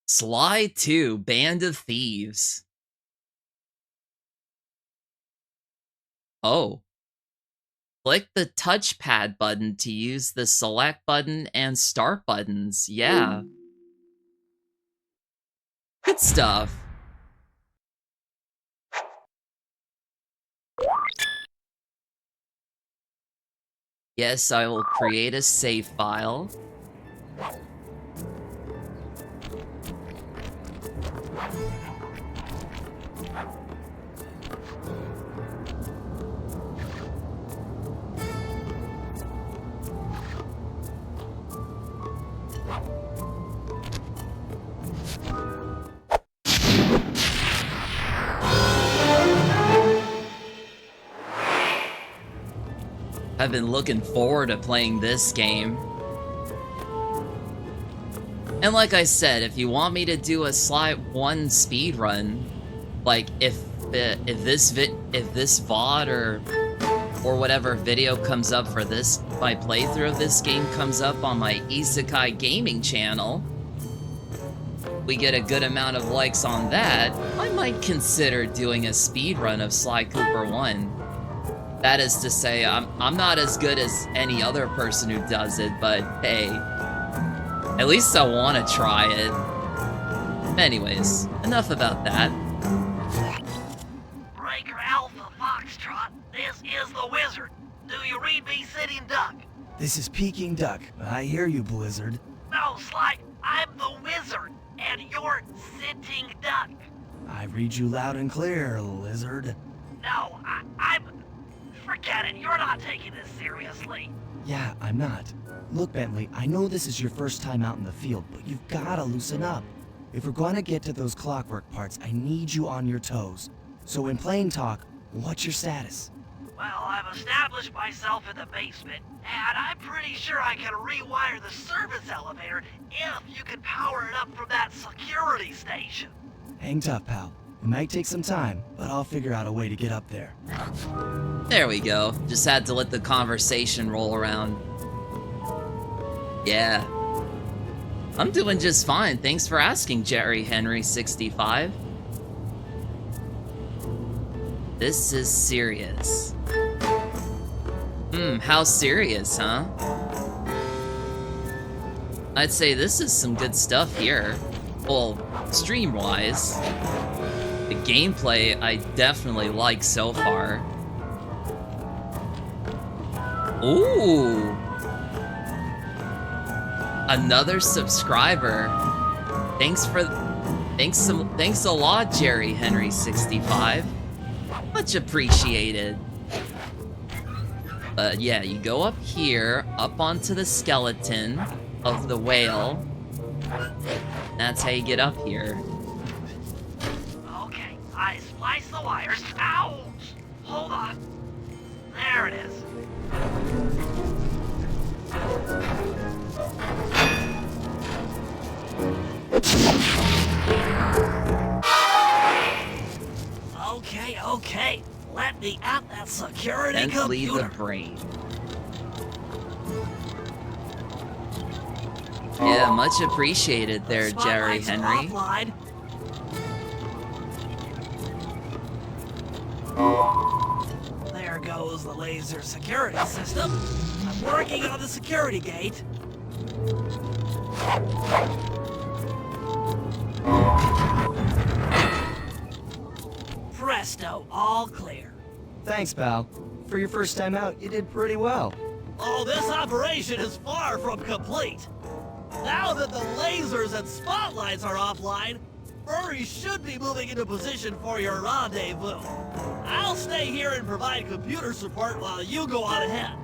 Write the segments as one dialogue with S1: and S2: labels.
S1: Sly 2 Band of Thieves. Oh. Click the touchpad button to use the select button and start buttons. Yeah. Good stuff. Yes, I will create a save file. I've been looking forward to playing this game. And like I said, if you want me to do a Sly 1 speedrun, like if this VOD or whatever video comes up for this, my playthrough of this game comes up on my Isekai gaming channel, we get a good amount of likes on that, I might consider doing a speedrun of Sly Cooper 1. That is to say, I'm not as good as any other person who does it, but hey, at least I want to try it. Anyways, enough about that.
S2: Breaker Alpha Foxtrot, this is the Wizard. Do you read me, Sitting Duck?
S3: This is Peking Duck. I hear you, Blizzard.
S2: No, Sly, I'm the Wizard, and you're Sitting Duck.
S3: I read you loud and clear, Lizard.
S2: No, I'm... Forget it, you're not taking this seriously.
S3: Yeah, I'm not. Look, Bentley, I know this is your first time out in the field, but you've gotta loosen up. If we're gonna get to those clockwork parts, I need you on your toes. So in plain talk, what's your status?
S2: Well, I've established myself in the basement, and I'm pretty sure I can rewire the service elevator if you can power it up from that security station.
S3: Hang tough, pal. It might take some time, but I'll figure out a way to get up there.
S1: There we go. Just had to let the conversation roll around. Yeah. I'm doing just fine. Thanks for asking, Jerry Henry 65. This is serious. How serious, huh? I'd say this is some good stuff here. Well, stream-wise. The gameplay I definitely like so far. Ooh! Another subscriber. Thanks a lot, Jerry Henry 65. Much appreciated. But yeah, you go up here, up onto the skeleton of the whale. That's how you get up here.
S2: Okay, I splice the wires. Ouch! Hold on. There it is. Okay. Let me at that security
S1: Bentley the
S2: computer.
S1: Brain. Yeah, much appreciated there, Jerry
S2: Spotlight's
S1: Henry.
S2: offline. There goes the laser security system. I'm working on the security gate. Presto, all clear.
S3: Thanks, pal. For your first time out, you did pretty well.
S2: Oh, this operation is far from complete. Now that the lasers and spotlights are offline, Furry should be moving into position for your rendezvous. I'll stay here and provide computer support while you go on ahead.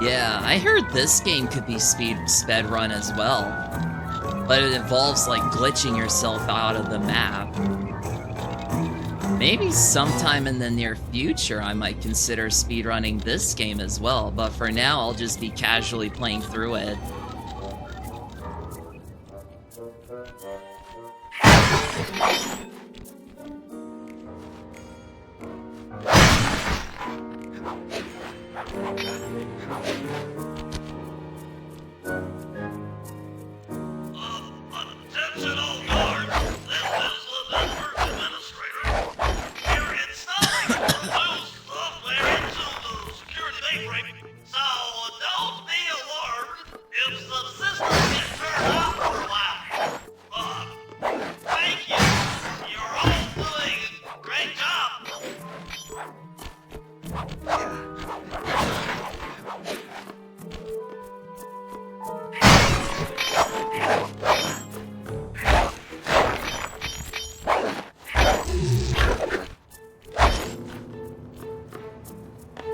S1: Yeah, I heard this game could be sped run as well. But it involves like glitching yourself out of the map. Maybe sometime in the near future I might consider speedrunning this game as well, but for now I'll just be casually playing through it.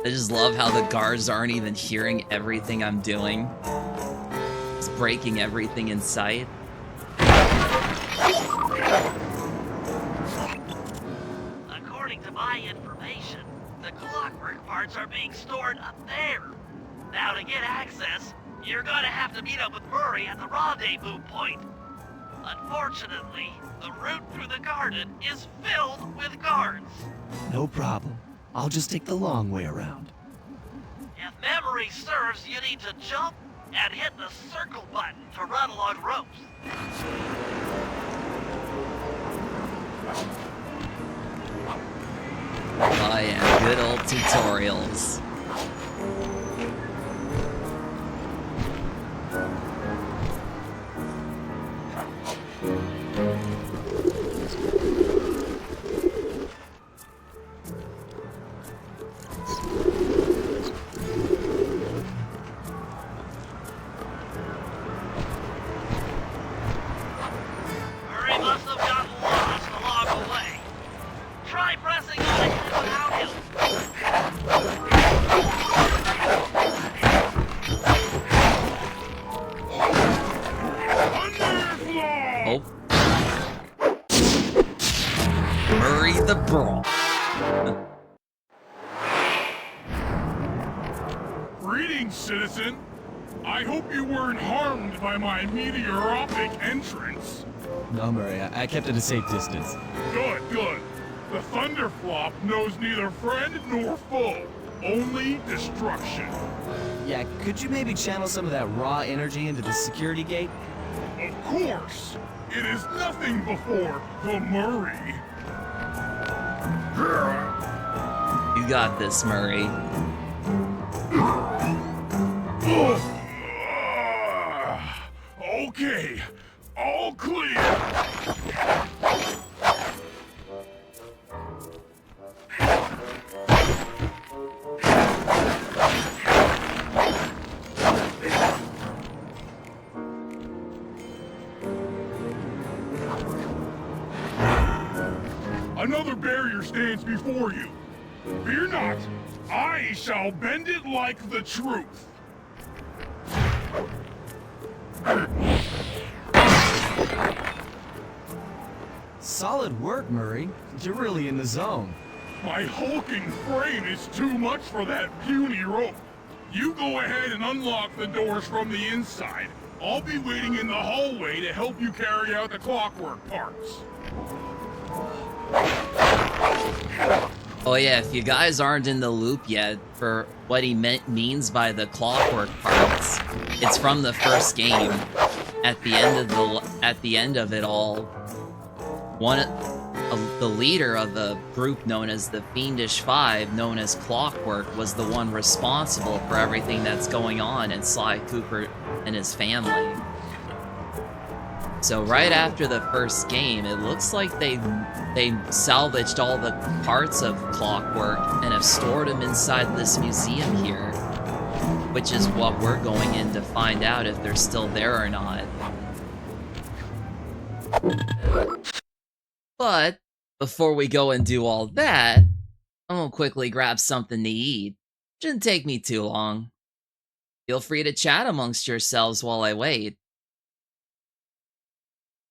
S1: I just love how the guards aren't even hearing everything I'm doing. It's breaking everything in sight.
S2: According to my information, the clockwork parts are being stored up there. Now to get access, you're gonna have to meet up with Murray at the rendezvous point. Unfortunately, the route through the garden is filled with guards.
S3: No problem. I'll just take the long way around.
S2: If memory serves, you need to jump and hit the circle button to run along ropes.
S1: Oh yeah, good old tutorials.
S2: Murray must have gotten lost along the way. Try pressing on ahead without him.
S1: Oh. Murray the Brawl.
S4: Greetings, citizen. I hope you weren't harmed by my meteoropic entrance.
S3: No, Murray, I kept at a safe distance.
S4: Good, good. The Thunderflop knows neither friend nor foe, only destruction.
S3: Yeah, could you maybe channel some of that raw energy into the security gate?
S4: Of course, it is nothing before the Murray.
S1: You got this, Murray.
S4: Okay, all clear. Another barrier stands before you. Fear not, I shall bend it like the truth.
S3: Solid work, Murray. You're really in the zone.
S4: My hulking frame is too much for that puny rope. You go ahead and unlock the doors from the inside. I'll be waiting in the hallway to help you carry out the clockwork parts.
S1: Oh yeah, if you guys aren't in the loop yet for what he means by the clockwork parts, it's from the first game. At the end of it all, the leader of the group known as the Fiendish Five, known as Clockwork, was the one responsible for everything that's going on in Sly Cooper and his family. So right after the first game, it looks like they salvaged all the parts of Clockwork and have stored them inside this museum here, which is what we're going in to find out if they're still there or not. But before we go and do all that, I'm gonna quickly grab something to eat. Shouldn't take me too long. Feel free to chat amongst yourselves while I wait.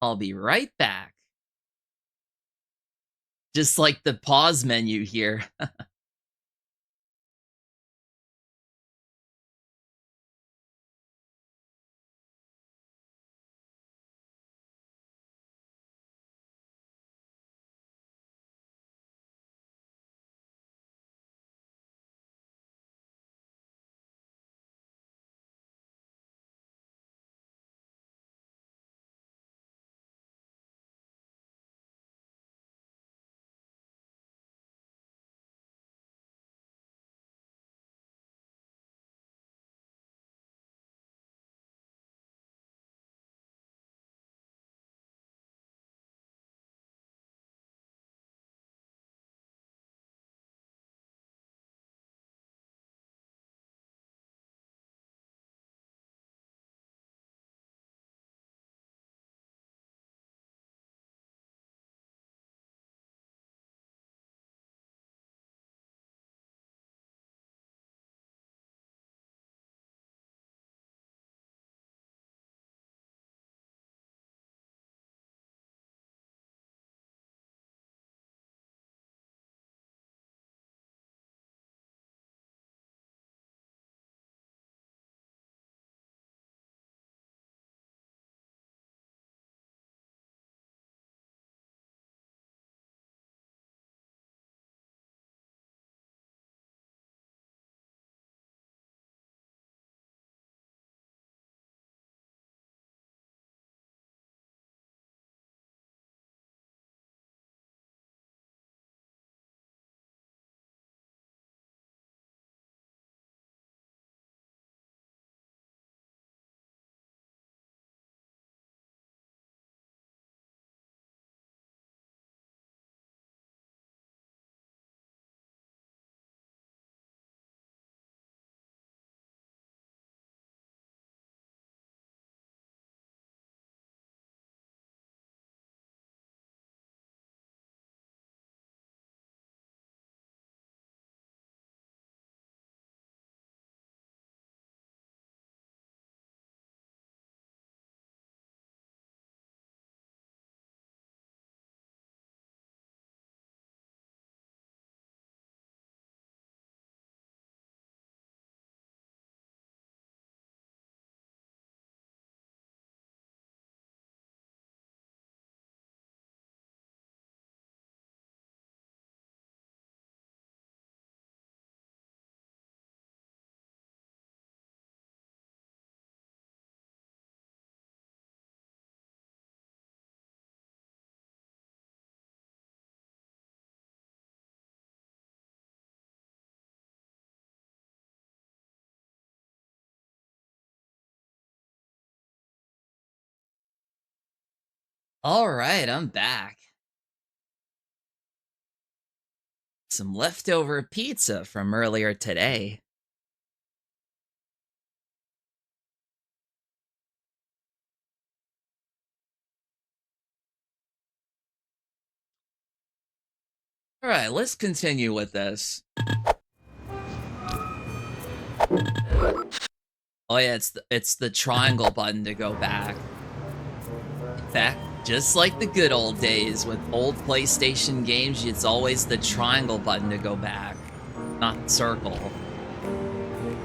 S1: I'll be right back. Just like the pause menu here. Alright, I'm back. Some leftover pizza from earlier today. Alright, let's continue with this. Oh yeah, it's the triangle button to go back. Back, just like the good old days with old PlayStation games, it's always the triangle button to go back, not circle.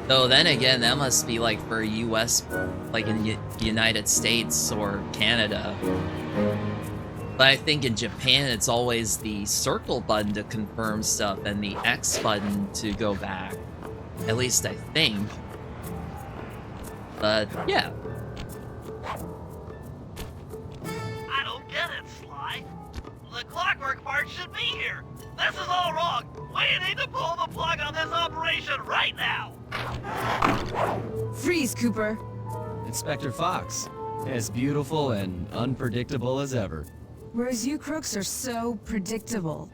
S1: Though then again, that must be like for US, like in United States or Canada. But I think in Japan, it's always the circle button to confirm stuff and the X button to go back. At least I think. But, yeah.
S2: I don't get it, Sly. The clockwork part should be here. This is all wrong. We need to pull the plug on this operation right now.
S5: Freeze, Cooper.
S3: Inspector Fox, as beautiful and unpredictable as ever.
S5: Whereas you crooks are so predictable.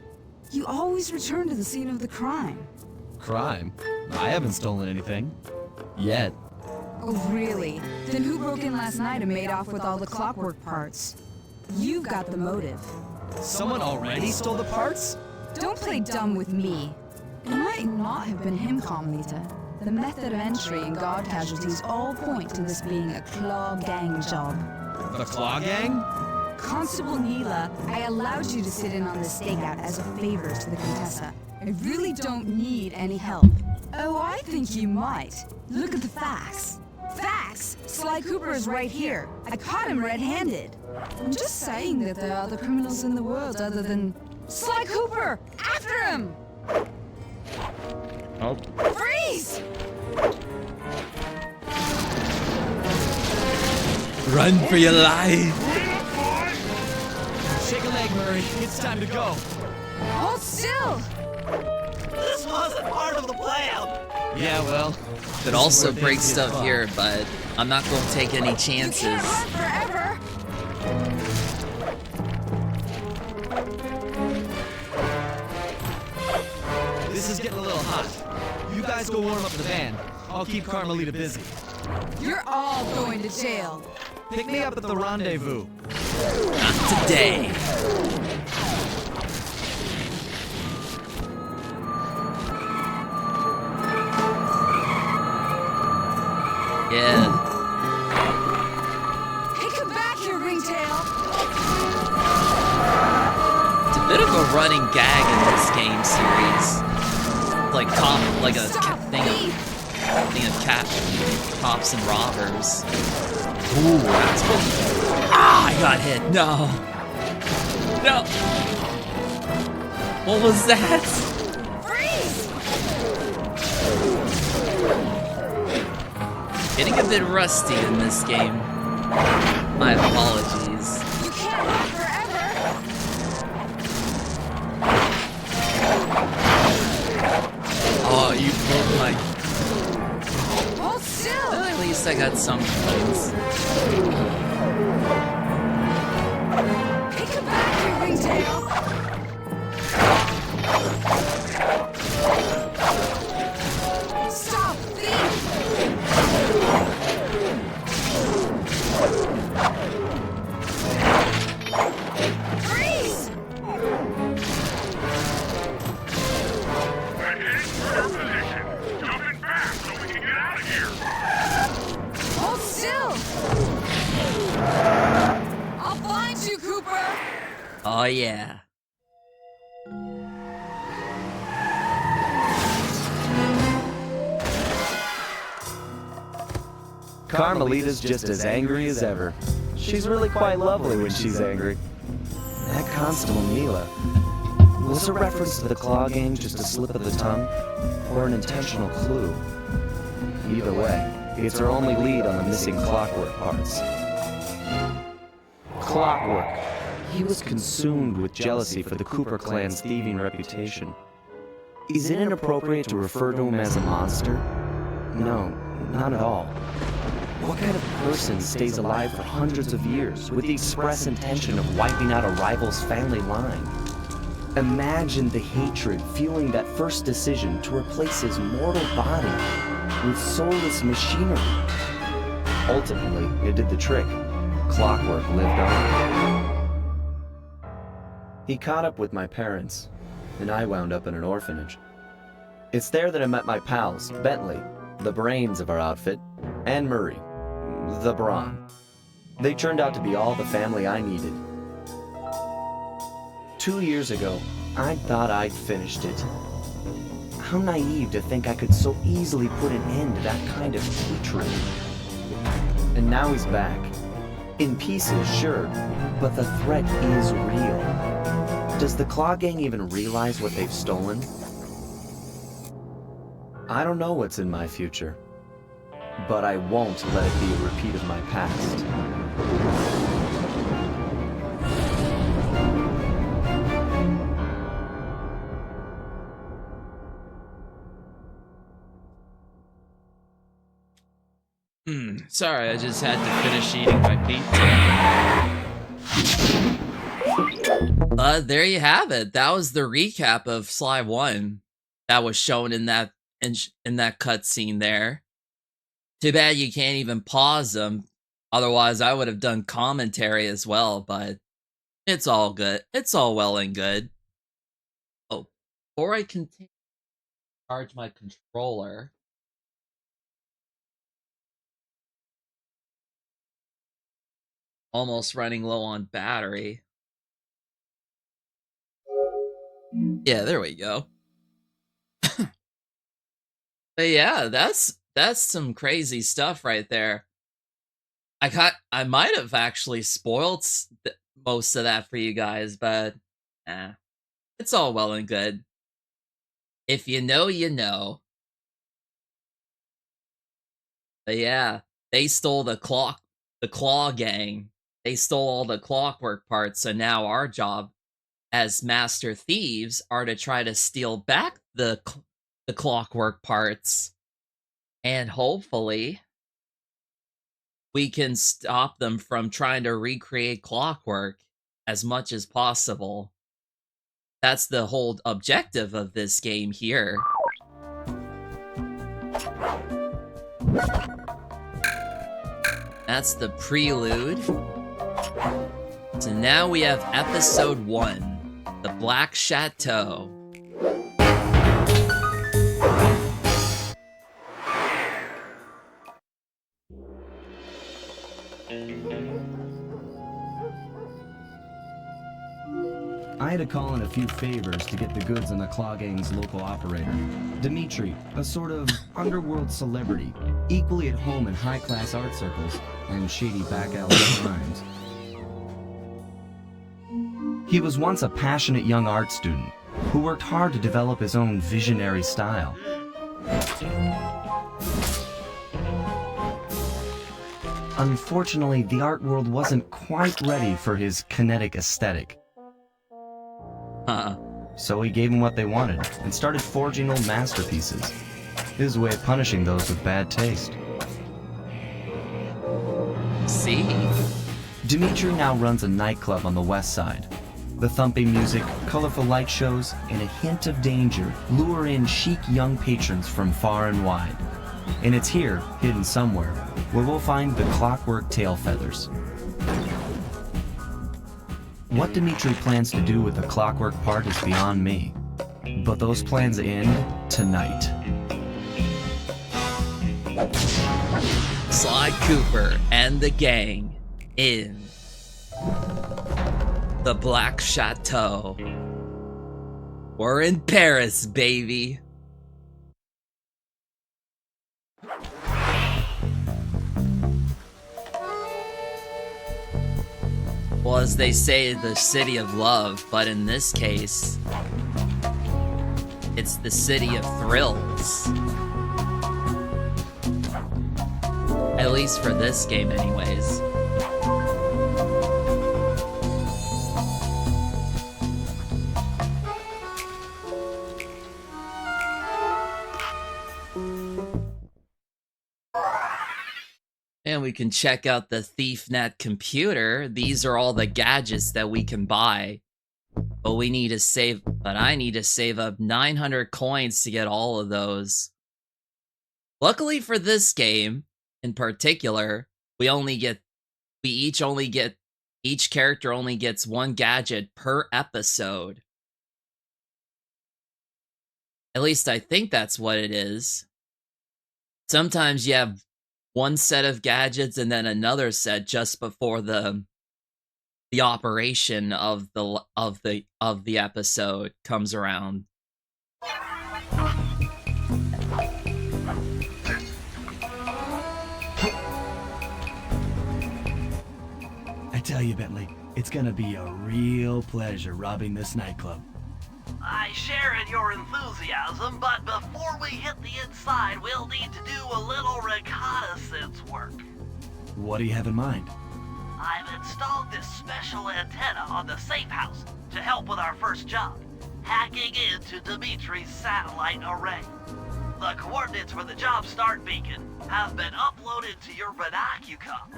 S5: You always return to the scene of the crime.
S3: Crime? I haven't stolen anything. Yet.
S5: Oh, really? Then who broke in last night and made off with all the clockwork parts? You've got the motive.
S3: Someone already stole the parts?
S5: Don't play dumb with me. It might not have been him, Carmelita. The method of entry and guard casualties all point to this being a Claw Gang job.
S3: The Claw Gang?
S5: Constable Neela, I allowed you to sit in on this stakeout as a favor to the Contessa. I really don't need any help. Oh, I think you might. Look at the facts. Facts! Sly Cooper is right here. I caught him red-handed. I'm just saying that there are other criminals in the world other than... Sly Cooper! After him!
S3: Oh.
S5: Freeze!
S1: Run for your life!
S3: Shake a leg, Murray. It's time to go.
S5: Hold still!
S2: This wasn't part of the plan.
S3: Yeah, well.
S1: Could also break stuff here, but I'm not going to take any
S5: You
S1: chances.
S5: can't run forever!
S3: This is getting a little hot. You guys go warm up the van. I'll keep Carmelita busy.
S5: You're all going to jail.
S3: Pick me up at the rendezvous.
S1: Not today. Yeah.
S5: Hey, come back here, Ringtail!
S1: It's a bit of a running gag in this game series. Like
S5: Stop,
S1: thing of cops and robbers. Ooh, that's cool. Ah, I got hit. No. No. What was that?
S5: Freeze!
S1: Getting a bit rusty in this game. My apologies.
S5: You can't run forever!
S1: Oh, you broke my...
S5: Hold still!
S1: Well, at least I got some points.
S5: Hey, come back here, Ringtail! Stop, thief! Freeze!
S4: We're heading for your position. Jumping back so we can get out of here.
S5: Hold still! I'll find you, Cooper!
S1: Oh, yeah.
S6: Carmelita's just as angry as ever. She's really quite lovely when she's angry. That Constable Neela. Was a reference to the Claw Gang just a slip of the tongue? Or an intentional clue? Either way, it's her only lead on the missing clockwork parts. Clockwork. He was consumed with jealousy for the Cooper clan's thieving reputation. Is it inappropriate to refer to him as a monster? No, not at all. What kind of person stays alive for hundreds of years with the express intention of wiping out a rival's family line? Imagine the hatred fueling that first decision to replace his mortal body with soulless machinery. Ultimately, it did the trick. Clockwork lived on. He caught up with my parents, and I wound up in an orphanage. It's there that I met my pals, Bentley, the brains of our outfit, and Murray, the brawn. They turned out to be all the family I needed. 2 years ago, I thought I'd finished it. How naive to think I could so easily put an end to that kind of hatred. And now he's back. In pieces, sure, but the threat is real. Does the Claw Gang even realize what they've stolen? I don't know what's in my future, but I won't let it be a repeat of my past.
S1: Sorry, I just had to finish eating my pizza. There you have it. That was the recap of Sly 1 that was shown in that cutscene there. Too bad you can't even pause them. Otherwise, I would have done commentary as well, but it's all good. It's all well and good. Oh, before I continue, charge my controller. Almost running low on battery. Yeah, there we go. But yeah, that's some crazy stuff right there. I might have actually spoiled most of that for you guys, but it's all well and good. If you know, you know. But yeah, they stole the Claw Gang. They stole all the clockwork parts, so now our job as master thieves are to try to steal back the clockwork parts, and hopefully we can stop them from trying to recreate clockwork as much as possible. That's the whole objective of this game here. That's the prelude. So now we have episode 1, The Black Chateau.
S3: I had to call in a few favors to get the goods on the Claw Gang's local operator, Dimitri, a sort of underworld celebrity, equally at home in high-class art circles and shady back alley crimes. He was once a passionate young art student who worked hard to develop his own visionary style. Unfortunately, the art world wasn't quite ready for his kinetic aesthetic. So he gave them what they wanted and started forging old masterpieces. His way of punishing those with bad taste.
S1: See?
S3: Dimitri now runs a nightclub on the west side. The thumping music, colorful light shows, and a hint of danger lure in chic young patrons from far and wide. And it's here, hidden somewhere, where we'll find the clockwork tail feathers. What Dimitri plans to do with the clockwork part is beyond me. But those plans end tonight.
S1: Sly Cooper and the gang in The Black Chateau. We're in Paris, baby. Well, as they say, the city of love, but in this case, it's the city of thrills. At least for this game, anyways. And we can check out the ThiefNet computer. These are all the gadgets that we can buy. But I need to save up 900 coins to get all of those. Luckily for this game, in particular, each character only gets one gadget per episode. At least I think that's what it is. Sometimes you have one set of gadgets and then another set just before the operation of the episode comes around.
S3: I tell you, Bentley, it's gonna be a real pleasure robbing this nightclub.
S2: I share in your enthusiasm, but before we hit the inside, we'll need to do a little reconnaissance work.
S3: What do you have in mind?
S2: I've installed this special antenna on the safe house to help with our first job, hacking into Dimitri's satellite array. The coordinates for the job start beacon have been uploaded to your binocucom.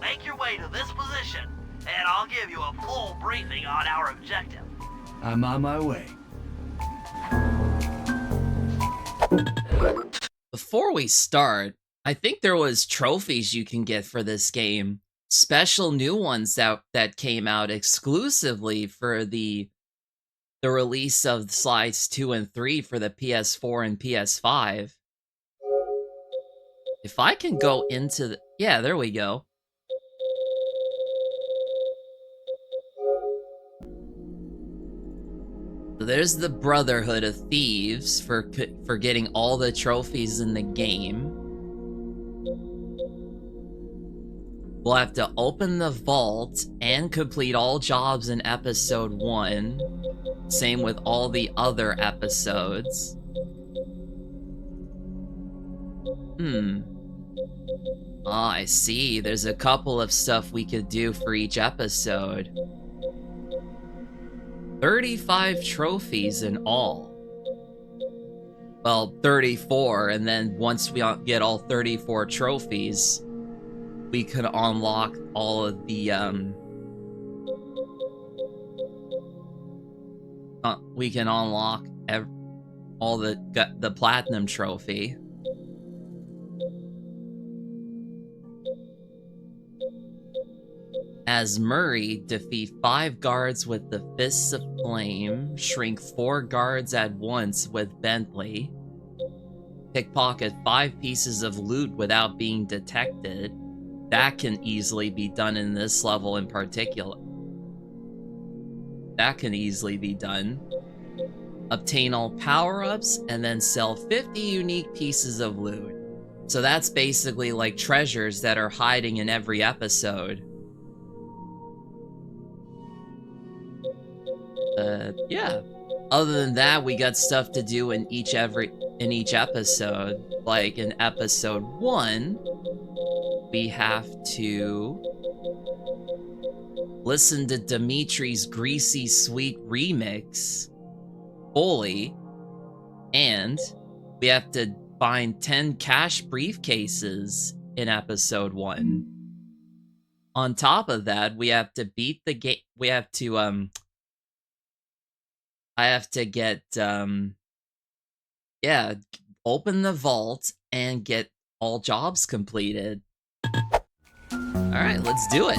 S2: Make your way to this position, and I'll give you a full briefing on our objective.
S3: I'm on my way.
S1: Before we start, I think there was trophies you can get for this game. Special new ones that came out exclusively for the release of Slides 2 and 3 for the PS4 and PS5. If I can go into the... Yeah, there we go. So there's the Brotherhood of Thieves for getting all the trophies in the game. We'll have to open the vault and complete all jobs in episode 1. Same with all the other episodes. Ah, I see. There's a couple of stuff we could do for each episode. 35 trophies in all. Well, 34, and then once we get all 34 trophies, we can unlock all of the, we can unlock all the platinum trophy. As Murray, defeat 5 guards with the Fists of Flame, shrink 4 guards at once with Bentley, pickpocket 5 pieces of loot without being detected. That can easily be done in this level in particular. That can easily be done. Obtain all power-ups and then sell 50 unique pieces of loot. So that's basically like treasures that are hiding in every episode. Yeah. Other than that, we got stuff to do in each episode. Like in episode 1, we have to listen to Dimitri's Greasy Sweet remix fully, and we have to find 10 cash briefcases in episode 1. On top of that, we have to beat the game. We have to I have to get, yeah, open the vault and get all jobs completed. Alright, let's do it.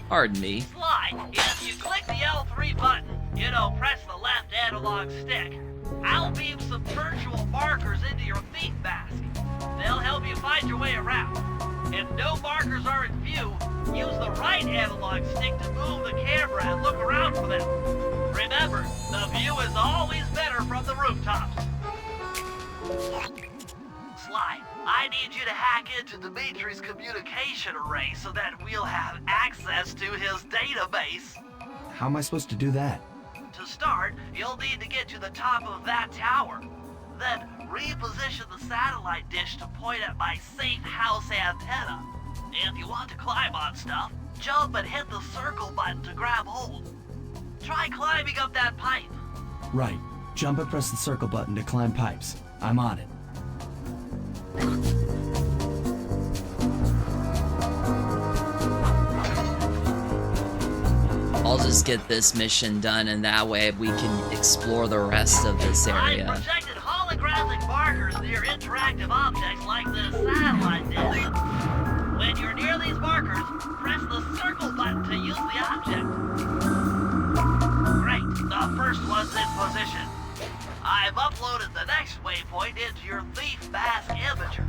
S1: Pardon me.
S2: Slide, if you click the L3 button, press the left analog stick, I'll beam some virtual markers into your thief mask. They'll help you find your way around. If no markers are in view, use the right analog stick to move the camera and look around for them. Remember, the view is always better from the rooftops. Slide, I need you to hack into Dimitri's communication array so that we'll have access to his database.
S3: How am I supposed to do that?
S2: To start, you'll need to get to the top of that tower. Then reposition the satellite dish to point at my safe house antenna. If you want to climb on stuff, jump and hit the circle button to grab hold. Try climbing up that pipe.
S3: Right. Jump and press the circle button to climb pipes. I'm on it.
S1: I'll just get this mission done, and that way we can explore the rest of this
S2: I
S1: area.
S2: projected holographic markers near interactive objects like this satellite dish. When you're near these markers, press the circle button to use the object. Great, the first one's in position. I've uploaded the next waypoint into your Thief Mask imager.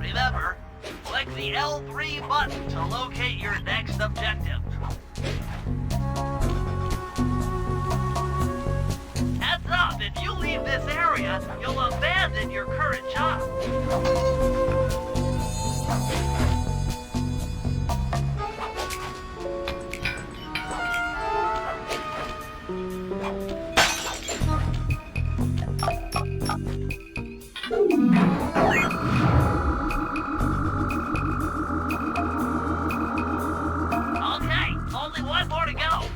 S2: Remember, click the L3 button to locate your next objective. Heads up, if you leave this area, you'll abandon your current job. Okay, only one more to go.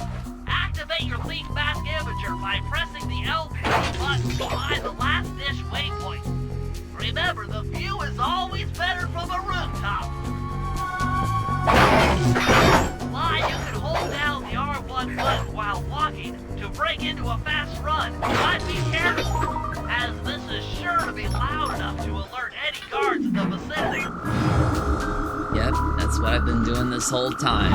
S2: Activate your Thief Mask imager by pressing the L3 button behind the last dish waypoint. Remember, the view is always better from a rooftop. Sly, you can hold down the R1 button while walking to break into a fast run. But be careful, as this is sure to be loud enough to alert any guards in the vicinity.
S1: Yep, that's what I've been doing this whole time.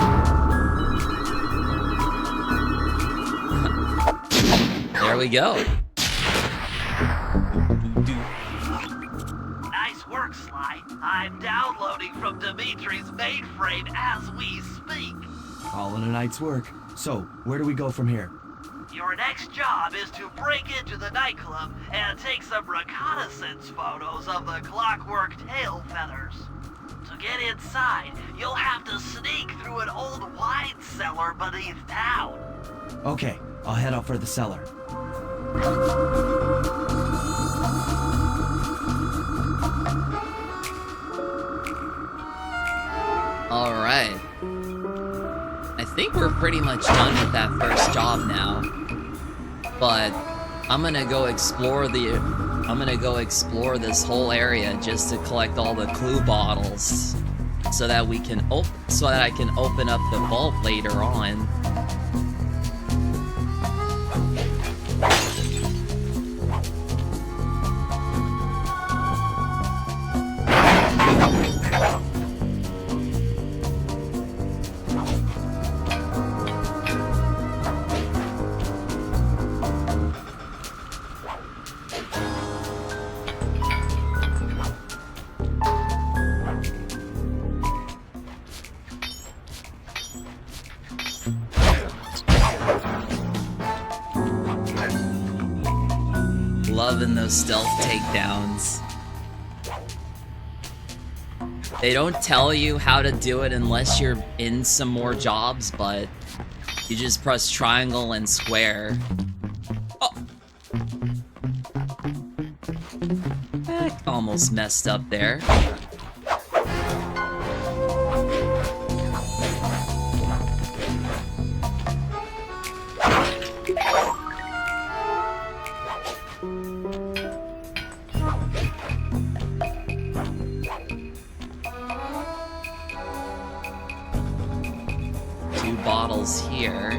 S1: There we go.
S2: Nice work, Sly. I'm downloading from Dimitri's mainframe as we speak.
S3: All in a night's work. So, where do we go from here?
S2: Your next job is to break into the nightclub and take some reconnaissance photos of the clockwork tail feathers. To get inside, you'll have to sneak through an old wine cellar beneath town.
S3: Okay, I'll head out for the cellar.
S1: Alright. I think we're pretty much done with that first job now. But I'm gonna go explore this whole area just to collect all the clue bottles so that I can open up the vault later on. Loving those stealth takedowns. They don't tell you how to do it unless you're in some more jobs, but you just press triangle and square. Oh! Almost messed up there. Bottles here.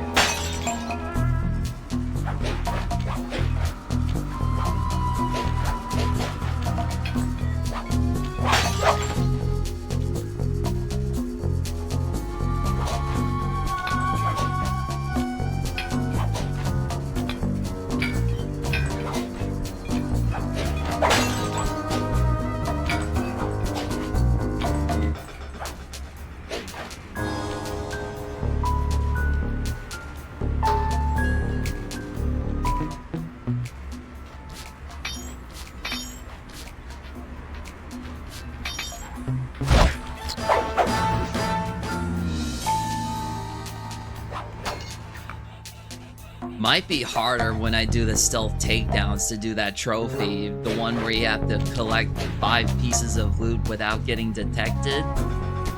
S1: Might be harder when I do the stealth takedowns to do that trophy, the one where you have to collect 5 pieces of loot without getting detected.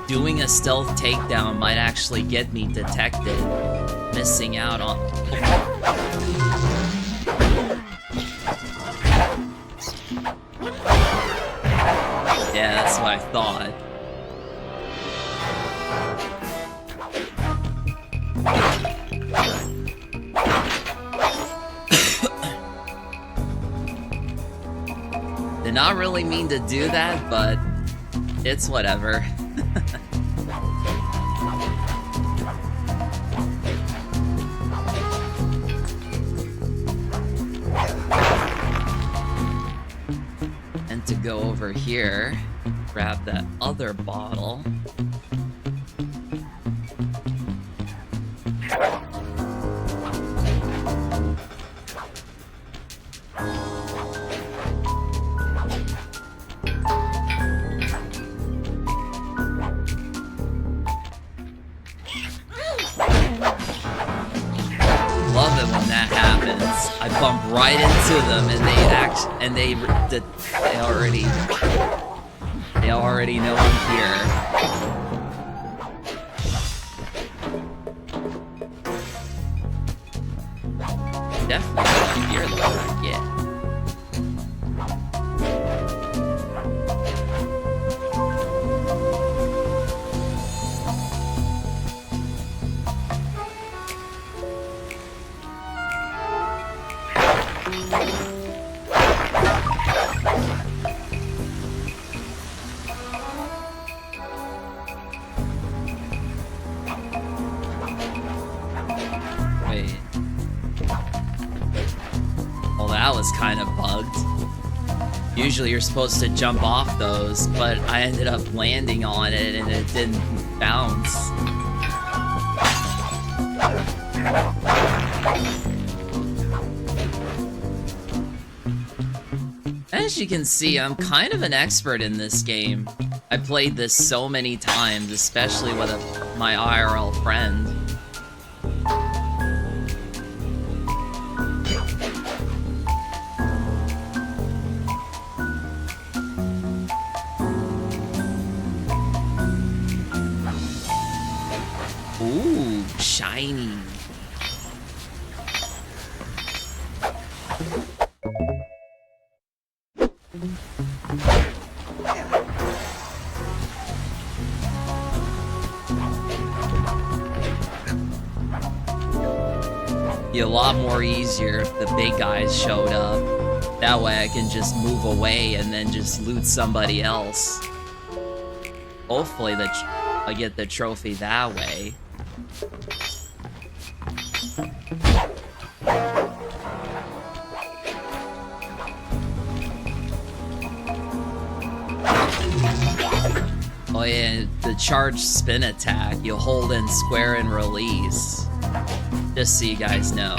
S1: Doing a stealth takedown might actually get me detected, missing out on... Yeah, that's what I thought. Did not really mean to do that, but it's whatever. And to go over here, grab that other bottle. Love it when that happens. I bump right into them, and they already know I'm here. Definitely not here though. Yeah. Wait. Well, that was kind of bugged. Usually you're supposed to jump off those, but I ended up landing on it and it didn't bounce. As you can see, I'm kind of an expert in this game. I played this so many times, especially with my IRL friend. Ooh, shiny. Be a lot more easier if the big guys showed up. That way I can just move away and then just loot somebody else. Hopefully I get the trophy that way. Oh yeah, the charged spin attack, you hold in square and release. Just so you guys know.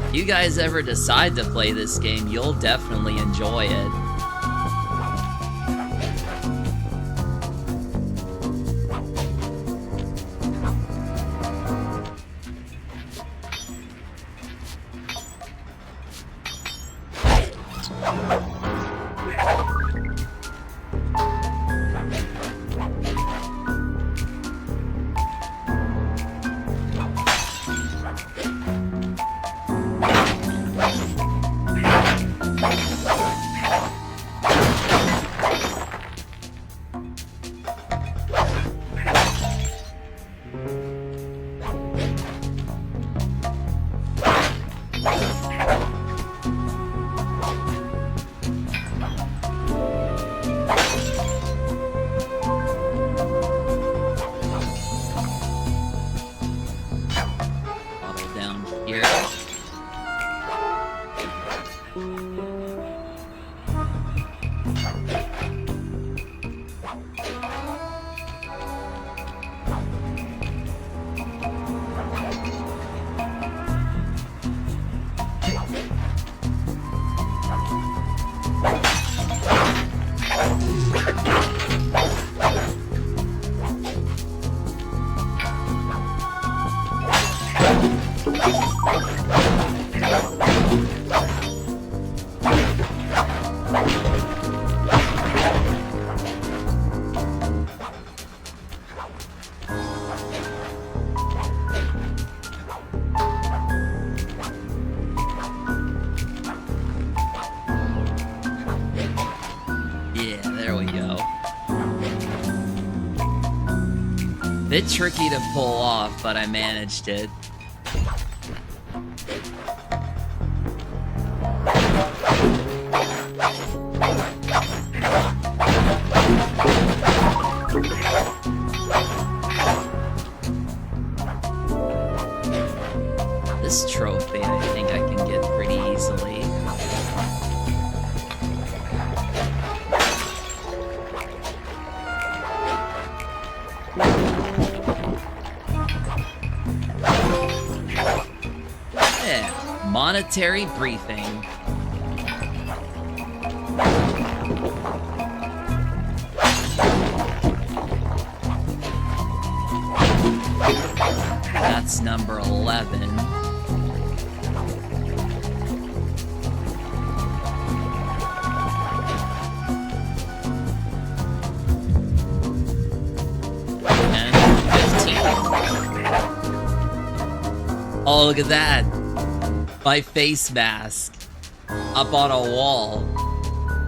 S1: If you guys ever decide to play this game, you'll definitely enjoy it. Bit tricky to pull off, but I managed it. This trophy I think I can get pretty easily. Yeah, monetary briefing. That's number 11. Oh, look at that. My face mask. Up on a wall.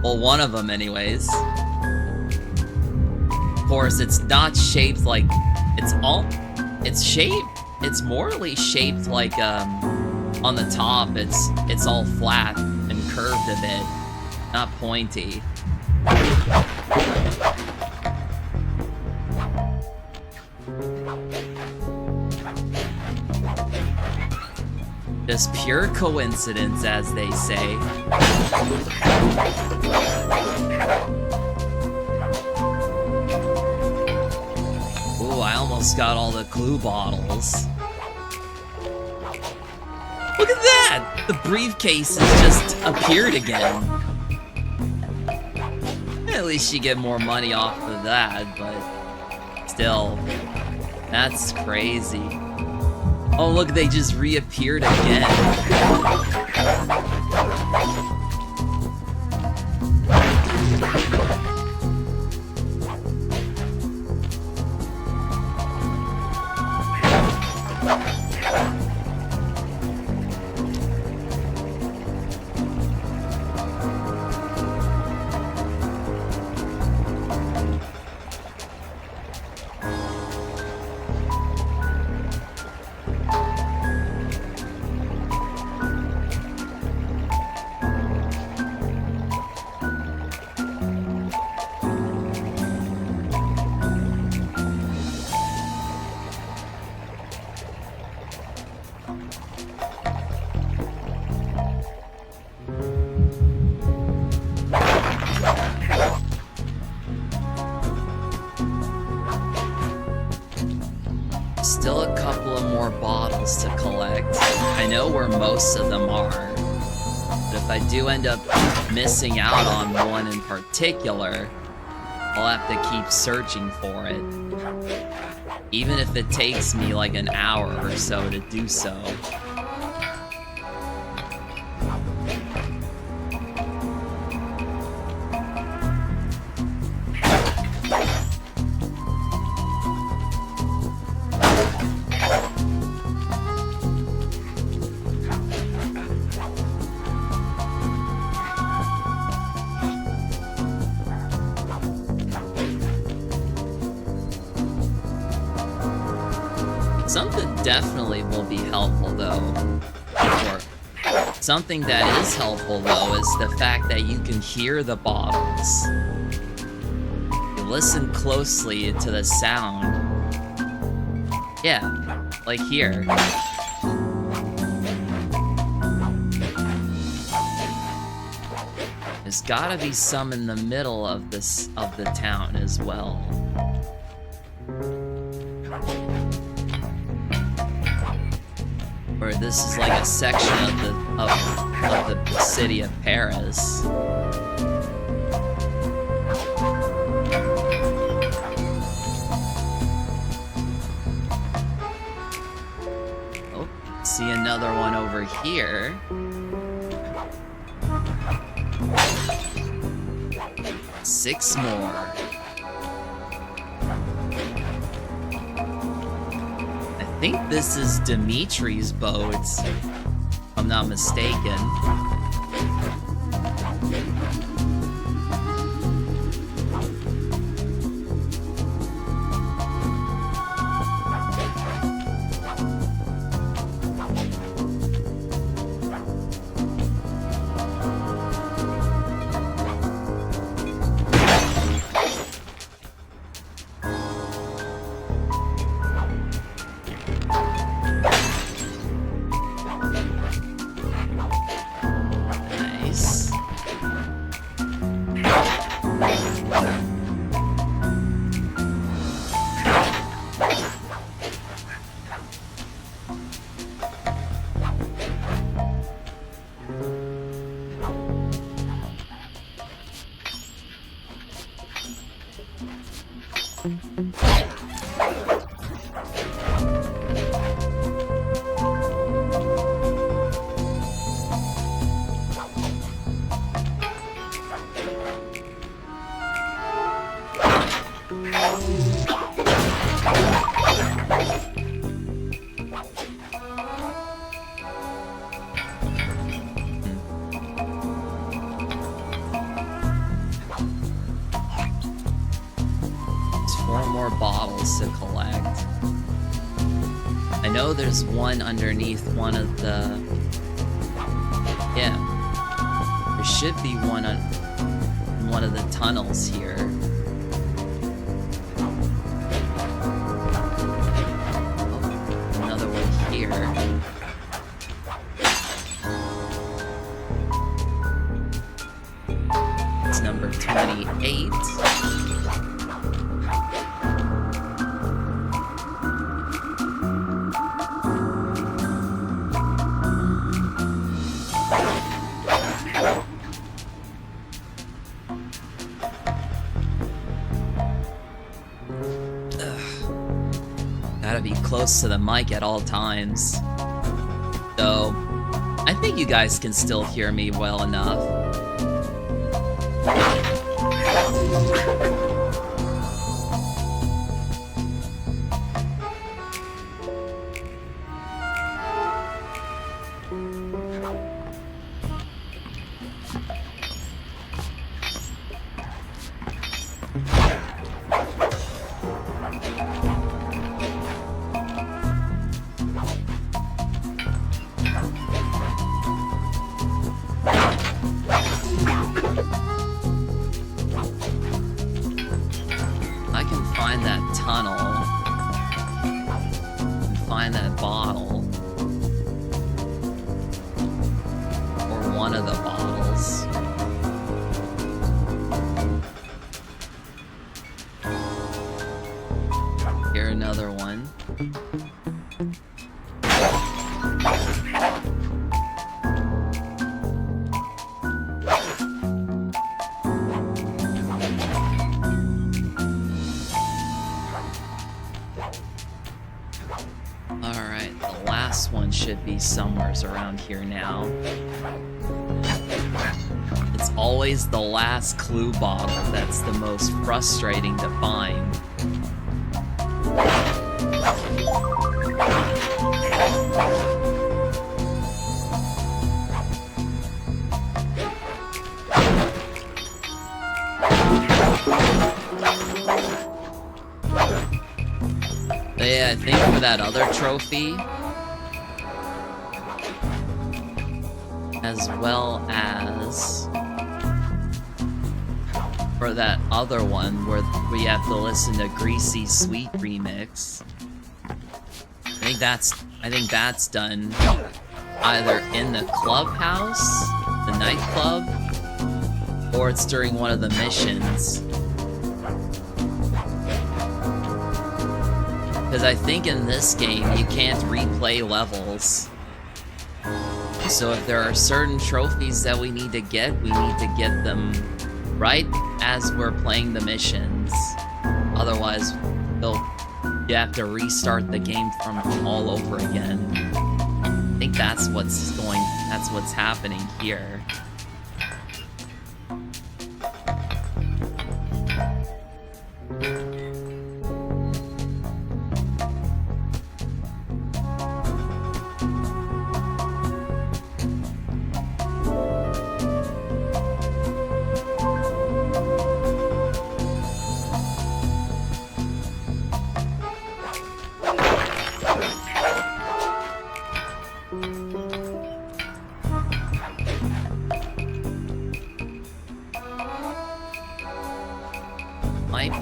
S1: Well, one of them anyways. Of course, it's not shaped like... It's shaped... It's morally shaped like, on the top, it's all flat and curved a bit. Not pointy. Just pure coincidence, as they say. Ooh, I almost got all the glue bottles. Look at that! The briefcase has just appeared again. At least you get more money off of that, but still, that's crazy. Oh, look, they just reappeared again. Still a couple of more bottles to collect. I know where most of them are, but if I do end up missing out on one in particular, I'll have to keep searching for it. Even if it takes me like an hour or so to do so. Something definitely will be helpful though. Or something that is helpful though is the fact that you can hear the bottles. You listen closely to the sound. Yeah, like here. There's gotta be some in the middle of the town as well. Or this is like a section of the city of Paris. Oh, see another one over here. Six more. I think this is Dimitri's boat, if I'm not mistaken. Bottles to collect. I know there's one underneath one of the... Yeah. There should be one on one of the tunnels here. Oh, another one here. It's number 28. Close to the mic at all times. So, I think you guys can still hear me well enough. Somewhere around here now. It's always the last clue bottle that's the most frustrating to find. But yeah, I think for that other trophy, as well as for that other one where we have to listen to Greasy Sweet remix. I think that's done either in the clubhouse, the nightclub, or it's during one of the missions. Because I think in this game you can't replay levels. So if there are certain trophies that we need to get them right as we're playing the missions. Otherwise, you have to restart the game from all over again. I think that's what's happening here.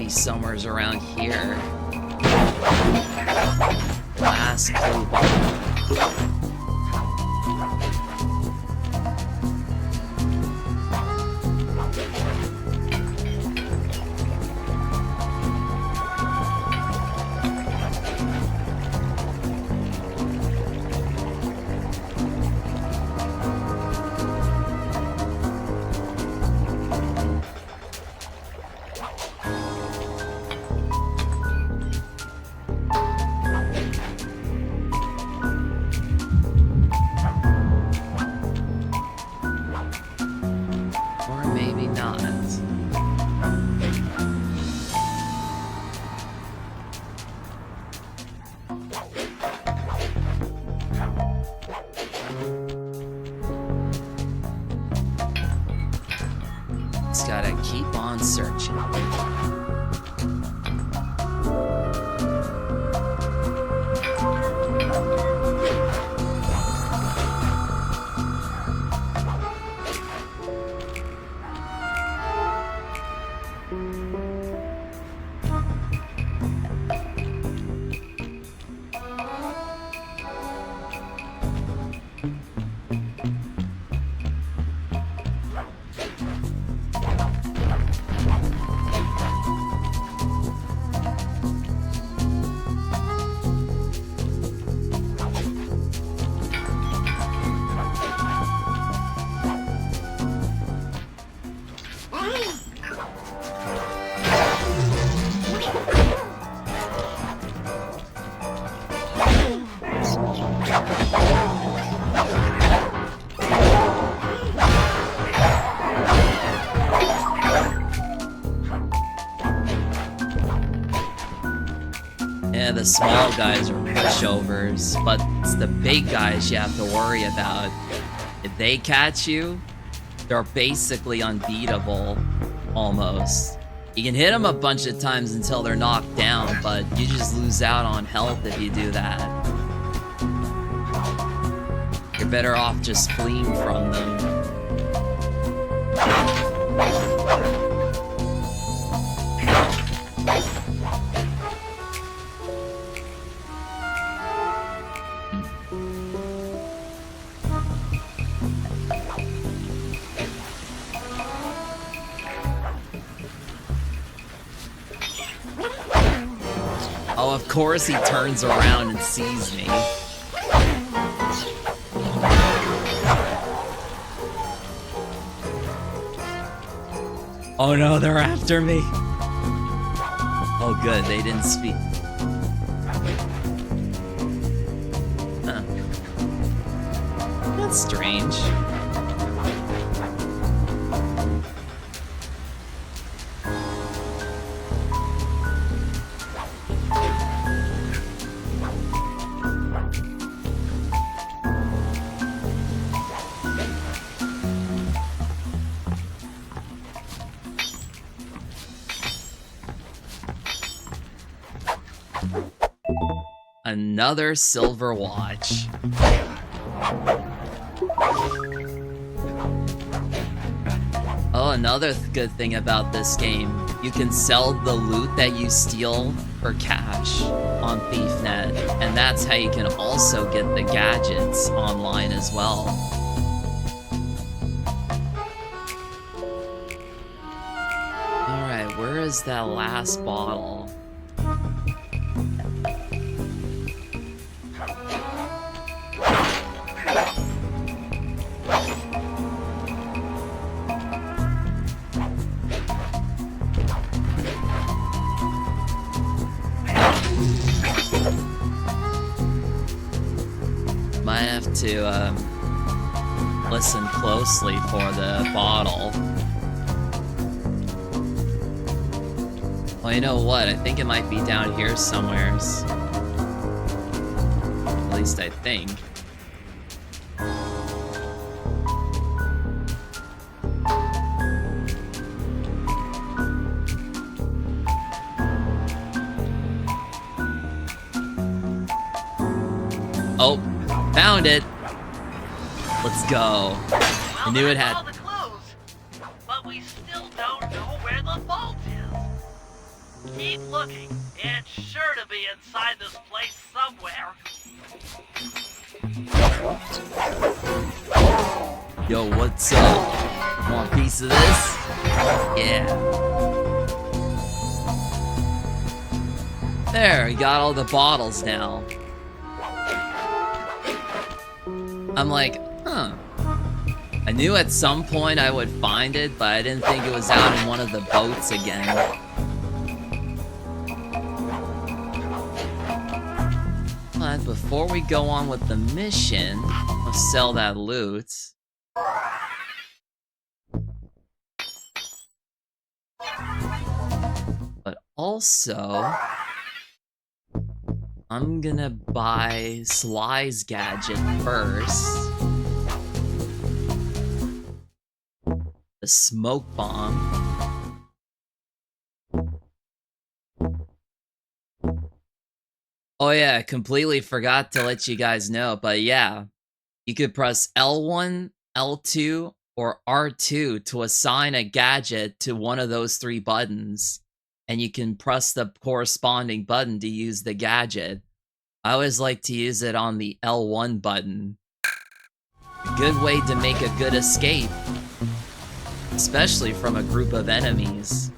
S1: Somewhere around here. Last clue bottle. Just gotta keep on searching. Yeah, the small guys are pushovers, but it's the big guys you have to worry about. If they catch you, they're basically unbeatable, almost. You can hit them a bunch of times until they're knocked down, but you just lose out on health if you do that. You're better off just fleeing from them. Oh, of course he turns around and sees me. Oh no, they're after me. Oh good, they didn't speak. Huh. That's strange. Another silver watch. Oh, another good thing about this game. You can sell the loot that you steal for cash on ThiefNet, and that's how you can also get the gadgets online as well. Alright, where is that last bottle? Might have to listen closely for the bottle. Well, you know what? I think it might be down here somewheres. At least I think. Oh, found it. Let's go. I knew it had.
S2: All the clues, but we still don't know where the vault is. Keep looking. It's sure to be inside this place somewhere.
S1: Yo, what's up? Want a piece of this? Yeah. There, we got all the bottles now. I'm like, huh. I knew at some point I would find it, but I didn't think it was out in one of the boats again. But before we go on with the mission, let's sell that loot. But also, I'm gonna buy Sly's gadget first. The smoke bomb. Oh yeah, I completely forgot to let you guys know, but yeah. You could press L1, L2, or R2 to assign a gadget to one of those 3 buttons. And you can press the corresponding button to use the gadget. I always like to use it on the L1 button. Good way to make a good escape. Especially from a group of enemies.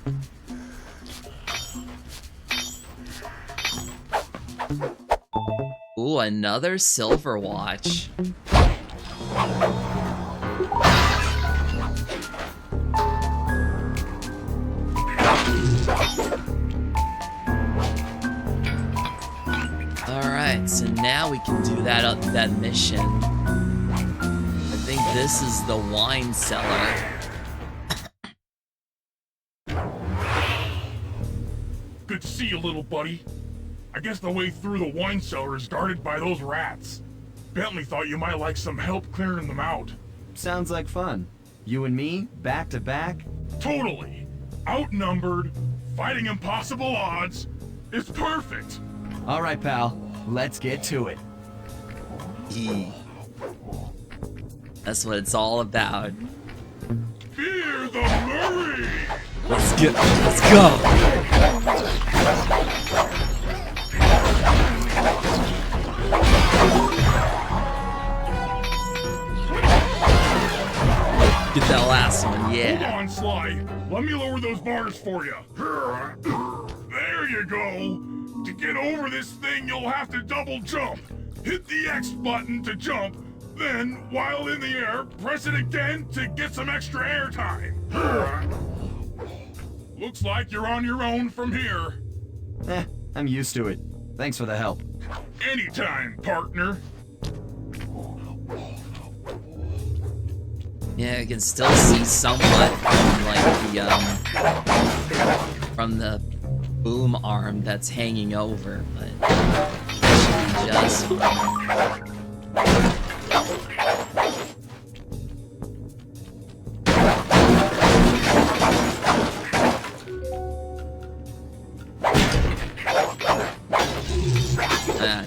S1: Ooh, another silver watch. Alright, so now we can do that mission. I think this is the wine cellar.
S4: Good to see you, little buddy. I guess the way through the wine cellar is guarded by those rats. Bentley thought you might like some help clearing them out.
S6: Sounds like fun. You and me, back to back?
S4: Totally. Outnumbered, fighting impossible odds. It's perfect.
S3: All right, pal. Let's get to it.
S1: That's what it's all about.
S4: Fear the Murray!
S1: Let's go! Get that last one, yeah.
S4: Hold on, Sly. Let me lower those bars for you. There you go. To get over this thing, you'll have to double jump. Hit the X button to jump, then, while in the air, press it again to get some extra air time. Looks like you're on your own from here.
S3: I'm used to it. Thanks for the help.
S4: Anytime, partner.
S1: Yeah, I can still see somewhat from like from the boom arm that's hanging over, but it should be just fine.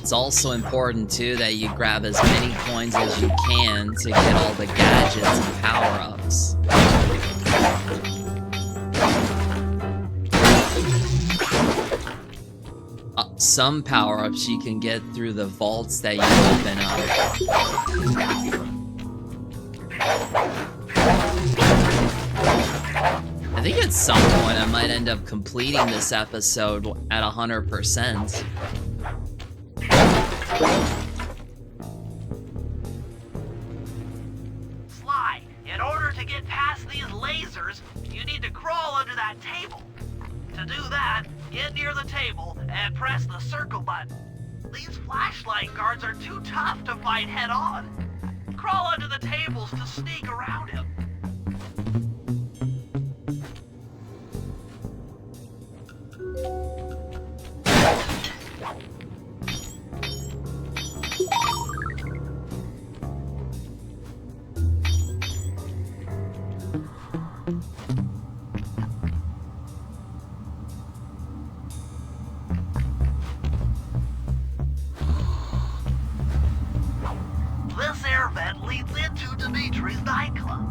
S1: It's also important too that you grab as many coins as you can to get all the gadgets and power-ups. Some power-ups you can get through the vaults that you open up. I think at some point I might end up completing this episode at 100%.
S2: Sly, in order to get past these lasers, you need to crawl under that table. To do that, get near the table and press the circle button. These flashlight guards are too tough to fight head-on. Crawl under the tables to sneak around him. This air vent leads into Dimitri's nightclub.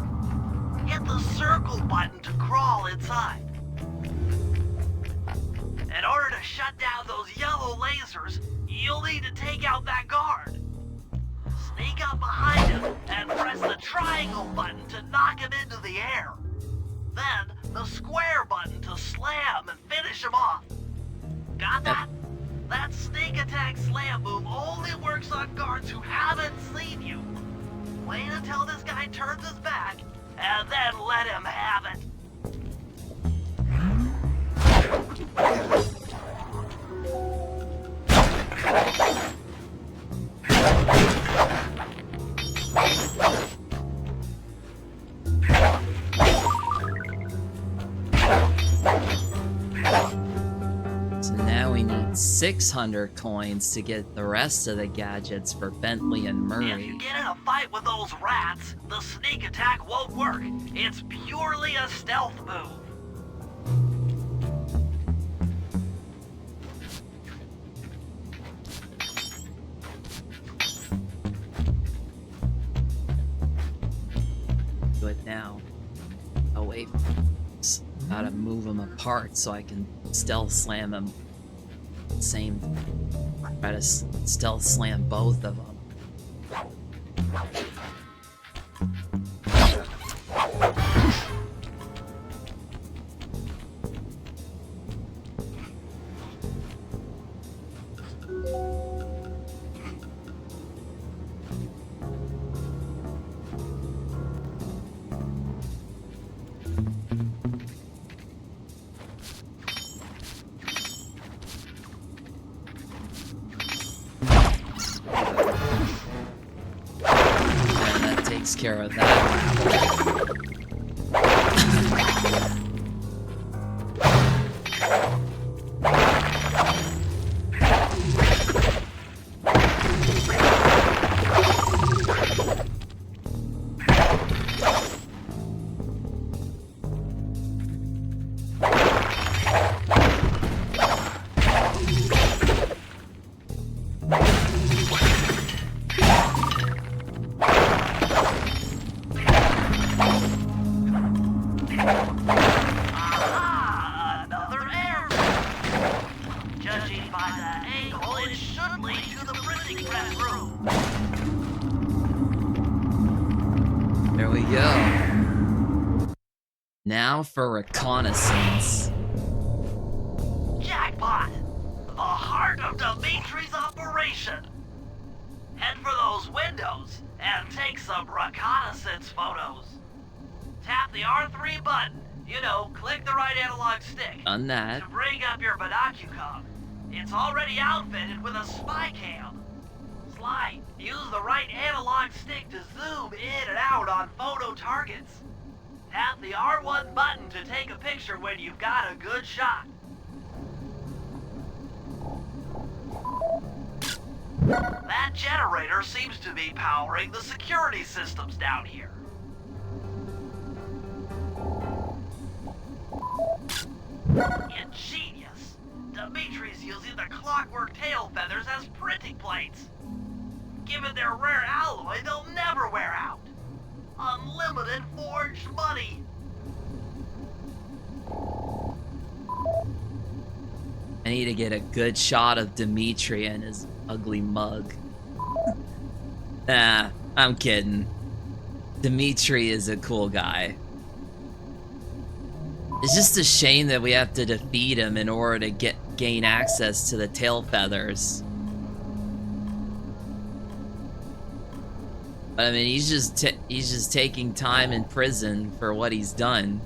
S2: Hit the circle button to crawl inside. In order to shut down those yellow lasers, you'll need to take out that guard. Sneak up behind him and press the triangle button to knock him into the air. Then, the square button to slam and finish him off. Got that? That sneak attack slam move only works on guards who haven't seen you. Wait until this guy turns his back, and then let him have it.
S1: So now we need 600 coins to get the rest of the gadgets for Bentley and
S2: If
S1: Murray.
S2: you get in a fight with those rats, the sneak attack won't work. It's purely a stealth move.
S1: Do it now. Oh wait. Gotta move them apart so I can stealth slam them. Same. Try to stealth slam both of them. Care of that. There we go. Now for reconnaissance.
S2: Jackpot! The heart of Dimitri's operation! Head for those windows and take some reconnaissance photos. Tap the R3 button. You know, click the right analog stick.
S1: Done that.
S2: To bring up your binocular. It's already outfitted with a spy cam. Sly, use the right analog stick to zoom in and out on photo targets. Tap the R1 button to take a picture when you've got a good shot. That generator seems to be powering the security systems down here. Ingenious! Dimitri's using the clockwork tail feathers as printing plates. Given their rare alloy, they'll never wear out. Unlimited forged money.
S1: I need to get a good shot of Dimitri and his ugly mug. Nah, I'm kidding. Dimitri is a cool guy. It's just a shame that we have to defeat him in order to gain access to the tail feathers. But I mean, he's just taking time in prison for what he's done.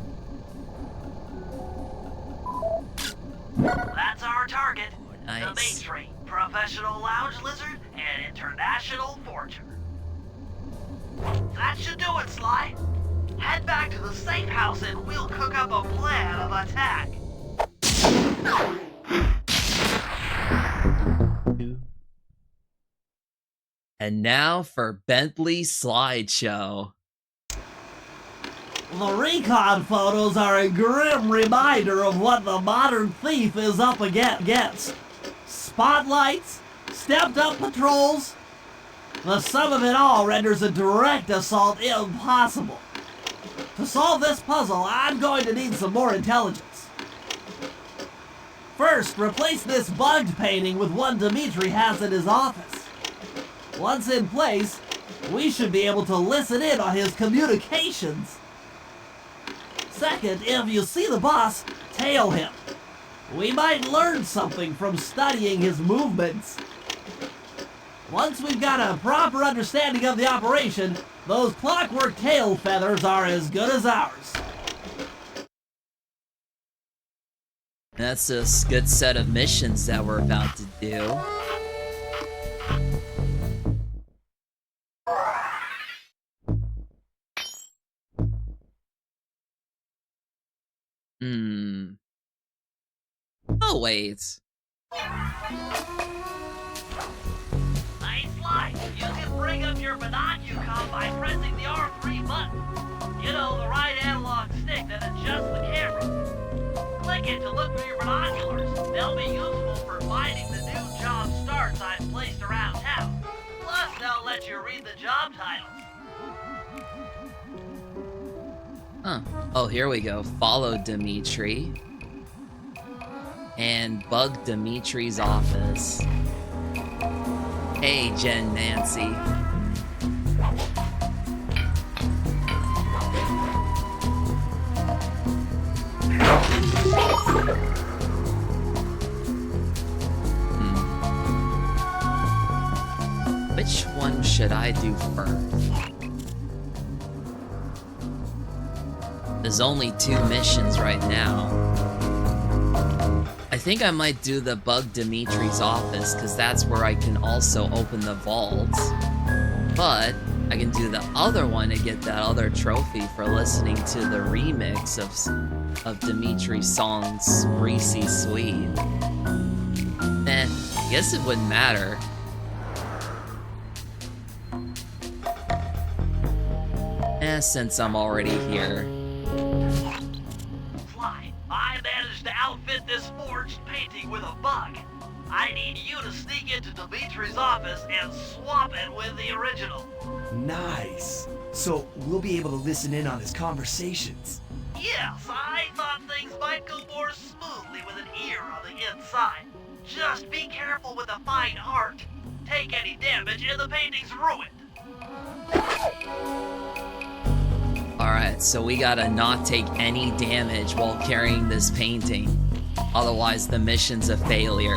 S2: That's our target.
S1: Nice.
S2: Dimitri, professional lounge lizard and international forger. That should do it, Sly. Head back to the safe house and we'll cook up a plan of attack.
S1: And now for Bentley slideshow.
S2: The recon photos are a grim reminder of what the modern thief is up against. Spotlights, stepped-up patrols. The sum of it all renders a direct assault impossible. To solve this puzzle, I'm going to need some more intelligence. First, replace this bugged painting with one Dimitri has in his office. Once in place, we should be able to listen in on his communications. Second, if you see the boss, tail him. We might learn something from studying his movements. Once we've got a proper understanding of the operation, those clockwork tail feathers are as good as ours.
S1: That's a good set of missions that we're about to do. Oh, wait.
S2: Nice slide. You can bring up your binocular by pressing the R3 button. You know, the right analog stick that adjusts the camera. Click it to look for your binoculars. They'll be useful for finding the new job starts I've placed around town. Plus, they'll let you read the job titles.
S1: Huh. Oh, here we go. Follow Dimitri. And bug Dimitri's office. Hey, Jen Nancy. Which one should I do first? There's only 2 missions right now. I think I might do the bug Dimitri's office, because that's where I can also open the vault. But I can do the other one to get that other trophy for listening to the remix of Dimitri's song's Greasy Sweet. I guess it wouldn't matter. Since I'm already here.
S2: Sly, I managed to outfit this forged painting with a bug. I need you to sneak into Dimitri's office and swap it with the original.
S3: Nice. So we'll be able to listen in on his conversations.
S2: Yes, I thought things might go more smoothly with an ear on the inside. Just be careful with the fine art. Take any damage and the painting's ruined.
S1: Alright, so we gotta not take any damage while carrying this painting. Otherwise, the mission's a failure.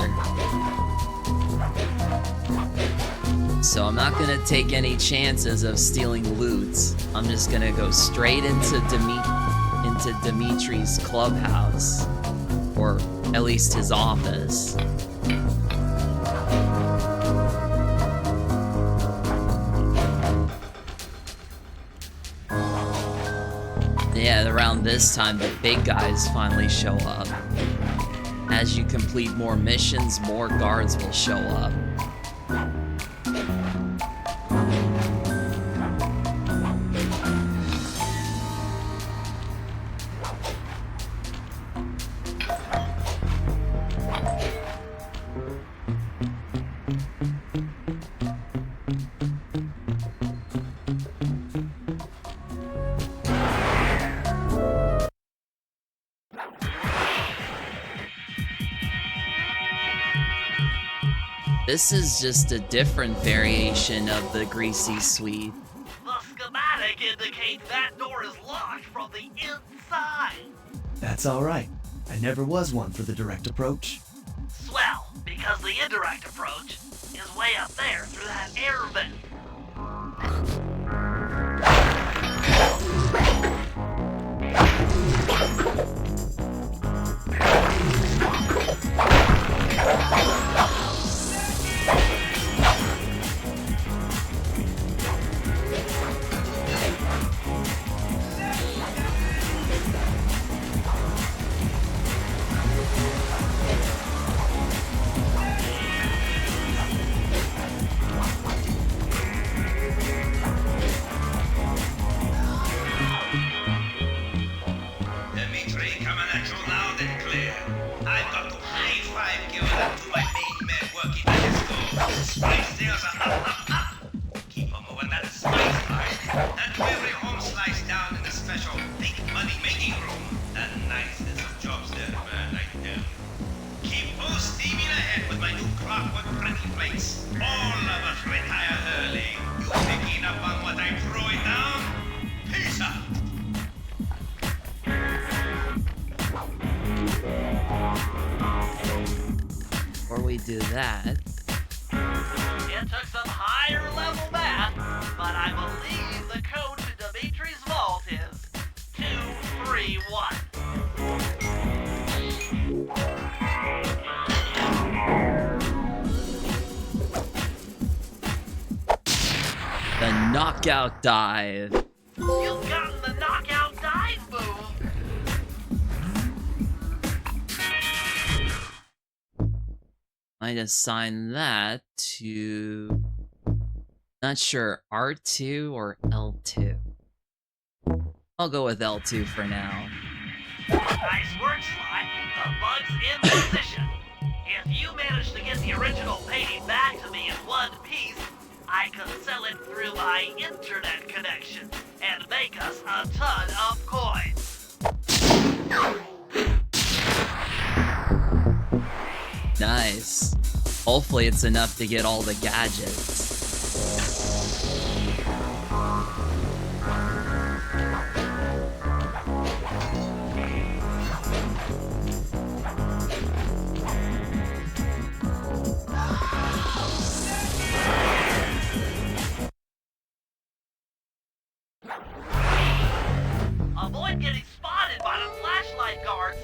S1: So I'm not gonna take any chances of stealing loot. I'm just gonna go straight into Dimitri's clubhouse. Or at least his office. Yeah, around this time, the big guys finally show up. As you complete more missions, more guards will show up. This is just a different variation of the Greasy Sweet.
S2: The schematic indicates that door is locked from the inside.
S3: That's alright. I never was one for the direct approach.
S2: Swell, because the indirect approach is way up there through that air vent.
S1: Before we do that,
S2: It took some higher level math, but I believe the code to Dimitri's vault is 231.
S1: the knockout dive.
S2: You've gotten the knockout dive move.
S1: Might assign that to... Not sure, R2 or L2. I'll go with L2 for now.
S2: Nice work, Sly. The bug's in position. If you manage to get the original painting back to me in one piece, I can sell it through my internet connection and make us a ton of coins.
S1: Nice. Hopefully it's enough to get all the gadgets.
S2: Avoid getting spotted by the flashlight guards.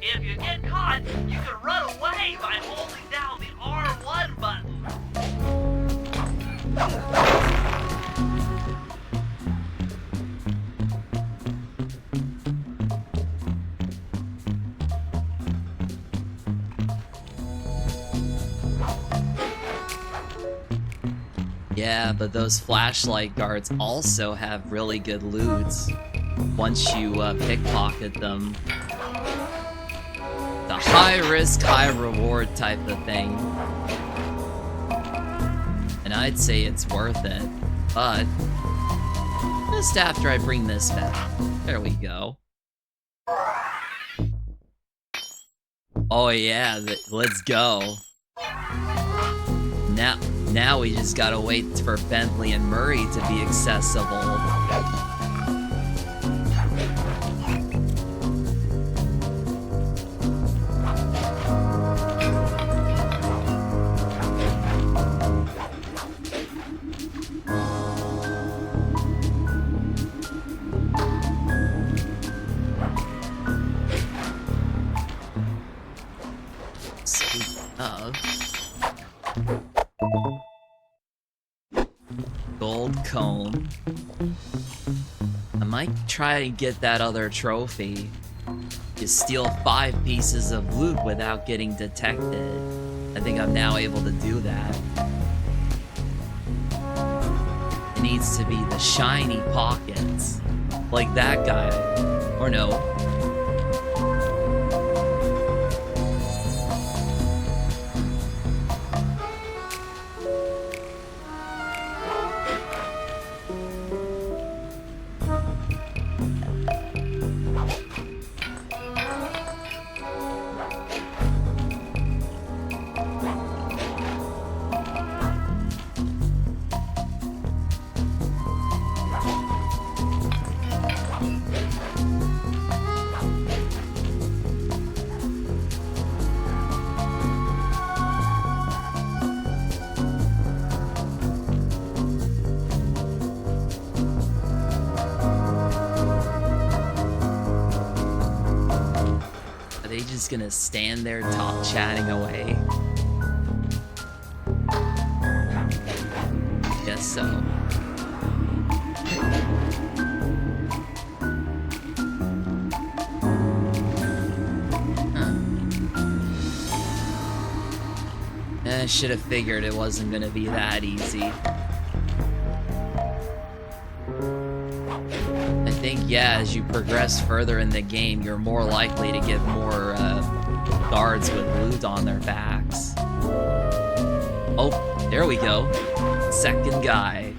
S2: If you get caught, you can run away by holding down the R1 button.
S1: Yeah, but those flashlight guards also have really good loots once you pickpocket them. The high risk, high reward type of thing. And I'd say it's worth it, but just after I bring this back. There we go. Oh yeah, let's go. Now we just gotta wait for Bentley and Murray to be accessible. Speaking of... Gold comb. I might try and get that other trophy. You steal 5 pieces of loot without getting detected. I think I'm now able to do that. It needs to be the shiny pockets. Like that guy. Or no. Gonna stand there chatting away. Guess so. I should have figured it wasn't gonna be that easy. I think, yeah, as you progress further in the game, you're more likely to get more guards with loot on their backs. Oh, there we go. Second guy.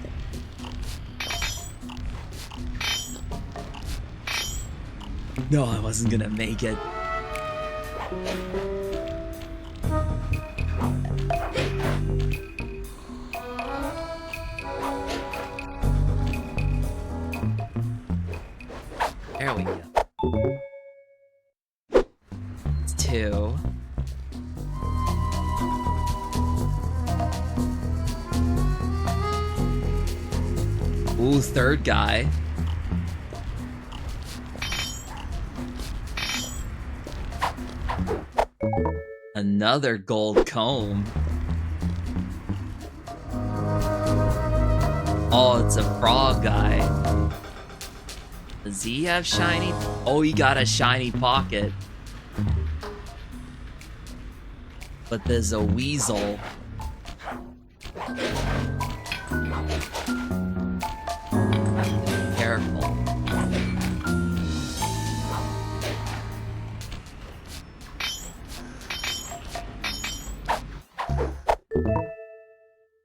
S1: No, I wasn't gonna make it. There we go. It's 2. Ooh, third guy. Another gold comb. Oh, it's a frog guy. Does he have shiny? Oh, he got a shiny pocket. but there's a weasel. Careful.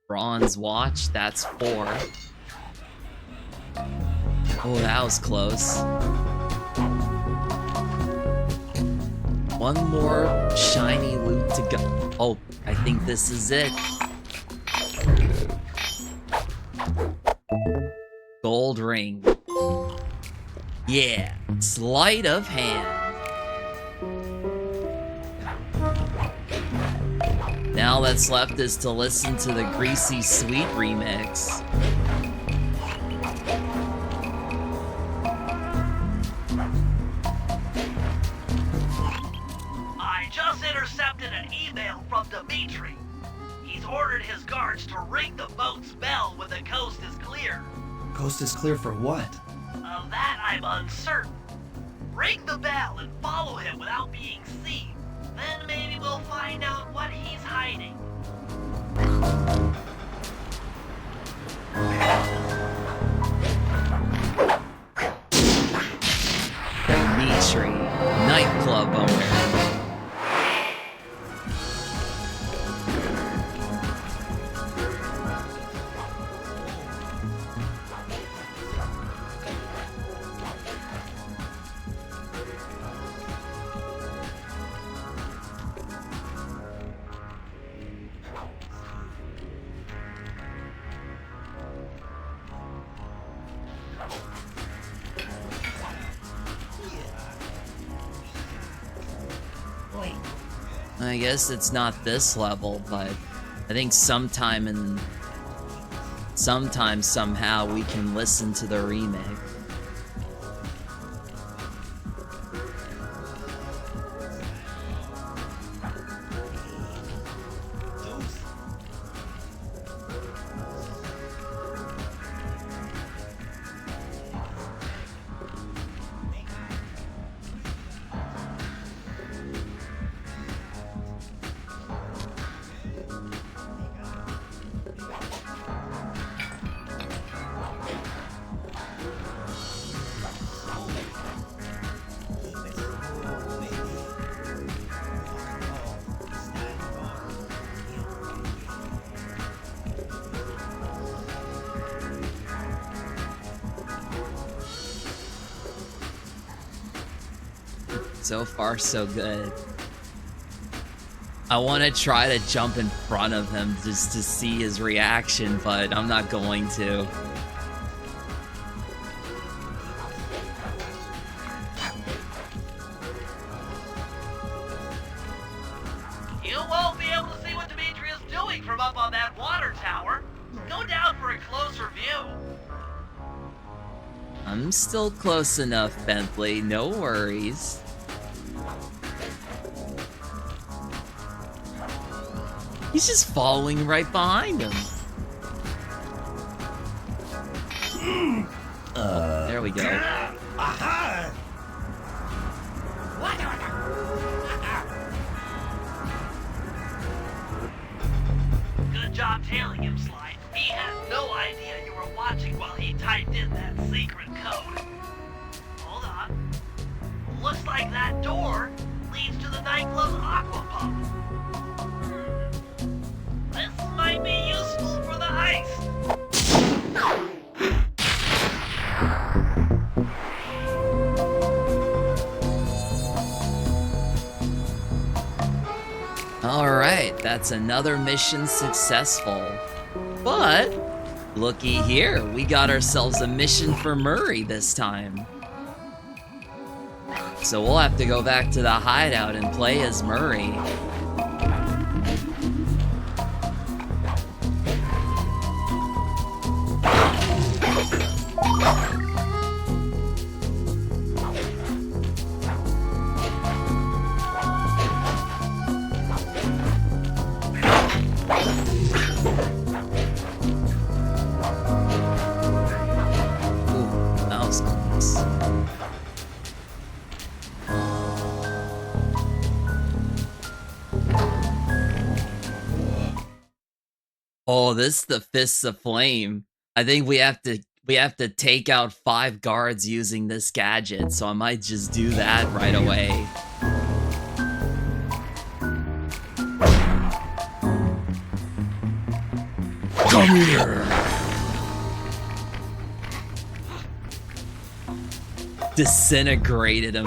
S1: Bronze watch, that's 4. Oh, that was close. One more shiny loot to go. Oh, I think this is it. Gold ring. Yeah, sleight of hand. Now that's left is to listen to the Greasy Sweet remix.
S2: I just intercepted an email from Dimitri. He's ordered his guards to ring the boat's bell when the coast is clear.
S3: Coast is clear for what?
S2: Of that I'm uncertain. Ring the bell and follow him without being seen. Then maybe we'll find out what he's hiding.
S1: Dimitri, nightclub owner. I guess it's not this level, but I think sometime somehow we can listen to the remake. So far, so good. I want to try to jump in front of him just to see his reaction, but I'm not going to.
S2: You won't be able to see what Dimitri is doing from up on that water tower. Go down for a closer view.
S1: I'm still close enough, Bentley. No worries. He's just following right behind him. There we go.
S2: Aha! Good job tailing him, Slide. He had no idea you were watching while he typed in that secret code. Hold on. Looks like that door leads to the nightclub's aqua pump. This might be useful for the heist.
S1: Alright, that's another mission successful. But, looky here, we got ourselves a mission for Murray this time. So we'll have to go back to the hideout and play as Murray. Oh, this is the Fists of Flame. I think we have to take out 5 guards using this gadget, so I might just do that right away.
S4: Come here.
S1: Disintegrated him.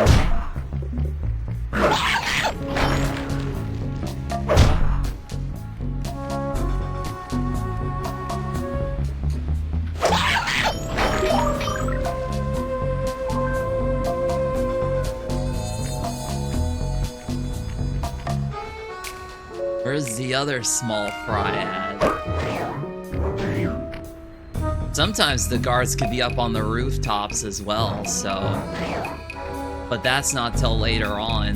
S1: Where's the other small fry at? Sometimes the guards could be up on the rooftops as well, so... But that's not till later on.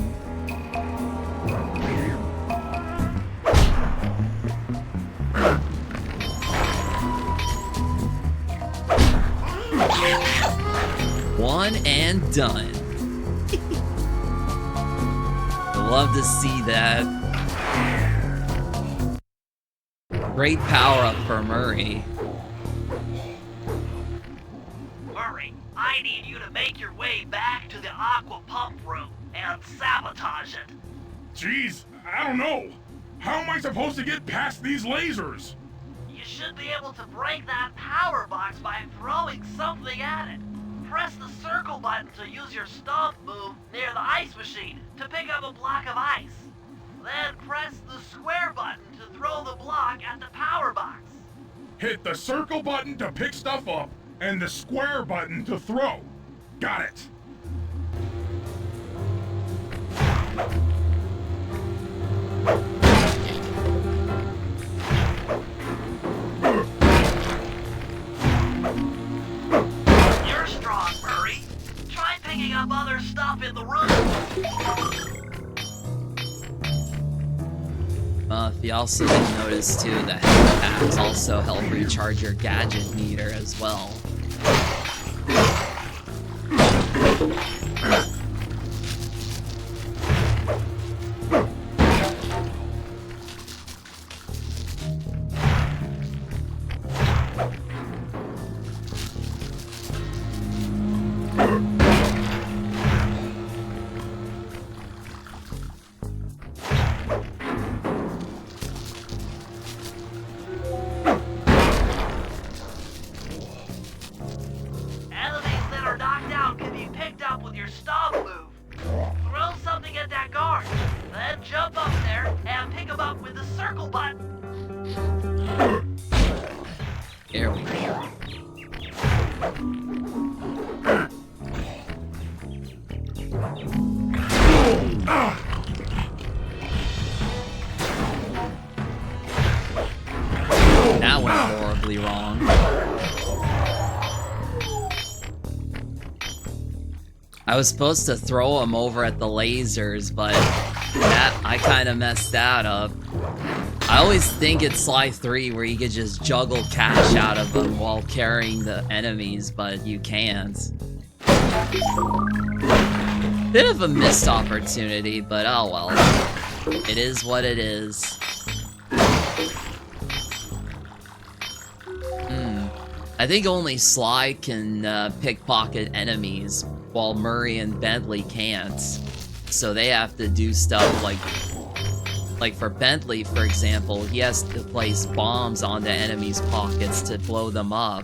S1: One and done. I love to see that. Great power up for Murray.
S2: Murray, I need you to make your way back to the aqua pump room and sabotage it.
S4: Jeez, I don't know. How am I supposed to get past these lasers?
S2: You should be able to break that power box by throwing something at it. Press the circle button to use your stomp move near the ice machine to pick up a block of ice. Then press the square button to throw the block at the power box.
S4: Hit the circle button to pick stuff up and the square button to throw. Got it.
S2: You're strong, Murray. Try picking up other stuff in the room.
S1: If you also didn't notice too, the health packs also help recharge your gadget meter as well. There we go. That went horribly wrong. I was supposed to throw him over at the lasers, but I kind of messed that up. I always think it's Sly 3 where you could just juggle cash out of them while carrying the enemies, but you can't. Bit of a missed opportunity, but oh well. It is what it is. I think only Sly can pickpocket enemies, while Murray and Bentley can't. So they have to do stuff like for Bentley, for example, he has to place bombs onto enemies' pockets to blow them up.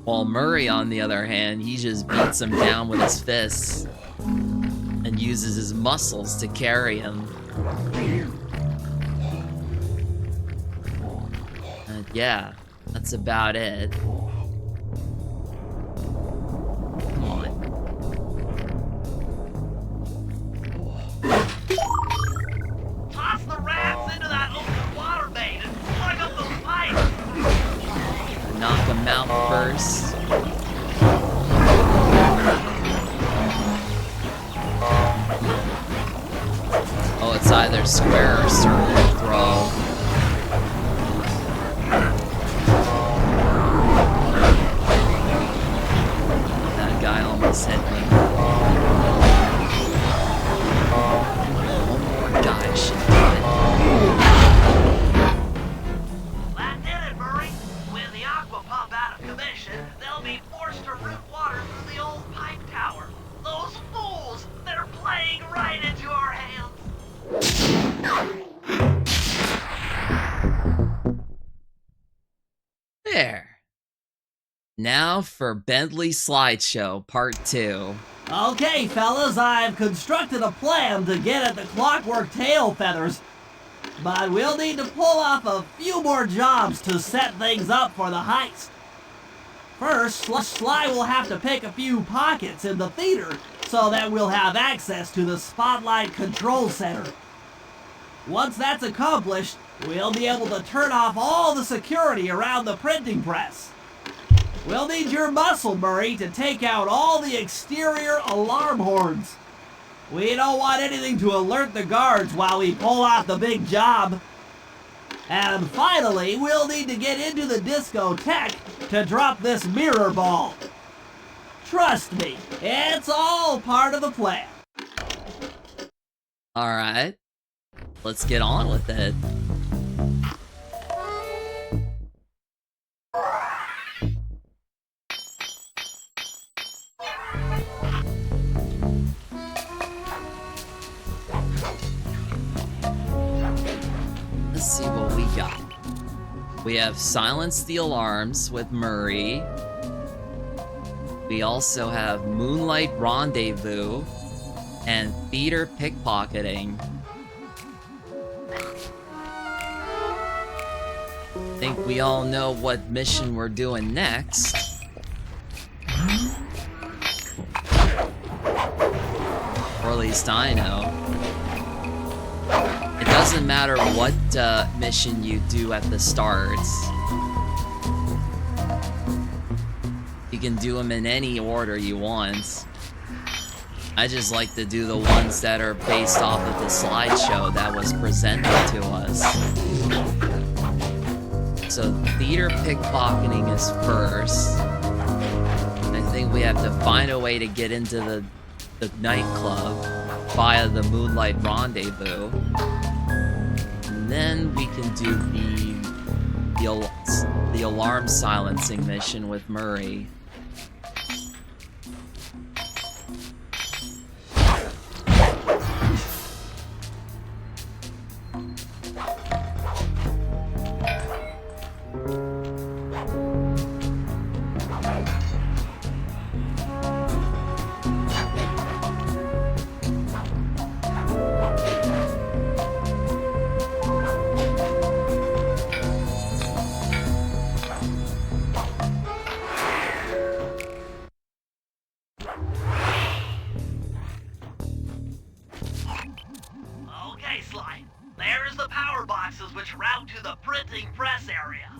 S1: While Murray, on the other hand, he just beats them down with his fists and uses his muscles to carry him. And yeah, that's about it. Come on.
S2: Toss the rats into that open water main and plug up those pipes!
S1: Knock them out first. Oh, it's either square or circle throw. That guy almost hit me. One more guy should do it. Now for Bentley Slideshow Part 2.
S2: Okay, fellas, I've constructed a plan to get at the clockwork tail feathers. But we'll need to pull off a few more jobs to set things up for the heist. First, Sly will have to pick a few pockets in the theater so that we'll have access to the Spotlight Control Center. Once that's accomplished, we'll be able to turn off all the security around the printing press. We'll need your muscle, Murray, to take out all the exterior alarm horns. We don't want anything to alert the guards while we pull off the big job. And finally, we'll need to get into the discotheque to drop this mirror ball. Trust me, it's all part of the plan.
S1: Alright. Let's get on with it. Let's see what we got. We have Silence the Alarms with Murray. We also have Moonlight Rendezvous and Theater Pickpocketing. I think we all know what mission we're doing next. Or at least I know. It doesn't matter what mission you do at the start. You can do them in any order you want. I just like to do the ones that are based off of the slideshow that was presented to us. So theater pickpocketing is first. I think we have to find a way to get into the nightclub via the Moonlight Rendezvous. And then we can do the alarm silencing mission with Murray.
S2: Okay, Sly. There's the power boxes which route to the printing press area.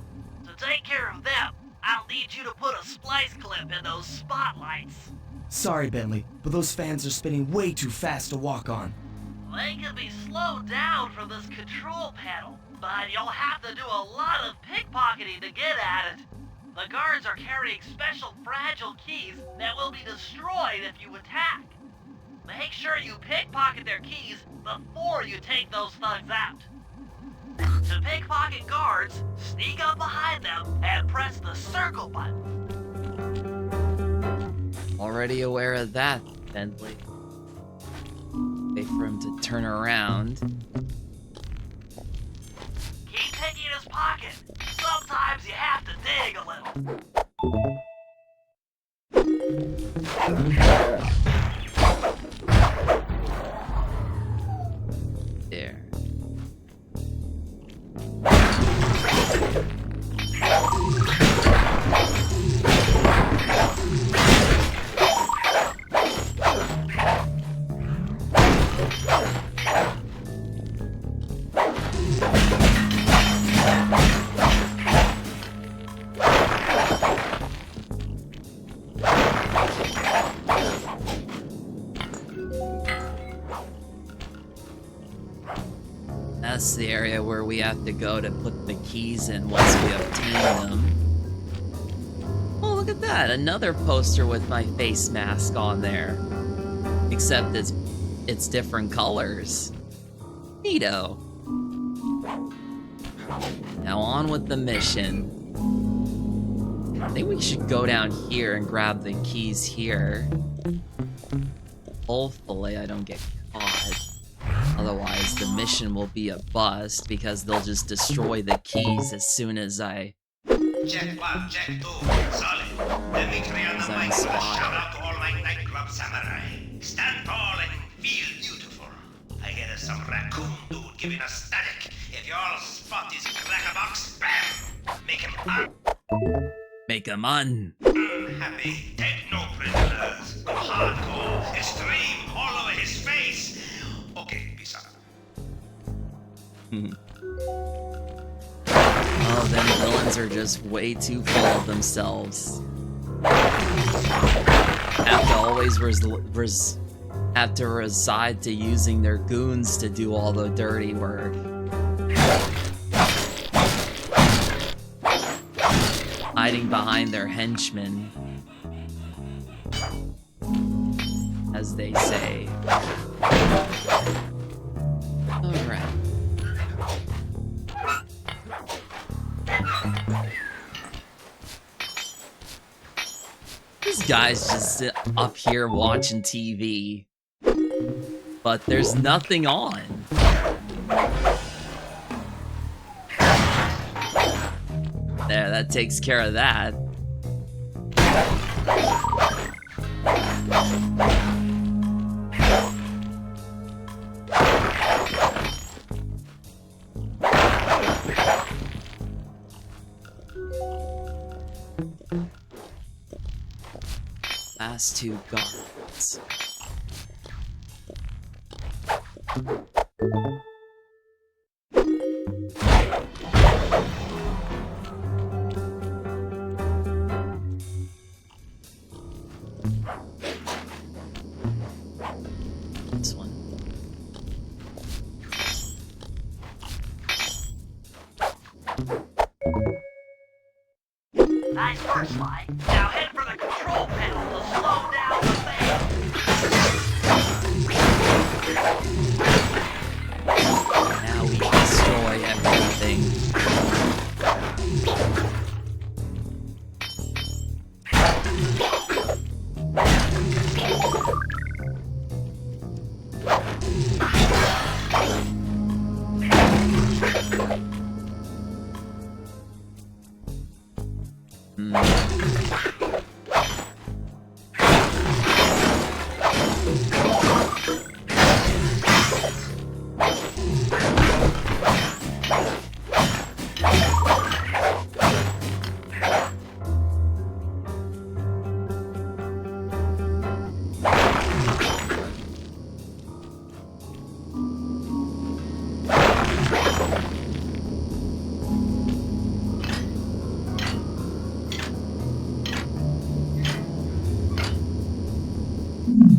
S2: To take care of them, I'll need you to put a splice clip in those spotlights.
S3: Sorry, Bentley, but those fans are spinning way too fast to walk on.
S2: They can be slowed down from this control panel, but you'll have to do a lot of pickpocketing to get at it. The guards are carrying special fragile keys that will be destroyed if you attack. Make sure you pickpocket their keys before you take those thugs out. To pickpocket guards, sneak up behind them and press the circle button.
S1: Already aware of that, Bentley. Wait for him to turn around.
S2: Keep picking his pocket. Sometimes you have to dig a little.
S1: There. That's the area where we have to go to put the keys in once we obtain them. Oh, look at that! Another poster with my face mask on there. Except it's different colors. Neato. Now on with the mission. I think we should go down here and grab the keys here. Hopefully I don't get caught. Otherwise, the mission will be a bust because they'll just destroy the keys as soon as I...
S7: Check 1, check 2, solid. The victory on the
S1: Design
S7: mic was a
S1: spot.
S7: shout out to all my nightclub samurai. Stand tall and feel beautiful. I hear there's some raccoon dude giving us static. If y'all spot his crackerbox, bam! Make him
S1: Make him un.
S7: unhappy. Take no prisoners. Go hardcore. Extreme all over his face. Okay, peace out.
S1: Oh, them villains are just way too full of themselves. Have to always have to reside to using their goons to do all the dirty work. Hiding behind their henchmen, as they say. Alright. This guy's just up here watching TV. But there's nothing on. There, that takes care of that. Last two guards. This one.
S2: Nice work, Sly. Now head for the control panel to slow down the fan.
S1: Now we destroy everything.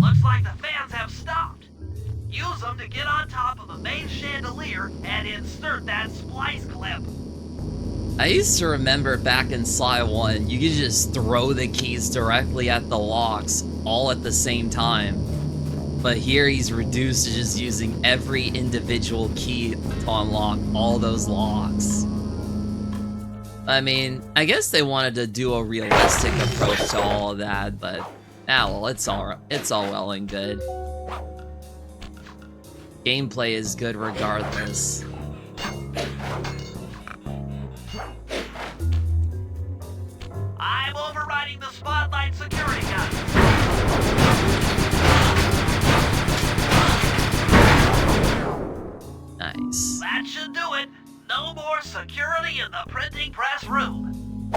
S2: Looks like the fans have stopped. Use them to get on top of the main chandelier and insert that splice clip.
S1: I used to remember back in Sly 1, you could just throw the keys directly at the locks, all at the same time. But here he's reduced to just using every individual key to unlock all those locks. I mean, I guess they wanted to do a realistic approach to all of that, but well, it's all well and good. Gameplay is good regardless.
S2: I'm overriding the spotlight security gun.
S1: Nice.
S2: That should do it. No more security in the printing press room.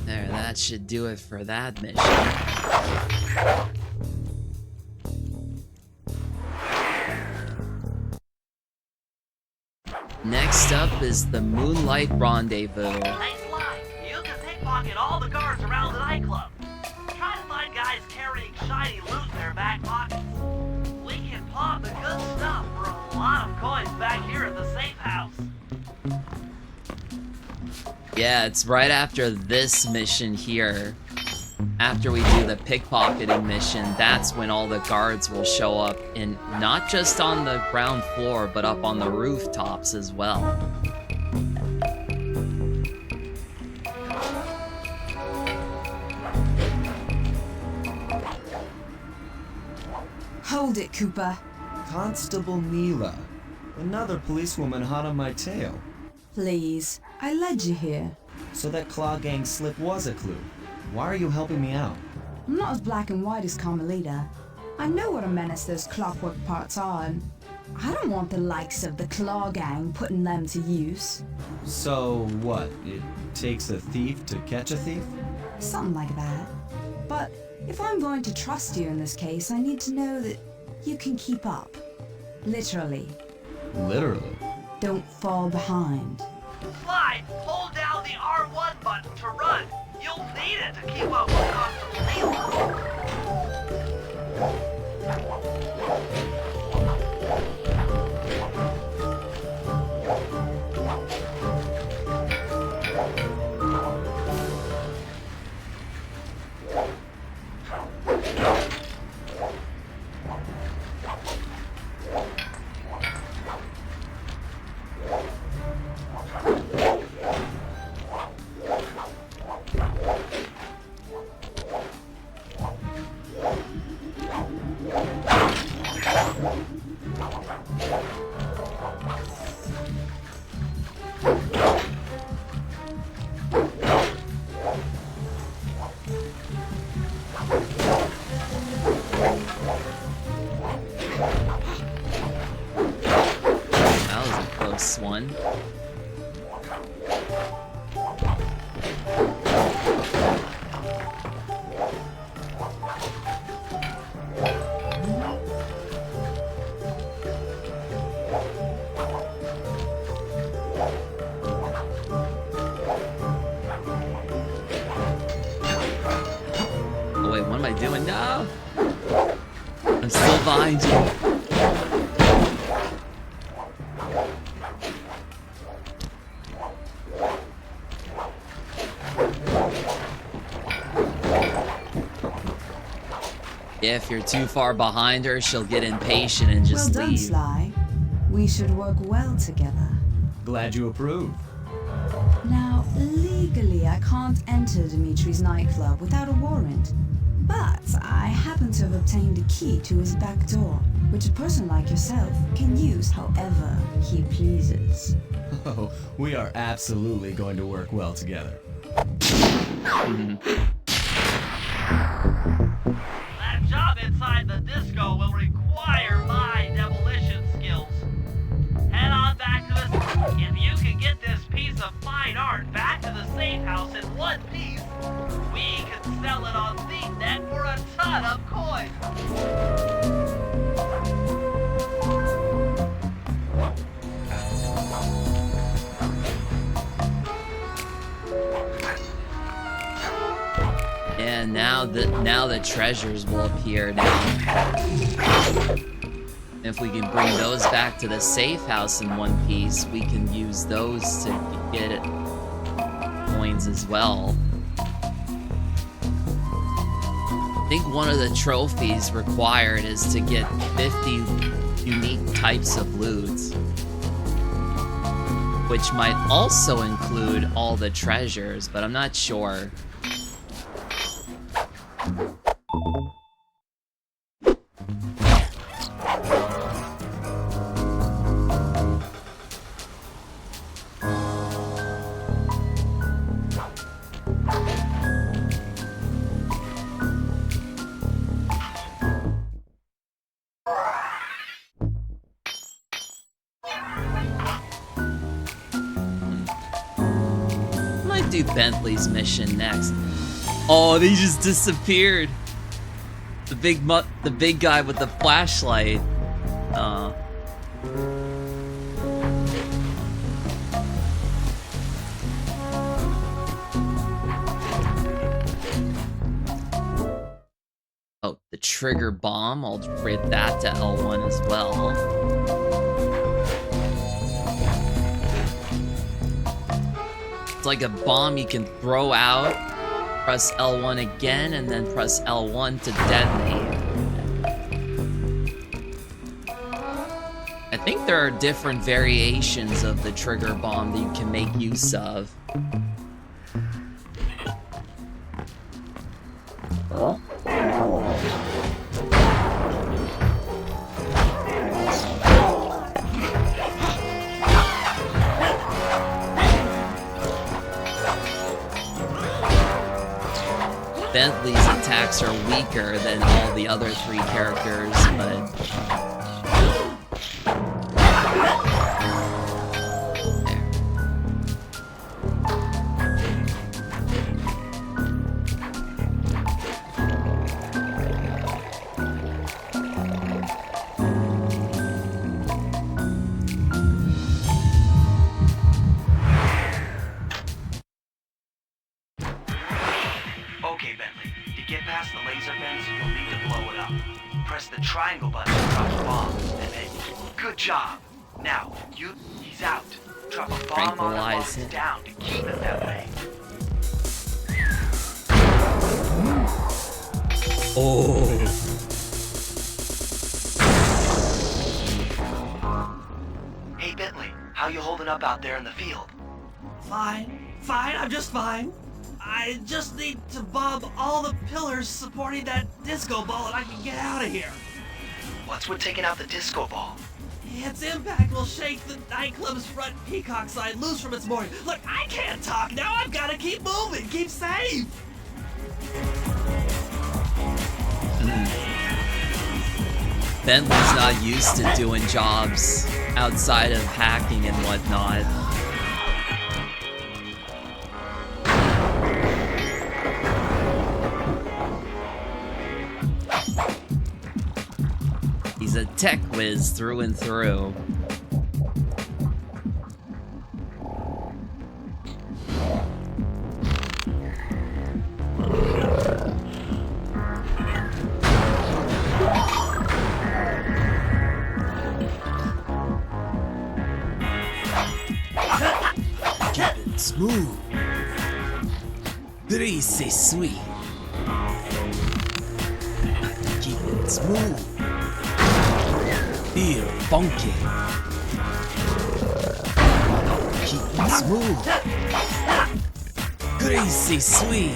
S1: There, that should do it for that mission. Next up is the Moonlight Rendezvous.
S2: Nice line. You can pickpocket all the guards around the nightclub. Try to find guys carrying shiny loot in their back pockets. We can pawn the good stuff for a lot of coins back here at the safe house.
S1: Yeah, it's right after this mission here. After we do the pickpocketing mission, that's when all the guards will show up, and not just on the ground floor, but up on the rooftops as well.
S5: Hold it, Cooper.
S3: Constable Neela. Another policewoman hot on my tail.
S5: Please, I led you here.
S3: So that Claw Gang slip was a clue. Why are you helping me out?
S5: I'm not as black and white as Carmelita. I know what a menace those clockwork parts are, and I don't want the likes of the Claw Gang putting them to use.
S3: So what? It takes a thief to catch a thief?
S5: Something like that. But if I'm going to trust you in this case, I need to know that you can keep up. Literally.
S3: Literally.
S5: Don't fall behind.
S2: Slide, hold down the R1 button to run. You'll need it to keep up with Constable Neela.
S1: One. Oh wait, what am I doing now? I'm still behind you. If you're too far behind her, she'll get impatient and just
S5: well done,
S1: leave.
S5: Sly. We should work well together.
S3: Glad you approve.
S5: Now, legally, I can't enter Dimitri's nightclub without a warrant. But I happen to have obtained a key to his back door, which a person like yourself can use however he pleases.
S3: Oh, we are absolutely going to work well together.
S2: That job inside the disco will require my demolition skills. Head on back to the... If you can get this piece of fine art back to the safe house in one piece, we can sell it on ThiefNet for a ton of coins.
S1: And now the treasures will appear now. If we can bring those back to the safe house in one piece, we can use those to get it coins as well. I think one of the trophies required is to get 50 unique types of loot, which might also include all the treasures, but I'm not sure. Do Bentley's mission next. Oh, they just disappeared. The big guy with the flashlight. Oh, the trigger bomb. I'll rate that to L1 as well. It's like a bomb you can throw out, press L1 again, and then press L1 to detonate. I think there are different variations of the trigger bomb that you can make use of. Bentley's attacks are weaker than all the other 3 characters, but...
S8: Okay, Bentley. To get past the laser vents, you'll need to blow it up. Press the triangle button to drop a bomb, and then... Good job! Now, he's out. Drop a bomb on him while it's down to keep it that way.
S1: Oh.
S8: Hey, Bentley. How you holding up out there in the field?
S2: Fine, I'm just fine. I just need to bomb all the pillars supporting that disco ball and I can get out of here.
S8: What's with taking out the disco ball?
S2: Its impact will shake the nightclub's front peacock sign loose from its mooring. Look, I can't talk now. I've got to keep moving, keep safe.
S1: Bentley's not used to doing jobs outside of hacking and whatnot. He's a tech whiz through and through. Keep it smooth. Greasy sweet. Keep it smooth. Feel funky. Keep it smooth. Greasy sweet.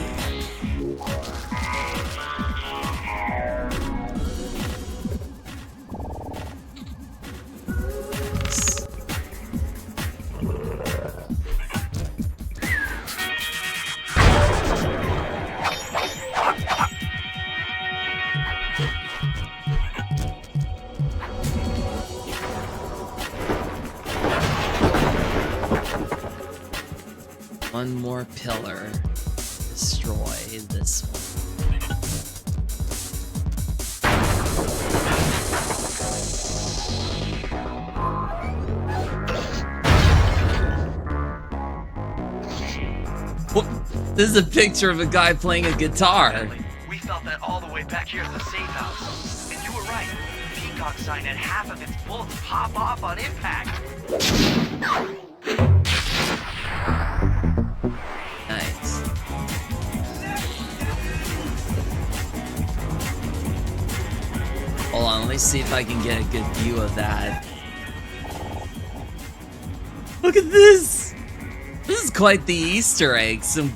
S1: One more pillar. Destroy this one. What? This is a picture of a guy playing a guitar.
S8: We felt that all the way back here at the safe house. And you were right. The peacock sign had half of its bullets pop off on impact.
S1: Nice. Hold on, let me see if I can get a good view of that. Look at this! This is quite the Easter egg. Some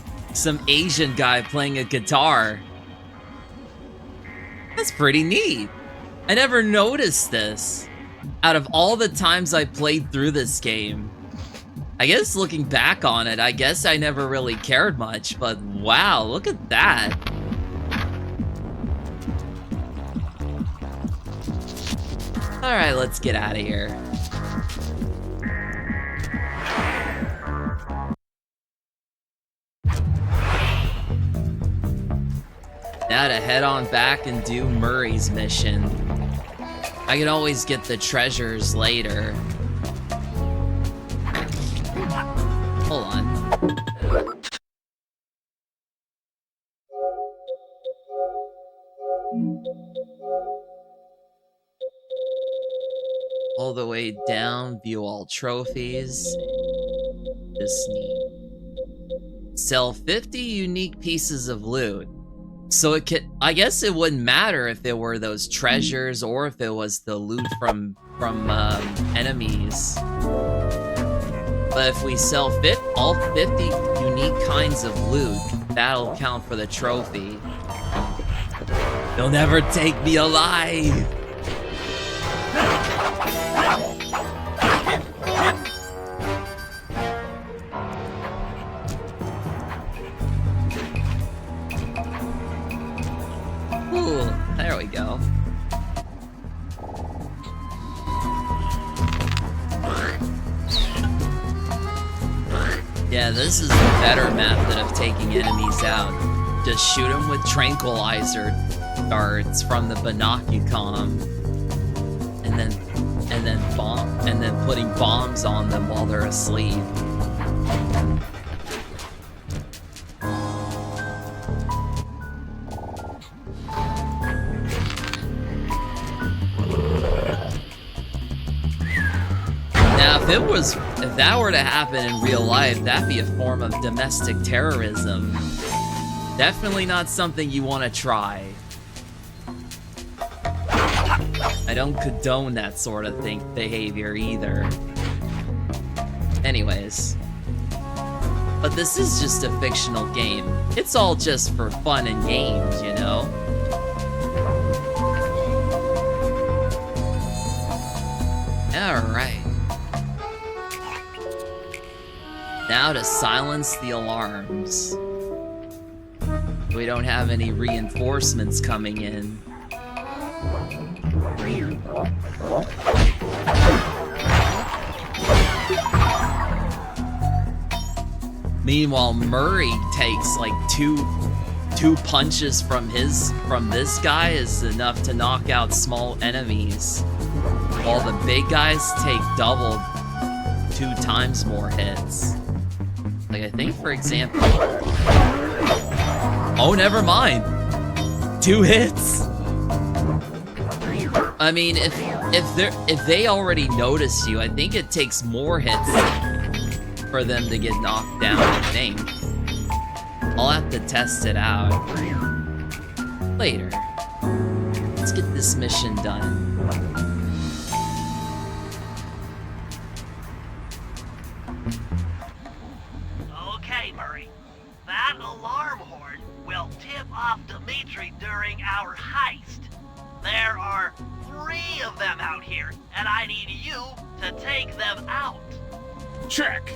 S1: Asian guy playing a guitar. That's pretty neat. I never noticed this. Out of all the times I played through this game, I guess looking back on it, I guess I never really cared much, but wow, look at that. Alright, let's get out of here. Now to head on back and do Murray's mission. I can always get the treasures later. Hold on. All the way down, view all trophies. This neat. Sell 50 unique pieces of loot. So it could, I guess it wouldn't matter if it were those treasures or if it was the loot from enemies. But if we sell all 50 unique kinds of loot, that'll count for the trophy. They'll never take me alive! go. Yeah, this is the better method of taking enemies out. Just shoot them with tranquilizer darts from the Binocucom, and then putting bombs on them while they're asleep. Now, if that were to happen in real life, that'd be a form of domestic terrorism. Definitely not something you want to try. I don't condone that sort of behavior either. Anyways. But this is just a fictional game. It's all just for fun and games, you know? Alright. Now to silence the alarms. We don't have any reinforcements coming in. Meanwhile, Murray takes like two punches from this guy is enough to knock out small enemies, while the big guys take double, 2 times more hits. Like, I think, for example... Oh, never mind. 2 hits? I mean, if they already notice you, I think it takes more hits for them to get knocked down, I think. I'll have to test it out later. Let's get this mission done.
S2: Okay, Murray. That alarm horn will tip off Dimitri during our heist. There are 3 of them out here, and I need you to take them out.
S4: Check.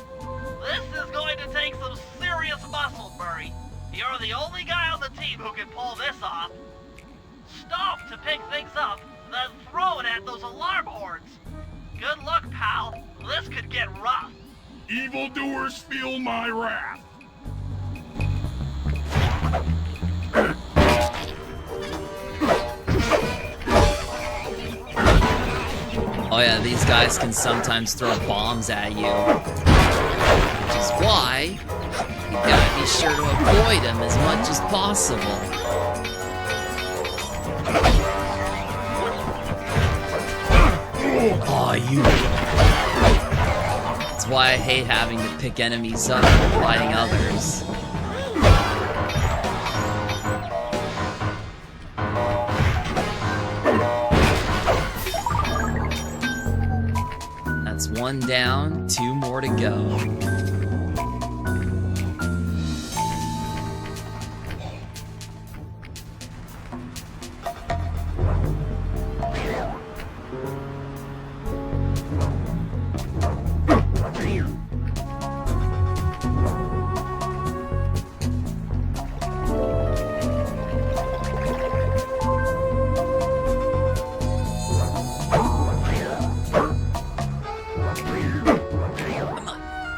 S2: This is going to take some serious muscle, Murray. You're the only guy on the team who can pull this off. Stop to pick things up, then throw it at those alarm horns. Good luck, pal. This could get rough.
S4: Evildoers feel my wrath.
S1: Oh yeah, these guys can sometimes throw bombs at you. Which is why you gotta be sure to avoid them as much as possible. Oh, you... That's why I hate having to pick enemies up and fighting others. That's 1 down, 2 more to go.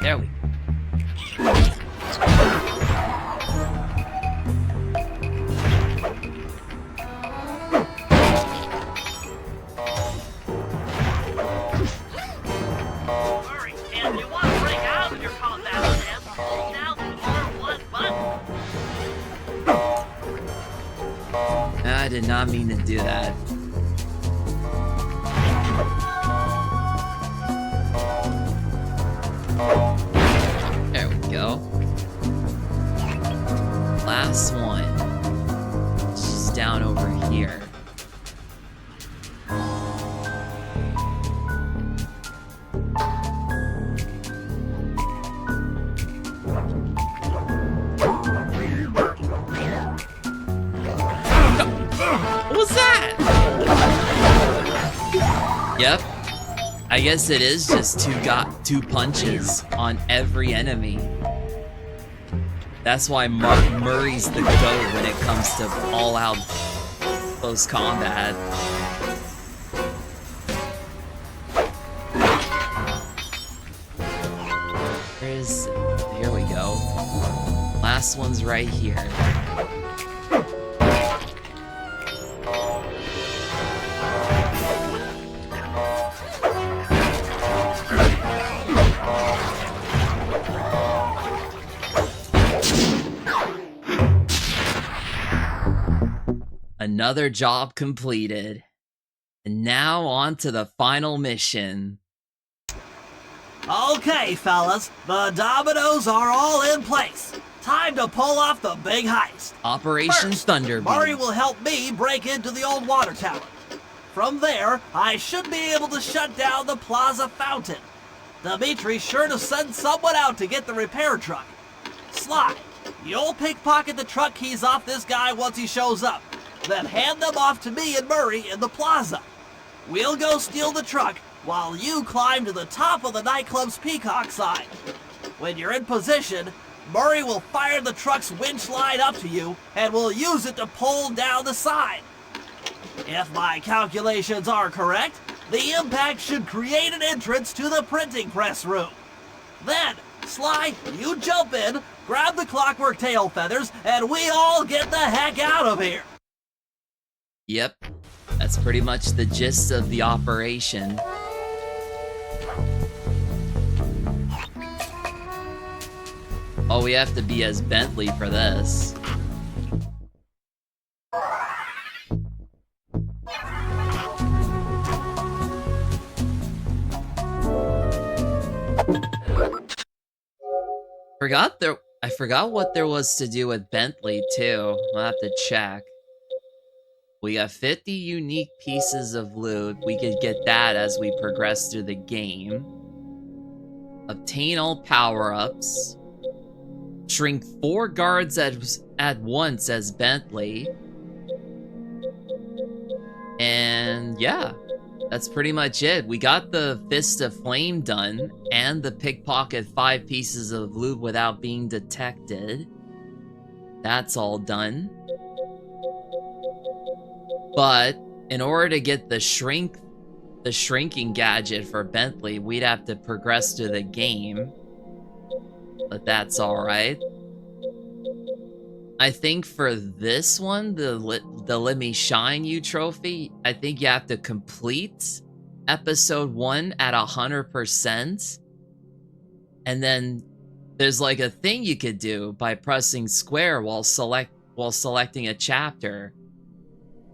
S1: There we go.
S2: Murray, if you want to break out of your combat stance, hold down the R1 button.
S1: I did not mean to do that. There we go. Last one. It's just down over here. What was that? Yep. I guess it is just 2 punches on every enemy. That's why Murray's the GOAT when it comes to all-out close combat. Here we go. Last one's right here. Another job completed. And now on to the final mission.
S2: Okay, fellas, the dominoes are all in place. Time to pull off the big heist.
S1: Operation
S2: First,
S1: Thunderbeam.
S2: Murray will help me break into the old water tower. From there, I should be able to shut down the plaza fountain. Dimitri's sure to send someone out to get the repair truck. Sly, you'll pickpocket the truck keys off this guy once he shows up. Then hand them off to me and Murray in the plaza. We'll go steal the truck while you climb to the top of the nightclub's peacock sign. When you're in position, Murray will fire the truck's winch line up to you and will use it to pull down the sign. If my calculations are correct, the impact should create an entrance to the printing press room. Then, Sly, you jump in, grab the clockwork tail feathers, and we all get the heck out of here.
S1: Yep, that's pretty much the gist of the operation. Oh, we have to be as Bentley for this. I forgot what there was to do with Bentley too. I'll have to check. We got 50 unique pieces of loot. We could get that as we progress through the game. Obtain all power-ups. Shrink 4 guards at once as Bentley. And yeah, that's pretty much it. We got the Fist of Flame done, and the pickpocket 5 pieces of loot without being detected. That's all done. But in order to get the shrinking gadget for Bentley, we'd have to progress through the game. But that's alright. I think for this one, the Let Me Shine You trophy, I think you have to complete episode 1 at 100%. And then there's like a thing you could do by pressing square while selecting a chapter.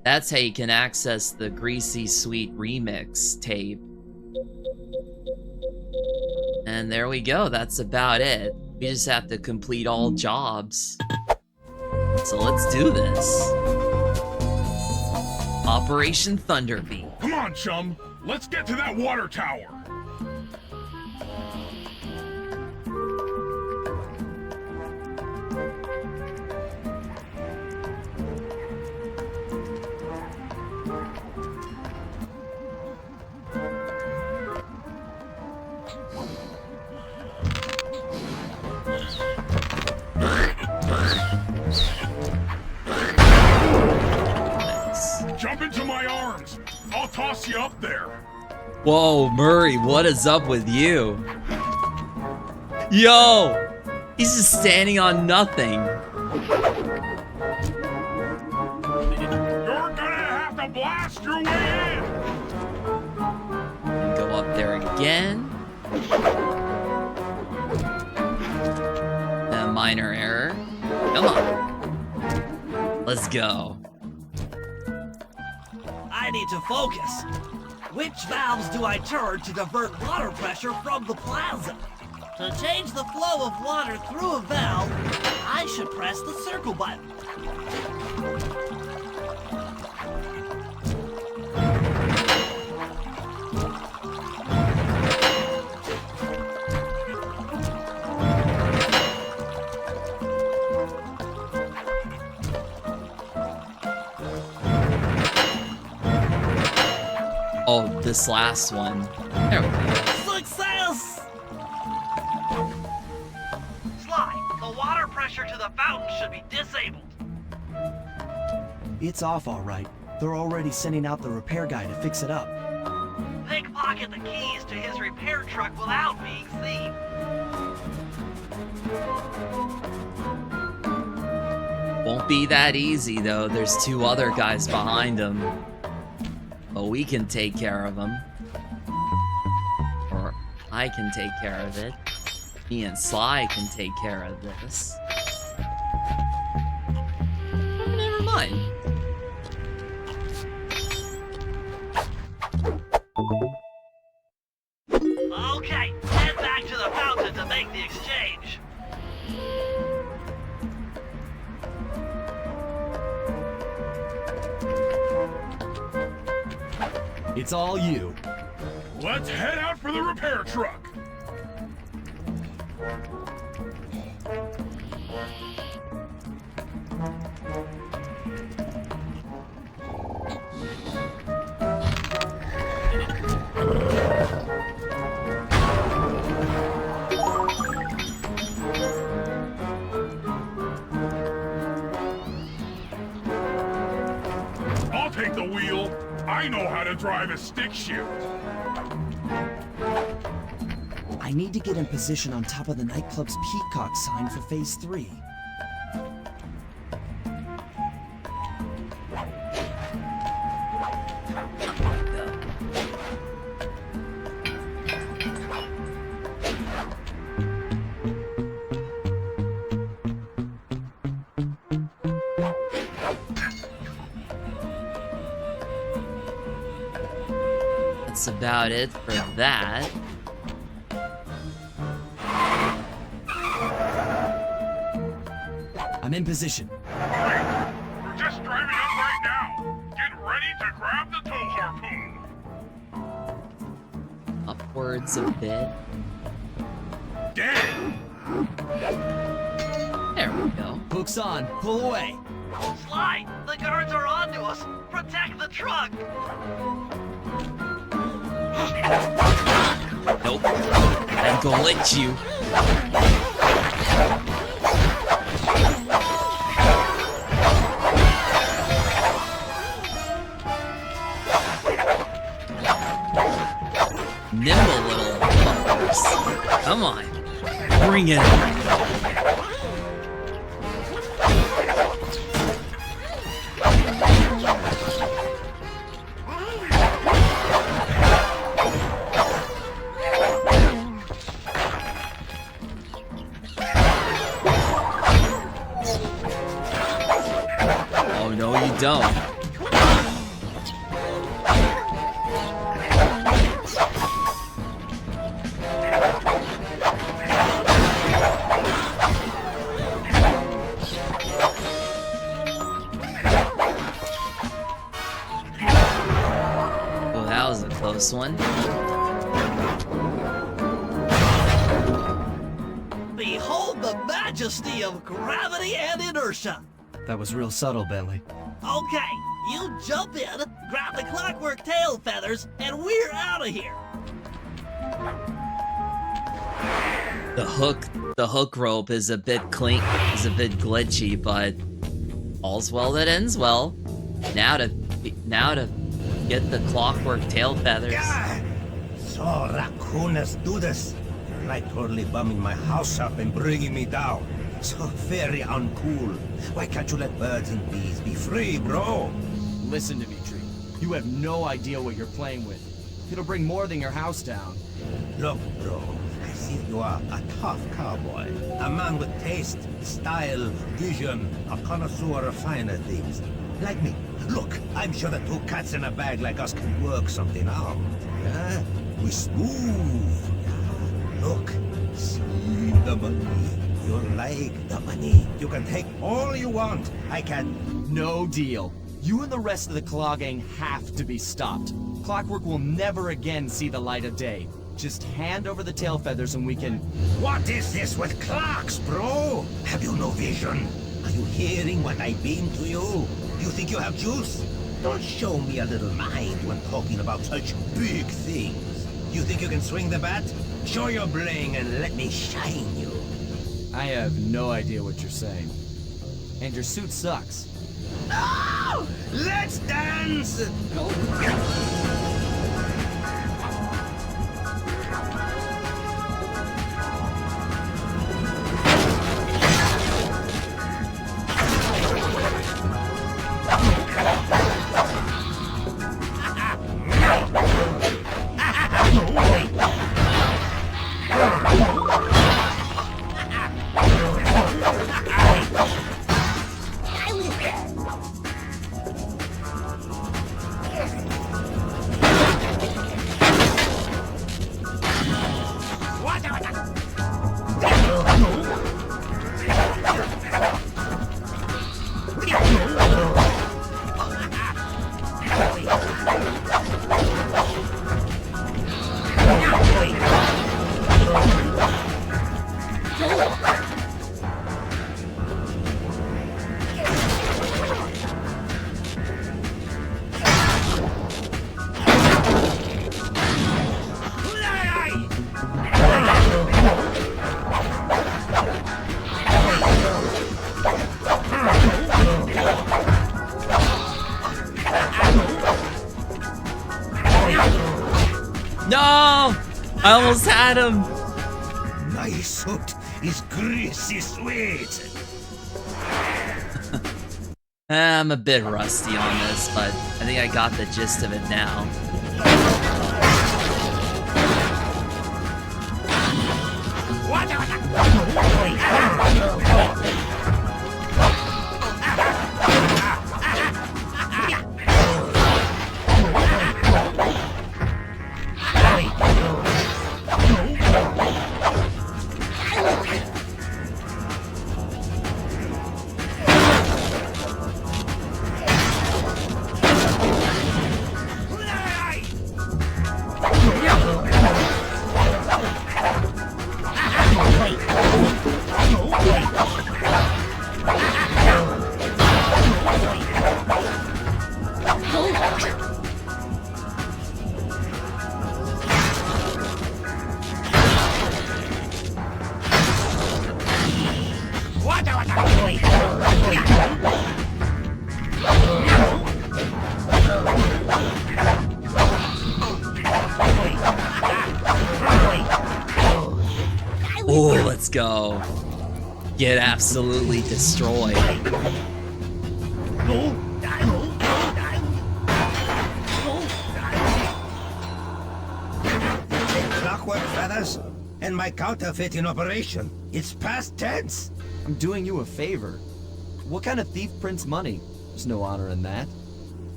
S1: That's how you can access the Greasy Sweet remix tape. And there we go, that's about it. We just have to complete all jobs. So let's do this. Operation Thunderbeam.
S4: Come on, chum. Let's get to that water tower. Jump into my arms. I'll toss you up there.
S1: Whoa, Murray, what is up with you? Yo! He's just standing on nothing.
S4: You're gonna have to blast your way in.
S1: Go up there again. A minor error. Come on. Let's go.
S2: I need to focus. Which valves do I turn to divert water pressure from the plaza? To change the flow of water through a valve, I should press the circle button.
S1: Oh, this last one. There we go.
S2: Success! Sly, the water pressure to the fountain should be disabled.
S3: It's off all right. They're already sending out the repair guy to fix it up.
S2: Pickpocket the keys to his repair truck without being seen.
S1: Won't be that easy, though. There's 2 other guys behind him. But we can take care of them. Or I can take care of it. Me and Sly can take care of this. Never mind.
S2: Okay, head back to the fountain to make the exchange.
S3: It's all you.
S4: Let's head out for the repair truck. I'll take the wheel. I know how to drive a stick shift.
S3: I need to get in position on top of the nightclub's peacock sign for phase 3.
S1: That's about it for that.
S3: I'm in position.
S4: Wait, we're just driving up right now. Get ready to grab the tow harpoon.
S1: Upwards a bit.
S4: Damn!
S1: There we go.
S3: Hook's on. Pull away.
S2: Sly, the guards are onto us. Protect the truck.
S1: Nope. I'm gonna let you. Nimble little fuckers. Come on. Bring it. Oh, no, you don't. Oh, that was a close one.
S2: Behold the majesty of gravity and inertia.
S3: That was real subtle, Bentley.
S2: Okay, you jump in, grab the clockwork tail feathers, and we're out of here.
S1: The hook rope is a bit glitchy, but all's well that ends well. Now to get the clockwork tail feathers.
S7: So raccooners do this. You're like totally bumming my house up and bringing me down. So very uncool. Why can't you let birds and bees be free, bro?
S3: Listen to me, Tree. You have no idea what you're playing with. It'll bring more than your house down.
S7: Look, bro, I see you are a tough cowboy. A man with taste, style, vision, a connoisseur of finer things. Like me. Look, I'm sure that 2 cats in a bag like us can work something out. Yeah? We smooth. Yeah? Look, see the money. You like the money. You can take all you want. I can...
S3: No deal. You and the rest of the Claw Gang have to be stopped. Clockwork will never again see the light of day. Just hand over the tail feathers and we can...
S7: What is this with clocks, bro? Have you no vision? Are you hearing what I beam to you? You think you have juice? Don't show me a little mind when talking about such big things. You think you can swing the bat? Show your bling and let me shine you.
S3: I have no idea what you're saying. And your suit sucks.
S7: Ah! Let's dance!
S1: No! I almost had him!
S7: My suit is greasy sweet.
S1: I'm a bit rusty on this, but I think I got the gist of it now. Oh, let's go. Get absolutely destroyed.
S7: Clockwork feathers and my counterfeit in operation. It's past tense.
S3: I'm doing you a favor. What kind of thief prints money? There's no honor in that.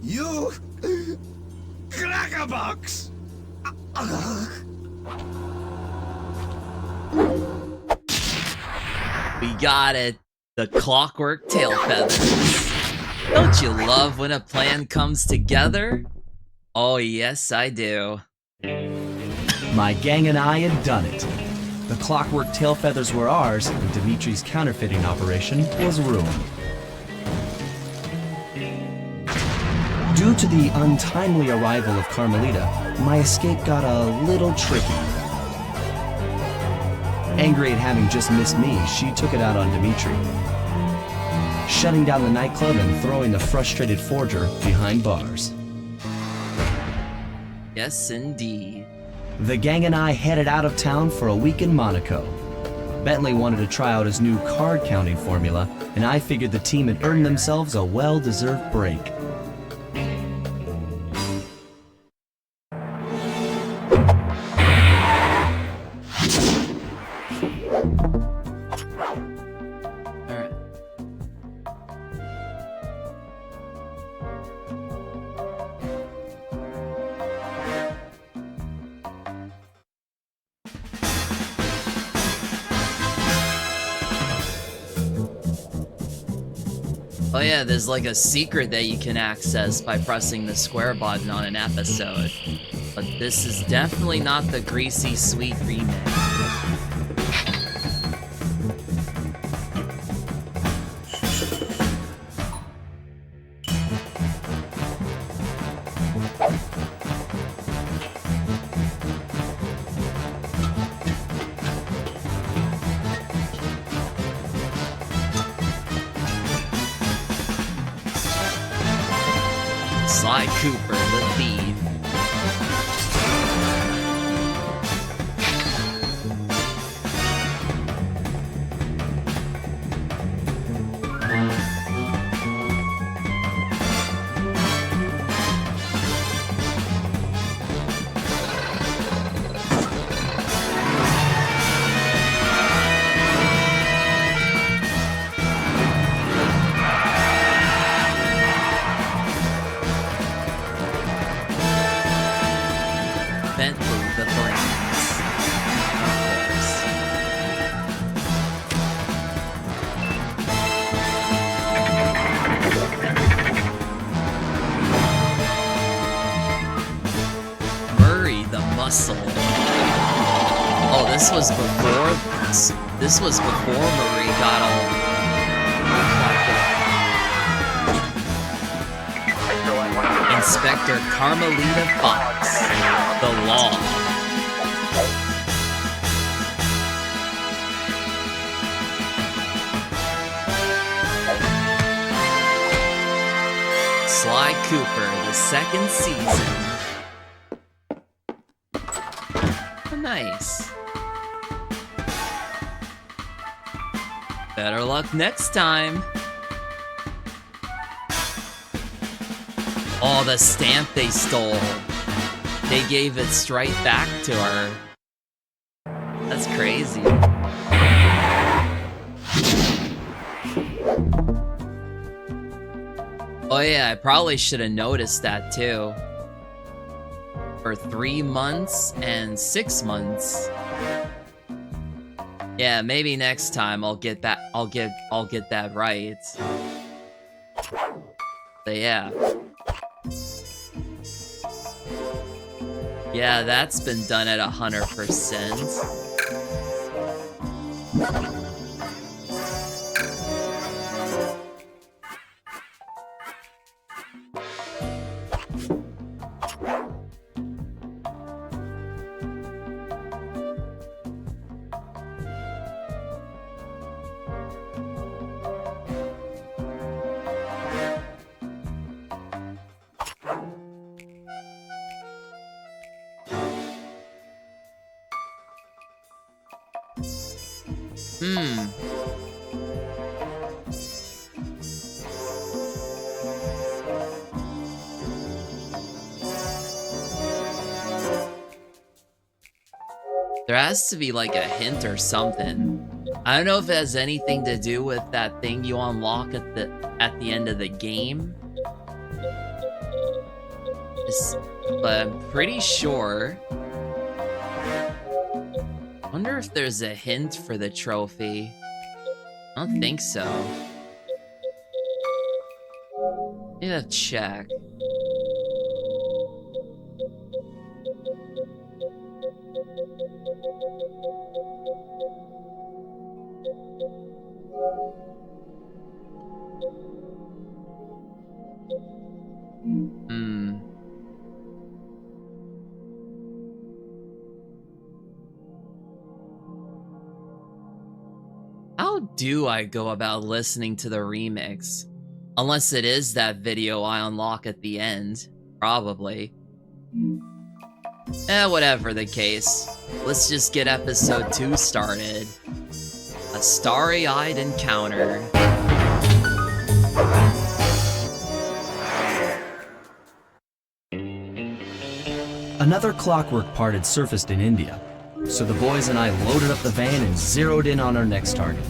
S7: You crackerbox.
S1: We got it. The clockwork tail feathers. Don't you love when a plan comes together? Oh yes, I do.
S3: My gang and I had done it. The clockwork tail feathers were ours, and Dimitri's counterfeiting operation was ruined. Due to the untimely arrival of Carmelita, my escape got a little tricky. Angry at having just missed me, she took it out on Dimitri, shutting down the nightclub and throwing the frustrated forger behind bars.
S1: Yes, indeed.
S3: The gang and I headed out of town for a week in Monaco. Bentley wanted to try out his new card counting formula, and I figured the team had earned themselves a well-deserved break.
S1: Alright. Oh yeah, there's like a secret that you can access by pressing the square button on an episode. But this is definitely not the Greasy Sweet remake. Sly Cooper, the thief. Bentley the Brains. Of course. Murray the Muscle. Oh, this was before Murray got all. Inspector Carmelita Fox. The Law. Sly Cooper, the second season. Oh, nice. Better luck next time. Oh, the stamp they stole. They gave it straight back to her. That's crazy. Oh yeah, I probably should have noticed that too. For 3 months and 6 months. Yeah, maybe next time I'll get that. I'll get that right. But yeah. Yeah, that's been done at 100%. There has to be like a hint or something. I don't know if it has anything to do with that thing you unlock at the end of the game. But I'm pretty sure. Wonder if there's a hint for the trophy. I don't think so. Need to check. How do I go about listening to the remix? Unless it is that video I unlock at the end. Probably. Whatever the case. Let's just get episode 2 started. A starry-eyed encounter.
S3: Another clockwork part had surfaced in India, so the boys and I loaded up the van and zeroed in on our next target.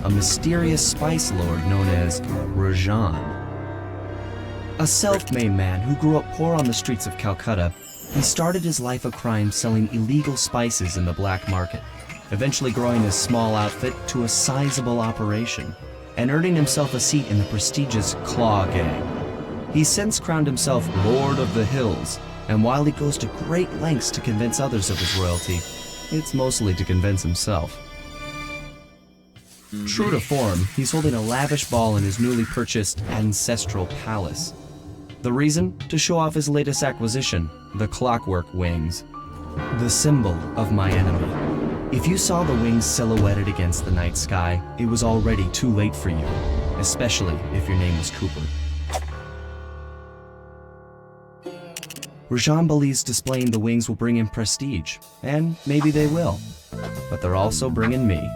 S3: A mysterious spice lord known as Rajan. A self-made man who grew up poor on the streets of Calcutta, he started his life of crime selling illegal spices in the black market, eventually growing his small outfit to a sizable operation, and earning himself a seat in the prestigious Claw Gang. He's since crowned himself Lord of the Hills, and while he goes to great lengths to convince others of his royalty, it's mostly to convince himself. True to form, he's holding a lavish ball in his newly purchased ancestral palace. The reason? To show off his latest acquisition, the clockwork wings. The symbol of my enemy. If you saw the wings silhouetted against the night sky, it was already too late for you, especially if your name was Cooper. Rajan believes displaying the wings will bring him prestige, and maybe they will. But they're also bringing me.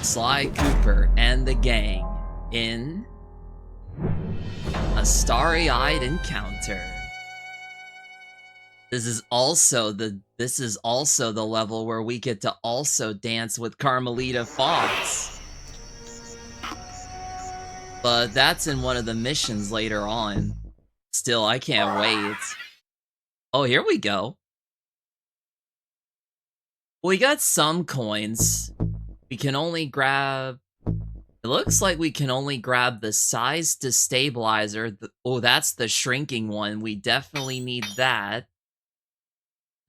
S1: Sly Cooper and the gang in a starry-eyed encounter. This is also the level where we get to also dance with Carmelita Fox. But that's in one of the missions later on. Still, I can't wait. Oh, here we go. We got some coins. We can only grab... It looks like we can only grab the size destabilizer. Oh, that's the shrinking one. We definitely need that.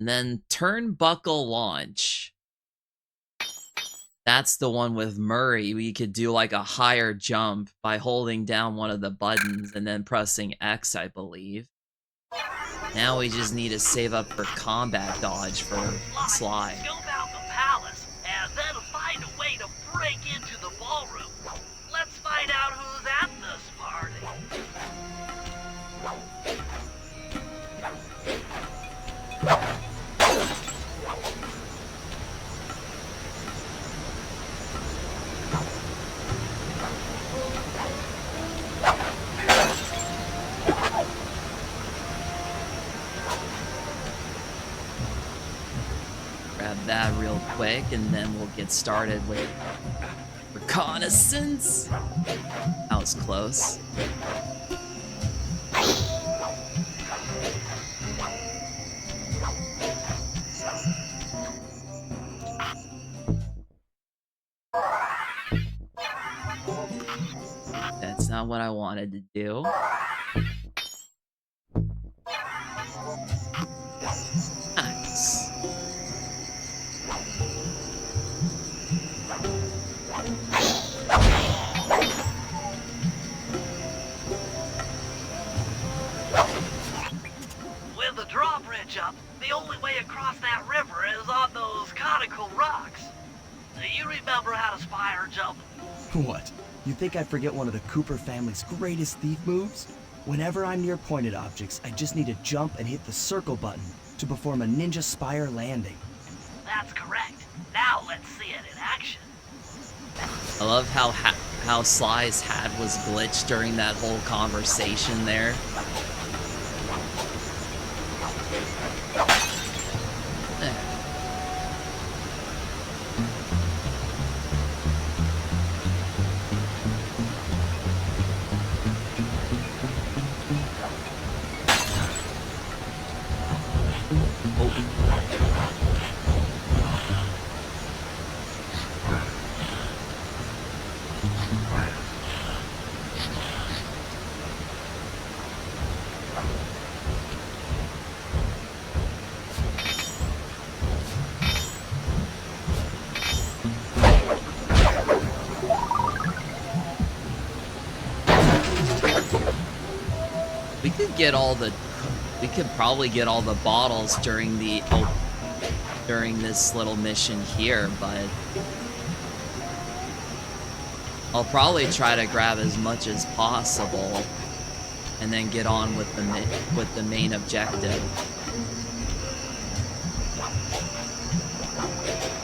S1: And then turnbuckle launch. That's the one with Murray. We could do like a higher jump by holding down one of the buttons and then pressing X, I believe. Now we just need to save up for combat dodge for Sly.
S2: Scope out the palace and then find a way to break into the ballroom. Let's find out who's at this party.
S1: Grab that real quick, and then we'll get started with reconnaissance. That was close. That's not what I wanted to do. Nice.
S2: With the drawbridge up, the only way across that river is on those conical rocks. Do you remember how to spire jump?
S3: What? You think I forget one of the Cooper family's greatest thief moves? Whenever I'm near pointed objects, I just need to jump and hit the circle button to perform a ninja spire landing.
S2: That's correct. Now let's see it in action.
S1: I love how Sly's hat was glitched during that whole conversation there. There. We could probably get all the bottles during this little mission here, but I'll probably try to grab as much as possible and then get on with the main objective.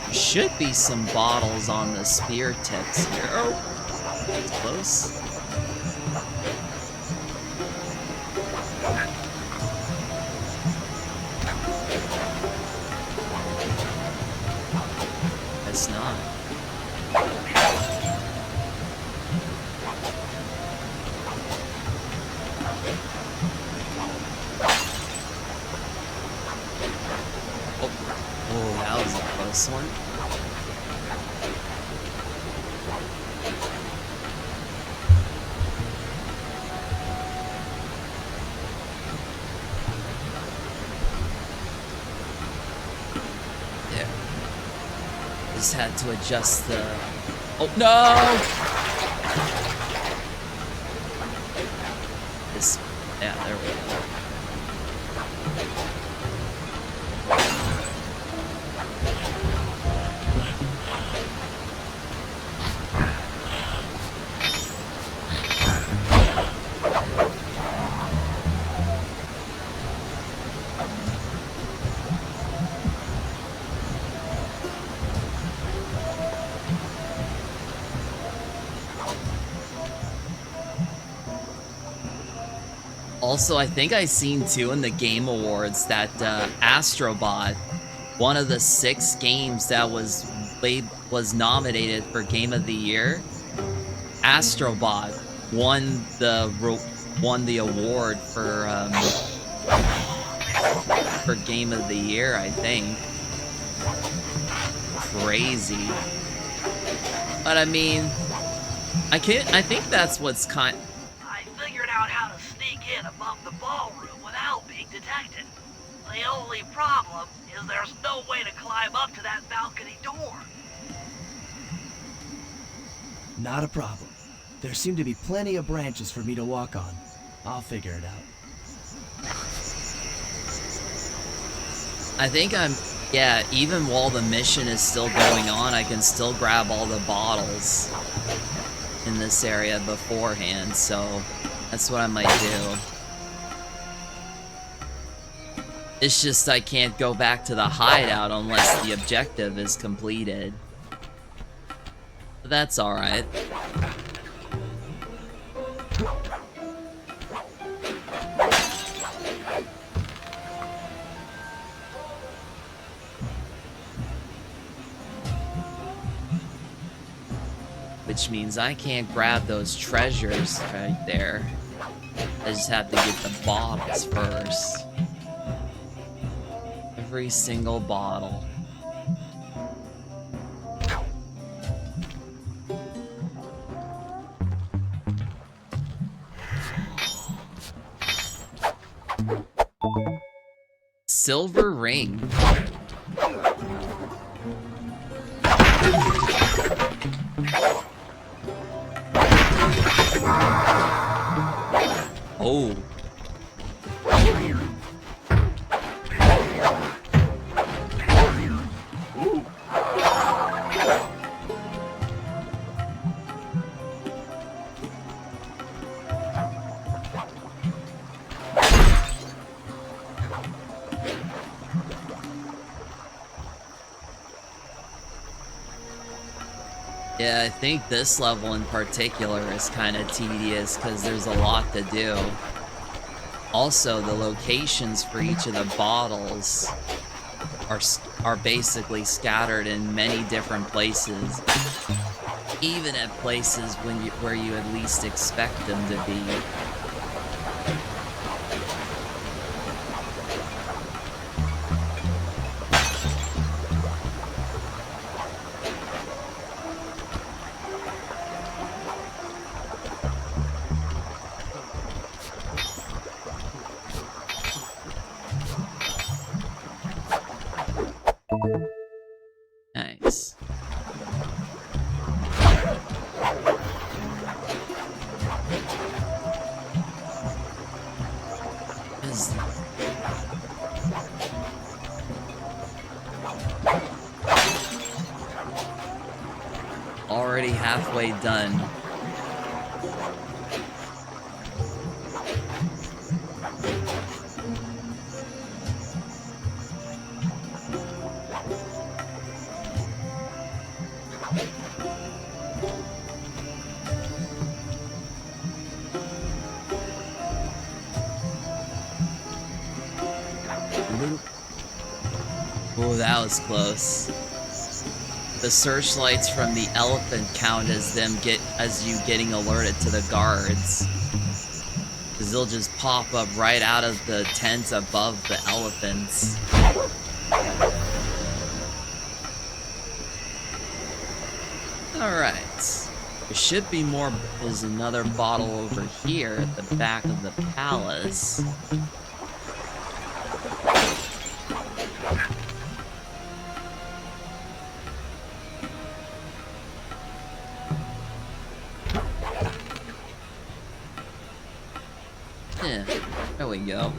S1: There should be some bottles on the spear tips here. Oh, that's close. Guess not. Oh, that was a close one. Just had to adjust the... Oh, no! This... Yeah, there we go. Also, I think I seen too in the Game Awards that Astrobot, one of the 6 games that was nominated for Game of the Year, Astrobot won the award for Game of the Year, I think. Crazy. But I mean, I think that's what's
S2: I figured out how to sneak in above the ballroom without being detected. The only problem is there's no way to climb up to that balcony door.
S3: Not a problem. There seem to be plenty of branches for me to walk on. I'll figure it out.
S1: I think yeah, even while the mission is still going on, I can still grab all the bottles in this area beforehand, so that's what I might do. It's just I can't go back to the hideout unless the objective is completed. But that's alright. Which means I can't grab those treasures right there. I just have to get the bottles first. Every single bottle. Silver ring. Oh. Yeah, I think this level in particular is kind of tedious because there's a lot to do. Also, the locations for each of the bottles are basically scattered in many different places, even at places where you at least expect them to be. Nice. Already halfway done. Oh, that was close. The searchlights from the elephant count as you getting alerted to the guards. Because they'll just pop up right out of the tent above the elephants. Alright. There should be more. There's another bottle over here at the back of the palace. Yeah, there we go.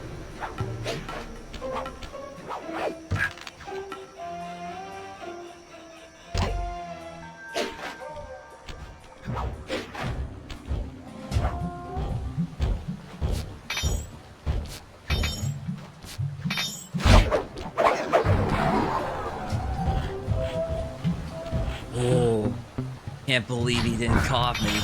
S1: Oh, can't believe he didn't caught me.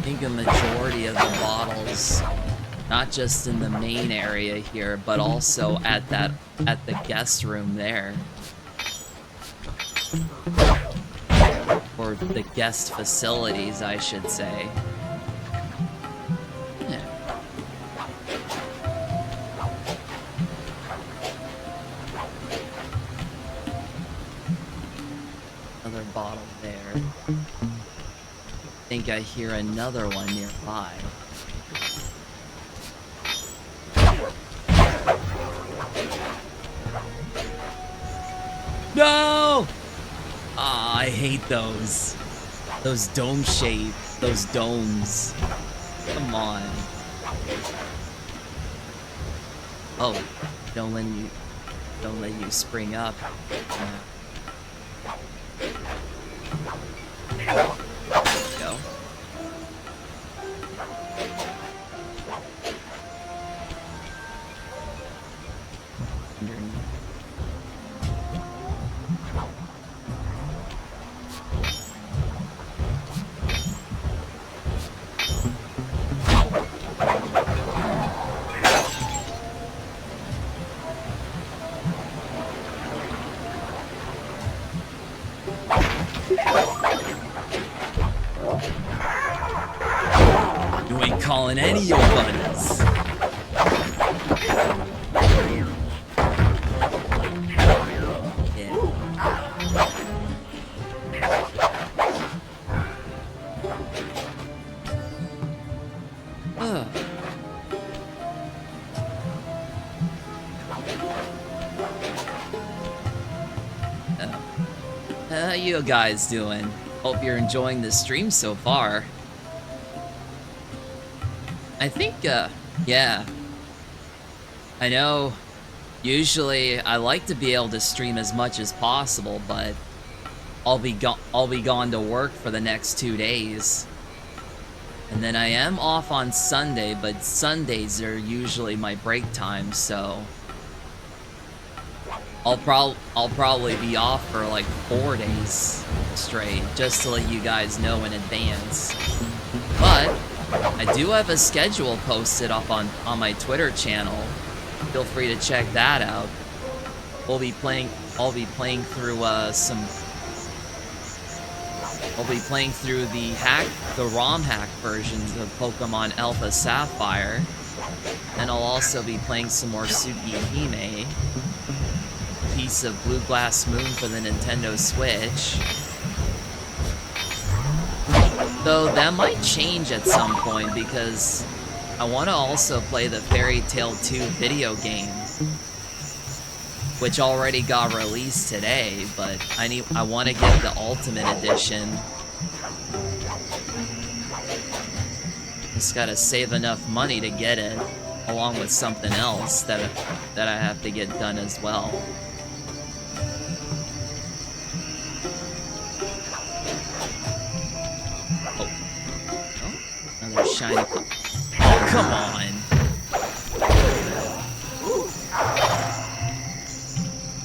S1: I think a majority of the bottles, not just in the main area here, but also at the guest room there. Or the guest facilities, I should say. Yeah. Another bottle there. I think I hear another one nearby. No! Ah, I hate those. Those dome shape, those domes. Come on. Oh, don't let you spring up. There we go. You ain't calling any of your buddies. Yeah. Ugh. How you guys doing? Hope you're enjoying the stream so far. I think, yeah. I know, usually I like to be able to stream as much as possible, but I'll be gone to work for the next 2 days. And then I am off on Sunday, but Sundays are usually my break time, so I'll probably be off for like 4 days straight, just to let you guys know in advance. But I do have a schedule posted up on my Twitter channel. Feel free to check that out. I'll be playing through the ROM hack versions of Pokemon Alpha Sapphire. And I'll also be playing some more Tsukihime, piece of Blue Glass Moon for the Nintendo Switch. Though that might change at some point because I want to also play the Fairy Tail 2 video game, which already got released today, but I want to get the Ultimate Edition. Just gotta save enough money to get it, along with something else that I have to get done as well. Another shiny. Come on.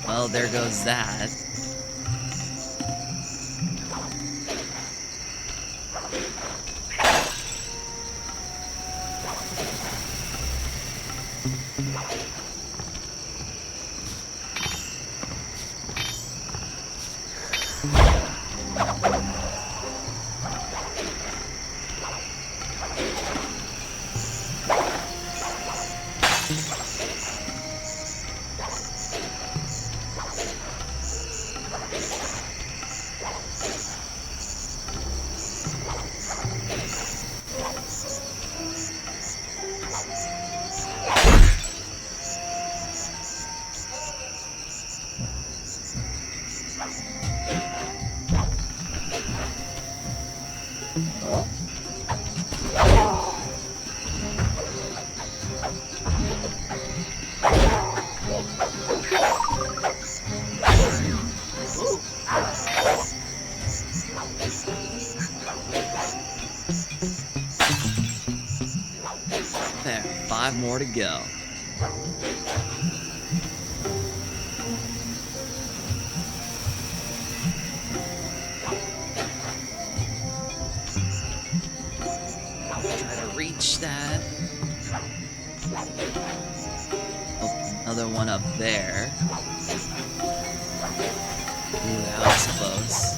S1: Well, there goes that. There, 5 more to go. Gotta reach that. Oh, another one up there. Ooh, that was close.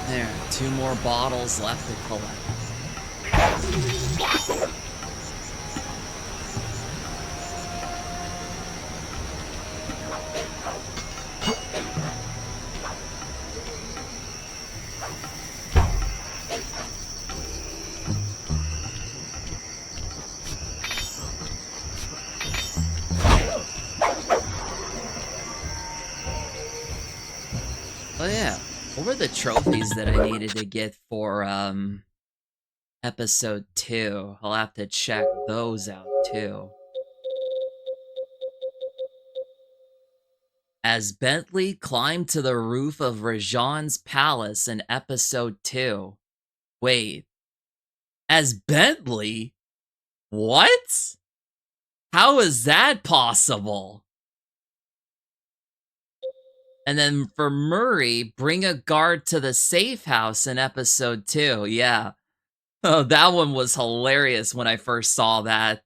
S1: There, 2 more bottles left to collect. Oh yeah, what were the trophies that I needed to get for episode 2? I'll have to check those out too. As Bentley climbed to the roof of Rajan's palace in episode 2. Wait, as Bentley? What? How is that possible? And then for Murray, bring a guard to the safe house in episode 2. Yeah. Oh, that one was hilarious when I first saw that.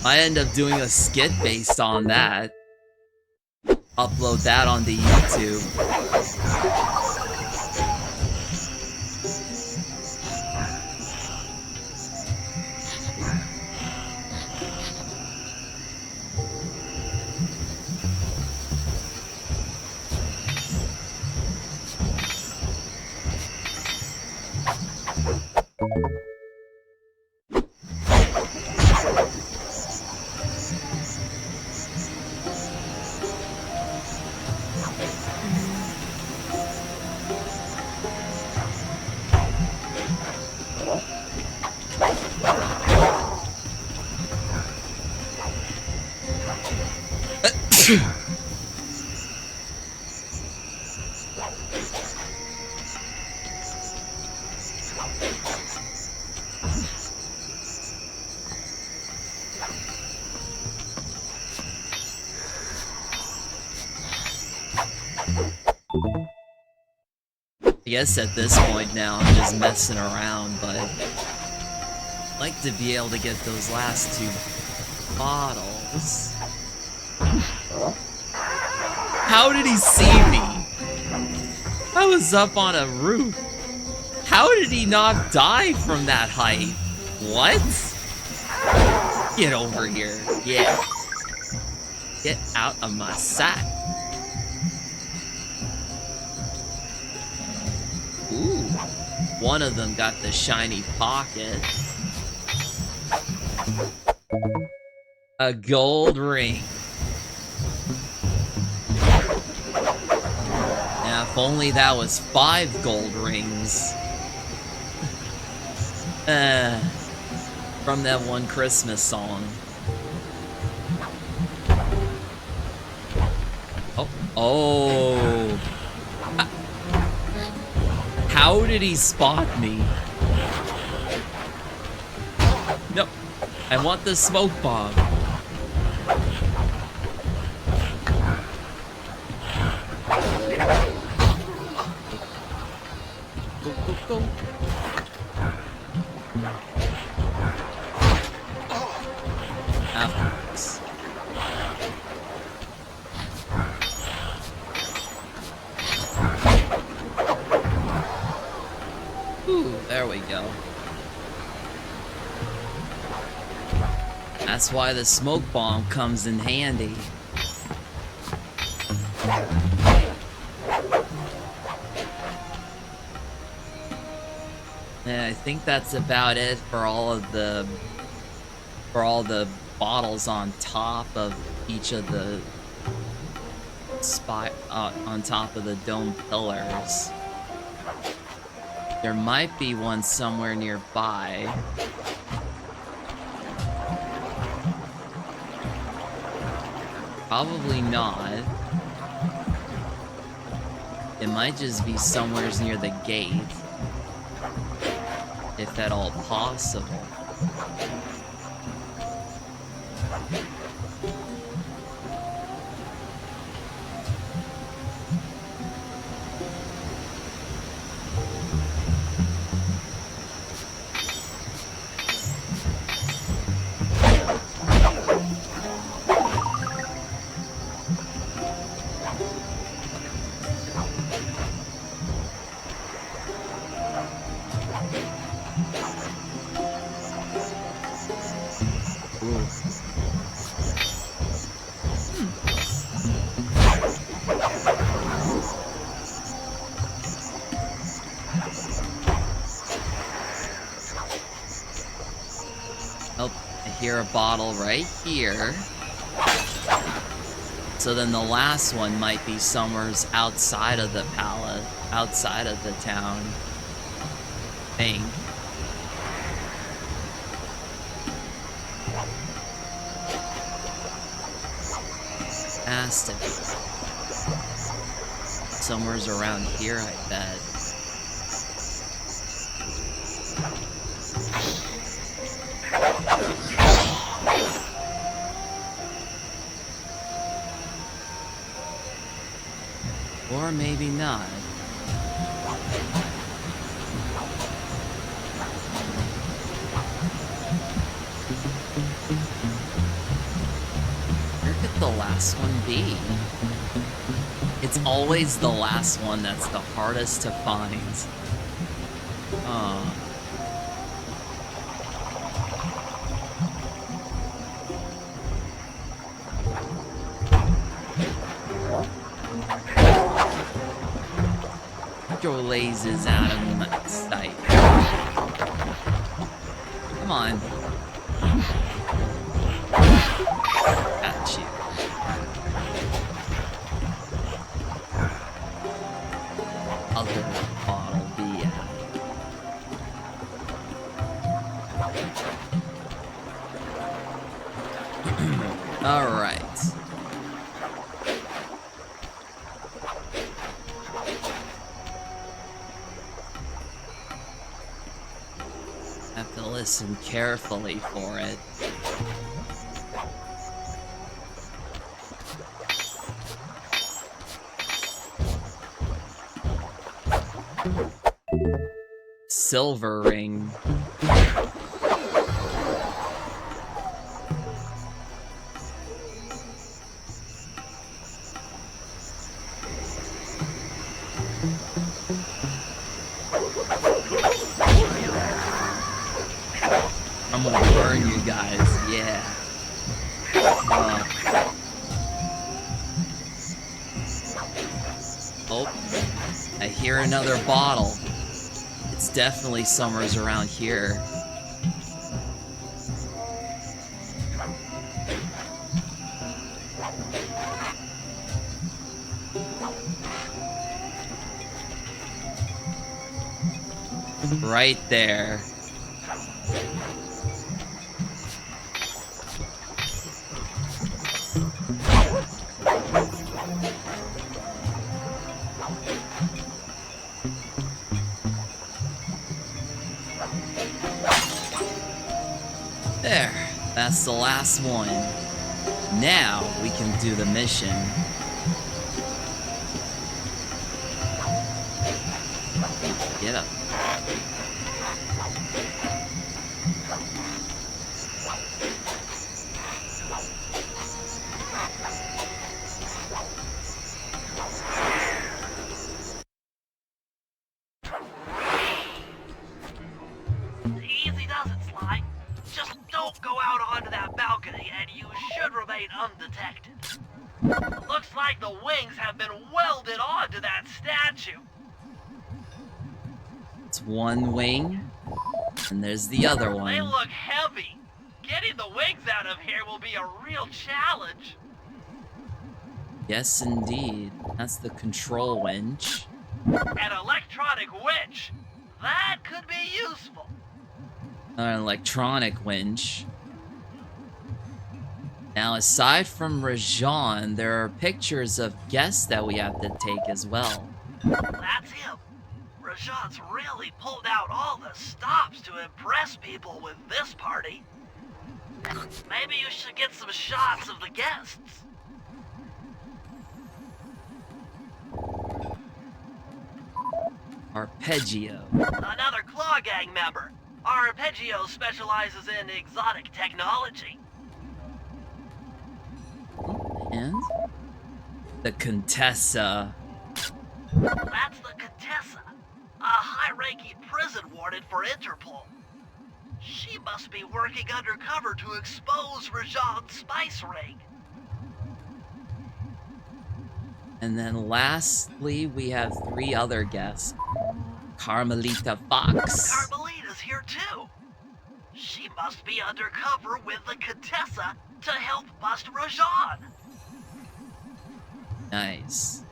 S1: I end up doing a skit based on that. Upload that onto YouTube. I guess at this point now I'm just messing around, but I'd like to be able to get those last 2 bottles. How did he see me? I was up on a roof. How did he not die from that height? What? Get over here. Yeah. Get out of my sight. Ooh, one of them got the shiny pocket. A gold ring. Now, if only that was 5 gold rings. From that one Christmas song. Oh. How did he spot me? No, I want the smoke bomb. Go, go, go. Afterwards. Ooh, there we go. That's why the smoke bomb comes in handy. And I think that's about it for all the bottles on top of each of the spot on top of the dome pillars. There might be one somewhere nearby. Probably not. It might just be somewhere near the gate. If at all possible. Hear a bottle right here. So then the last one might be somewhere outside of the palace, outside of the town. I think. Has to be. Somewhere's around here, I bet. Or maybe not. Where could the last one be? It's always the last one that's the hardest to find. Throw lasers out of my sight. Come on. Got you. Other bottle be at. All right. Have to listen carefully for it. Silver ring. I'm gonna burn you guys, yeah. Oh, I hear another bottle. It's definitely somewhere around here. Right there. There, that's the last one. Now we can do the mission. Get up.
S2: Easy does it, Sly. Just don't go out onto that balcony and you should remain undetected. Looks like the wings have been welded onto that statue.
S1: It's one wing, and there's the other
S2: They
S1: one.
S2: look heavy. Getting the wings out of here will be a real challenge.
S1: Yes, indeed. That's the control winch.
S2: An electronic winch! That could be useful.
S1: An electronic winch. Now, aside from Rajan, there are pictures of guests that we have to take as well.
S2: That's him. Rajan's really pulled out all the stops to impress people with this party. Maybe you should get some shots of the guests.
S1: Arpeggio.
S2: Another Claw Gang member. Arpeggio specializes in exotic technology.
S1: And the Contessa.
S2: That's the Contessa, a high-ranking prison warden for Interpol. She must be working undercover to expose Rajan's spice ring.
S1: And then lastly, we have 3 other guests. Carmelita Fox.
S2: Carmelita's here too. She must be undercover with the Contessa to help bust Rajan.
S1: Nice.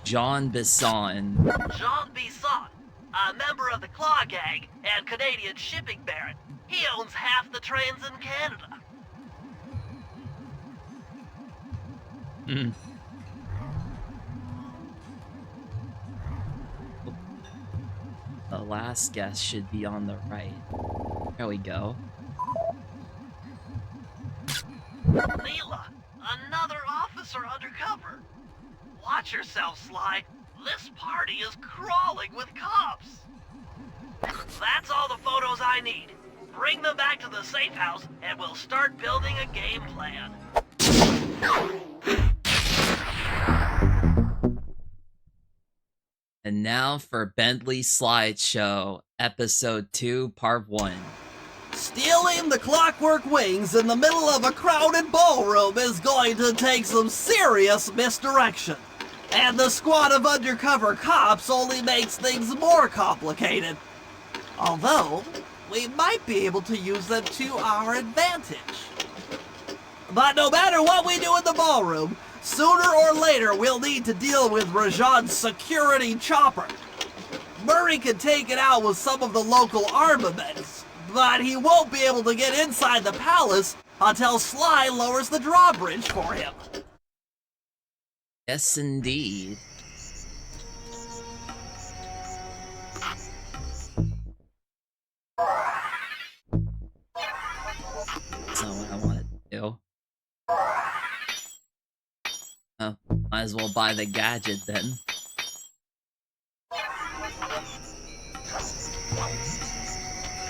S1: Jean Bisson.
S2: Jean Bisson, a member of the Claw Gang and Canadian shipping baron. He owns half the trains in Canada.
S1: Mm. The last guest should be on the right. There we go.
S2: Neela, another officer undercover. Watch yourself, Sly. This party is crawling with cops. That's all the photos I need. Bring them back to the safe house and we'll start building a game plan.
S1: And now for Bentley Slideshow, Episode 2, Part 1.
S2: Stealing the clockwork wings in the middle of a crowded ballroom is going to take some serious misdirection. And the squad of undercover cops only makes things more complicated. Although, we might be able to use them to our advantage. But no matter what we do in the ballroom, sooner or later we'll need to deal with Rajan's security chopper. Murray can take it out with some of the local armaments, but he won't be able to get inside the palace until Sly lowers the drawbridge for him.
S1: Yes, indeed. That's not what I want to do. Oh, might as well buy the gadget then.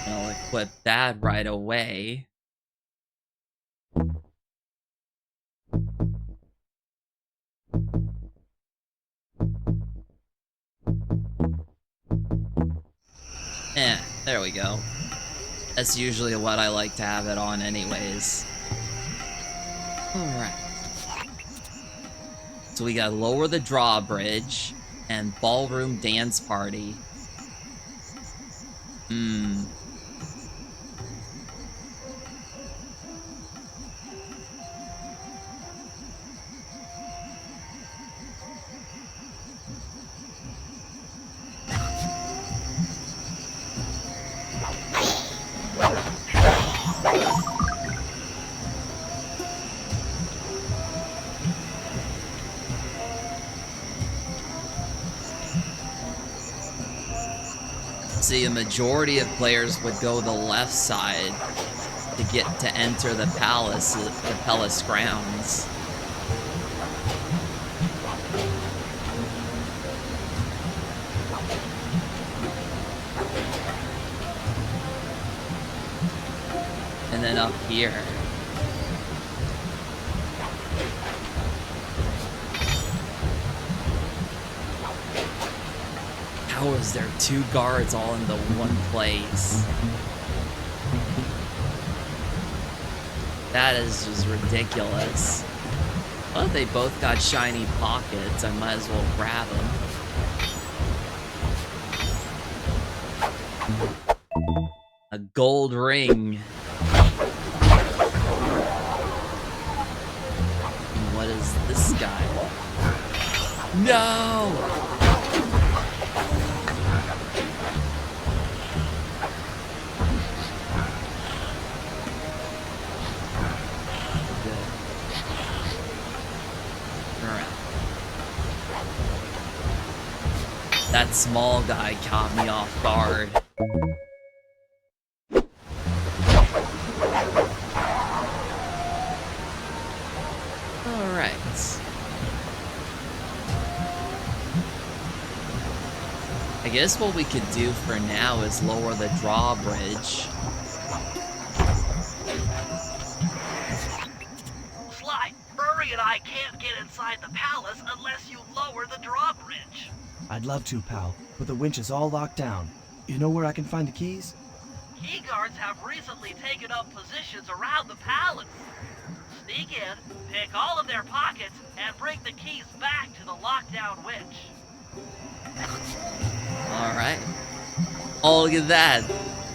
S1: I'll equip that right away. There we go. That's usually what I like to have it on anyways. Alright. So we got Lower the Drawbridge and Ballroom Dance Party. See, a majority of players would go the left side to get to enter the palace grounds. And then up here. How is there 2 guards all in the one place? That is just ridiculous. Well, they both got shiny pockets. I might as well grab them. A gold ring. And what is this guy? No! Good. Alright. That small guy caught me off guard. Alright. I guess what we could do for now is lower the drawbridge.
S2: Sly, Furry and I can't get inside the palace unless you lower the drawbridge.
S3: I'd love to, pal, but the winch is all locked down. You know where I can find the keys?
S2: Key guards have recently taken up positions around the palace. Sneak in, pick all of their pockets, and bring the keys back to the lockdown winch.
S1: Alright. Oh, look at that.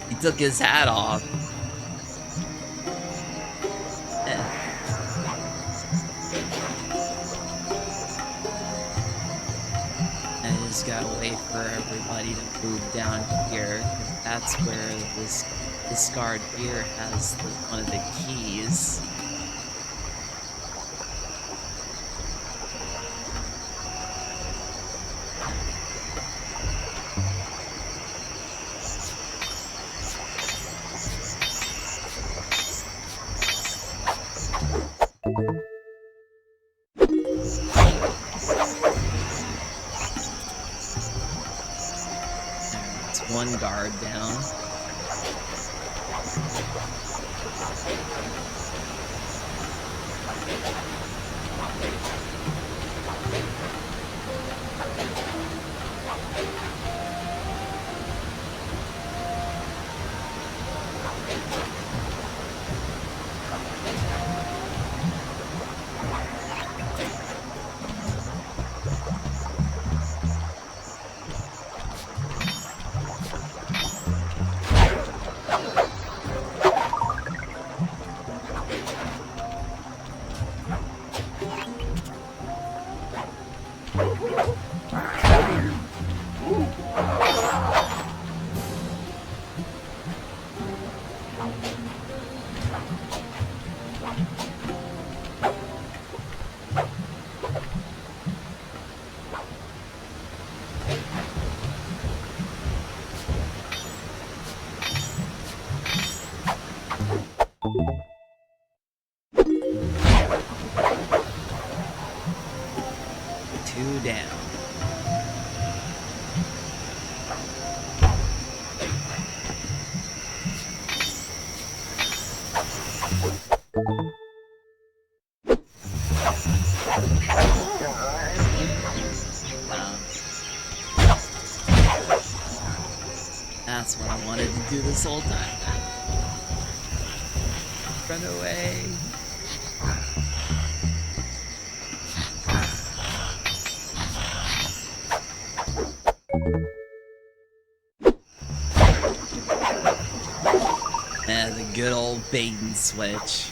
S1: He took his hat off. I just gotta wait for everybody to move down here. That's where this guard here has one of the keys. That's one guard down. Two down. That's what I wanted to do this whole time. Run away. The good old bait and switch.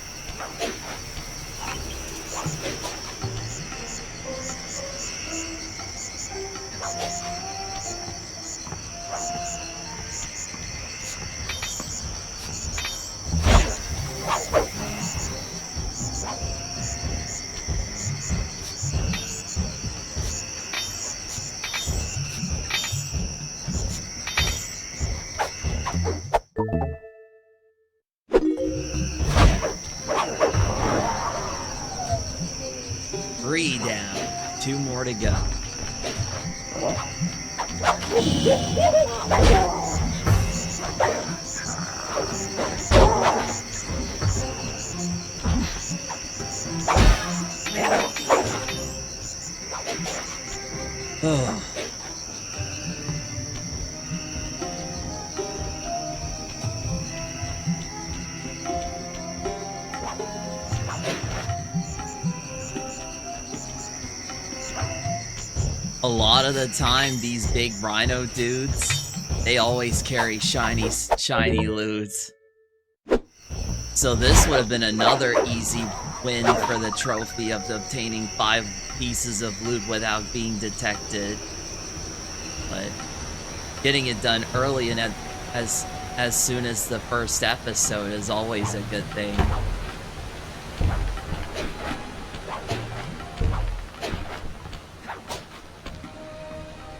S1: Three down. Two more to go. Oh. A lot of the time, these big rhino dudes, They always carry shiny loot. So this would have been another easy win for the trophy of obtaining 5 pieces of loot without being detected. But getting it done early and as soon as the first episode is always a good thing.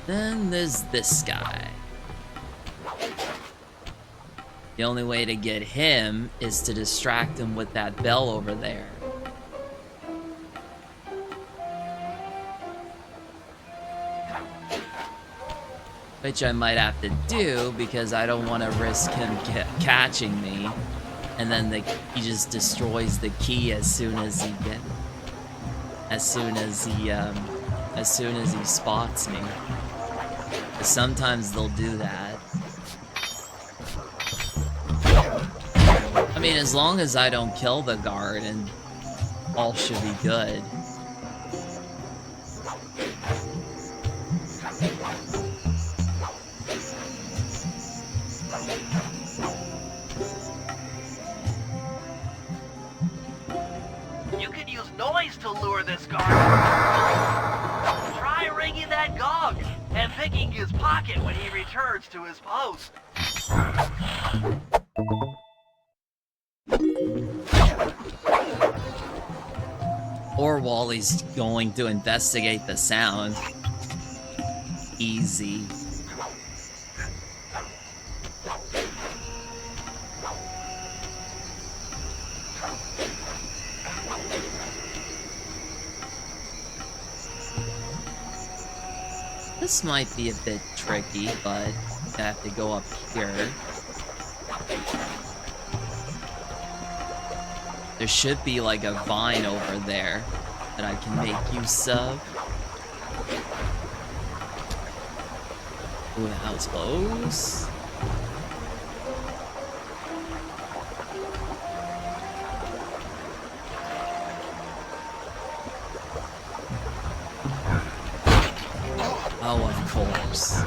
S1: Then there's this guy. The only way to get him is to distract him with that bell over there. Which I might have to do because I don't want to risk him catching me. And then he just destroys the key as soon as he spots me. Sometimes they'll do that. I mean, as long as I don't kill the guard, and all should be good.
S2: You can use noise to lure this guard. Try ringing that gong and picking his pocket when he returns to his post.
S1: Or while he's going to investigate the sound. Easy. This might be a bit tricky, but I have to go up here. There should be like a vine over there that I can make use of. Ooh, that was close. Oh, of course.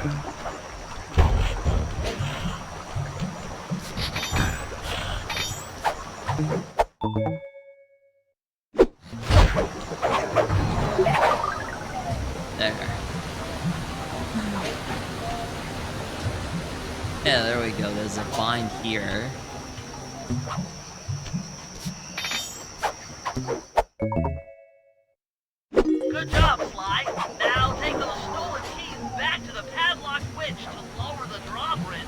S1: Yeah, there we go. There's a vine here.
S2: Good job, Sly. Now take those stolen keys back to the padlock winch to lower the drawbridge.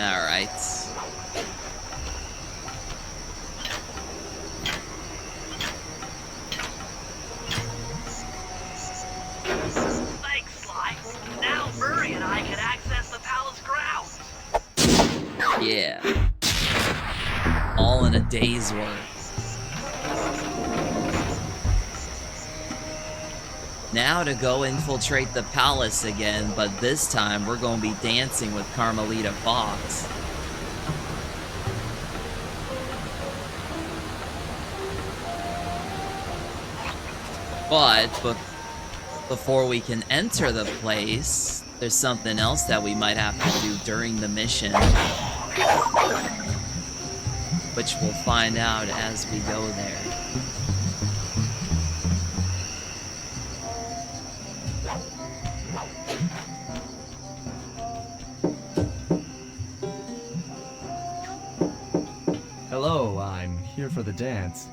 S1: Alright.
S2: Thanks, Sly. Now Murray and I can access the palace grounds.
S1: Yeah. All in a day's work. Now to go infiltrate the palace again, but this time we're going to be dancing with Carmelita Fox. But before we can enter the place, there's something else that we might have to do during the mission, which we'll find out as we go there.
S3: Hello, I'm here for the dance.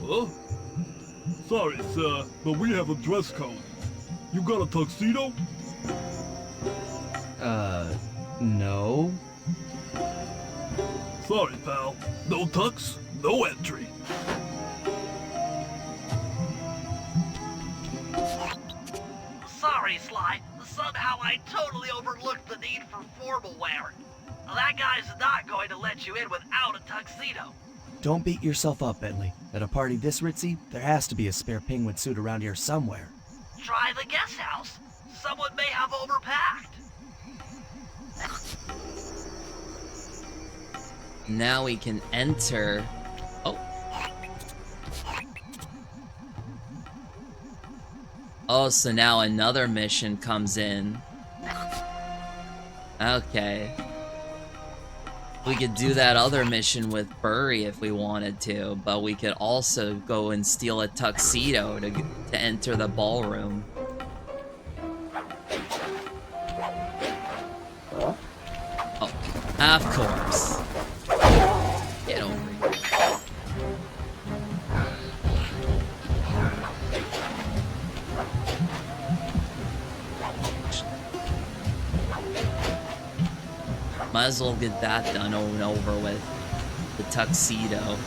S9: Huh? Sorry, sir, but we have a dress code. You got a tuxedo?
S3: No.
S9: Sorry, pal. No tux, no entry.
S2: Sorry, Sly. The somehow I totally overlooked the need for formal wear. That guy's not going to let you in without a tuxedo.
S3: Don't beat yourself up, Bentley. At a party this ritzy, there has to be a spare penguin suit around here somewhere.
S2: Try the guest house. Someone may have overpacked.
S1: Now we can enter. Oh. Oh, so now another mission comes in. Okay. We could do that other mission with Burry if we wanted to, but we could also go and steal a tuxedo to enter the ballroom. Oh, of course. Get over here. Might as well get that done and over with. The tuxedo.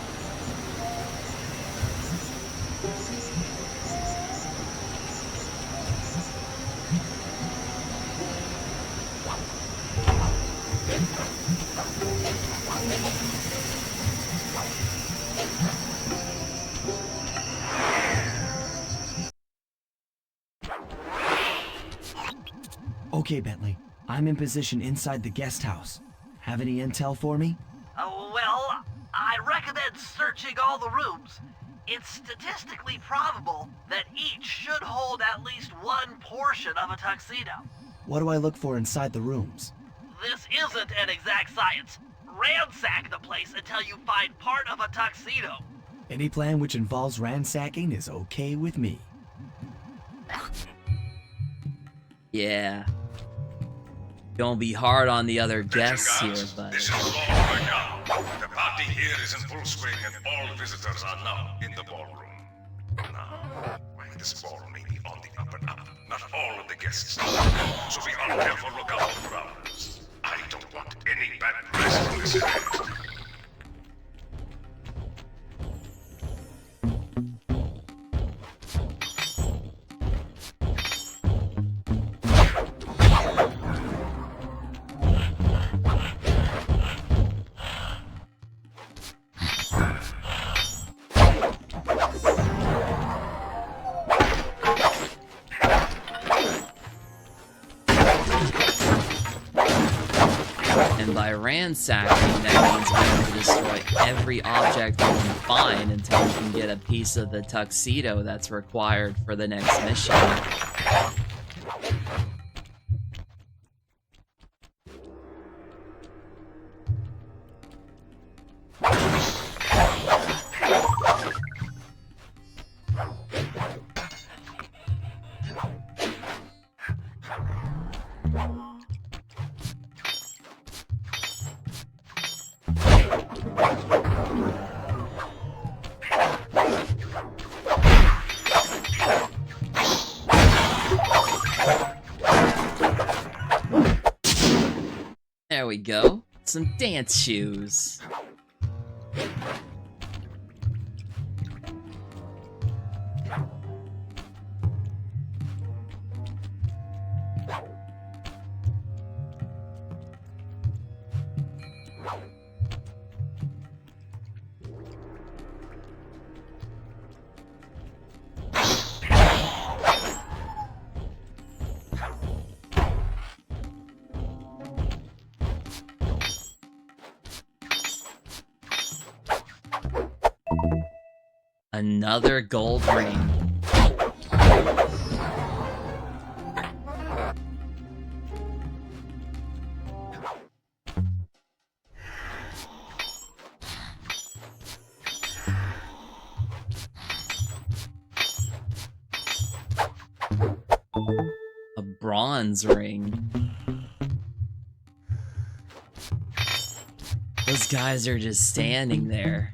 S3: Okay, Bentley. I'm in position inside the guest house. Have any intel for me?
S2: Well, I recommend searching all the rooms. It's statistically probable that each should hold at least one portion of a tuxedo.
S3: What do I look for inside the rooms?
S2: This isn't an exact science. Ransack the place until you find part of a tuxedo.
S3: Any plan which involves ransacking is okay with me.
S1: Yeah. Gonna be hard on the other guests here, but...
S10: This is all right now. The party here is in full swing and all visitors are now in the ballroom. Now, this ball may be on the up and up. Not all of the guests are. So be on careful lookout for prowlers. I don't want any bad press from this area.
S1: And by ransacking, that means we have to destroy every object we can find until we can get a piece of the tuxedo that's required for the next mission. There we go. Some dance shoes. Another gold ring. A bronze ring. Those guys are just standing there.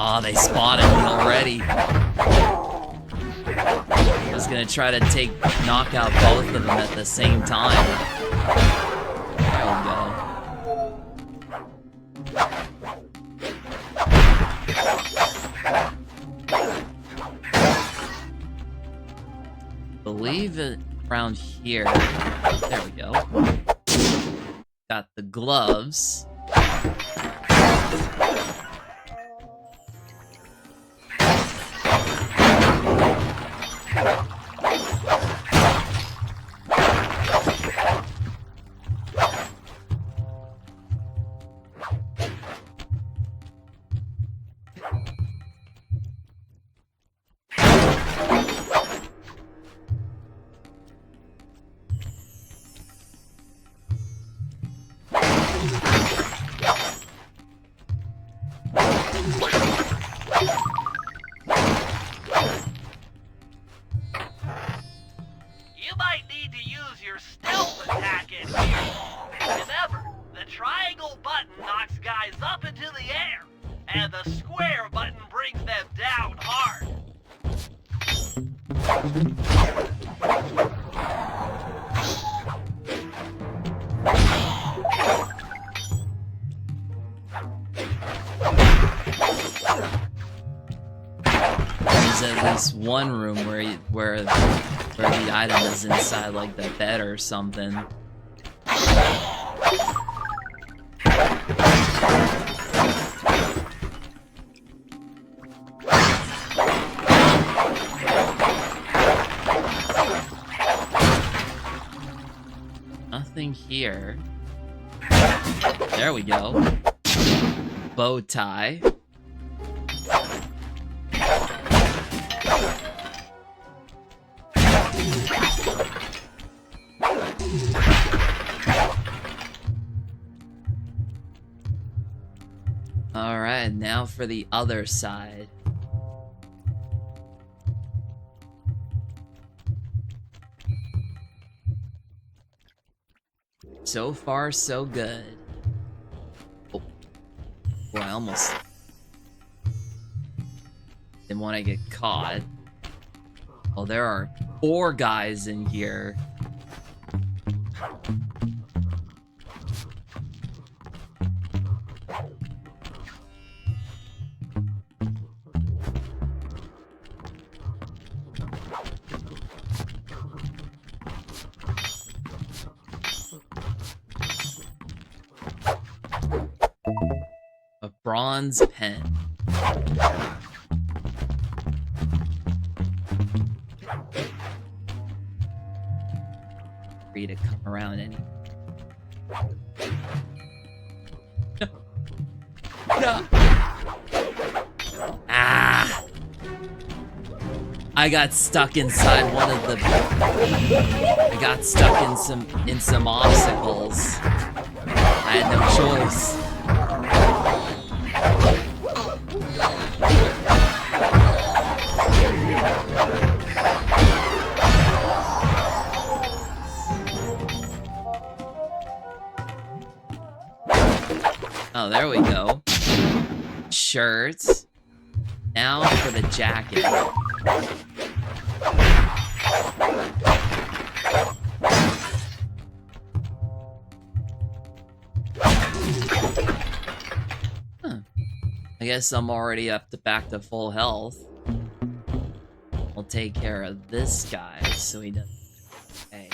S1: Oh, they spotted me already. I was gonna try to knock out both of them at the same time. There we go. Believe it around here. There we go. Got the gloves.
S2: You might need to use your stealth attack in here. Remember, the triangle button knocks guys up into the air, and the square button brings them down hard.
S1: There's at least one room where the item is inside, like the bed or something. Nothing here. There we go. Bow tie. Alright, now for the other side. So far, so good. Oh. Boy, I almost didn't want to get caught. Oh, there are 4 guys in here. A bronze pen. Free to come around any. No. Ah! I got stuck inside one of the. I got stuck in some obstacles. I had no choice. Oh, there we go. Shirts. Now for the jacket. Huh. I guess I'm already back to full health. We'll take care of this guy so he doesn't. Hey.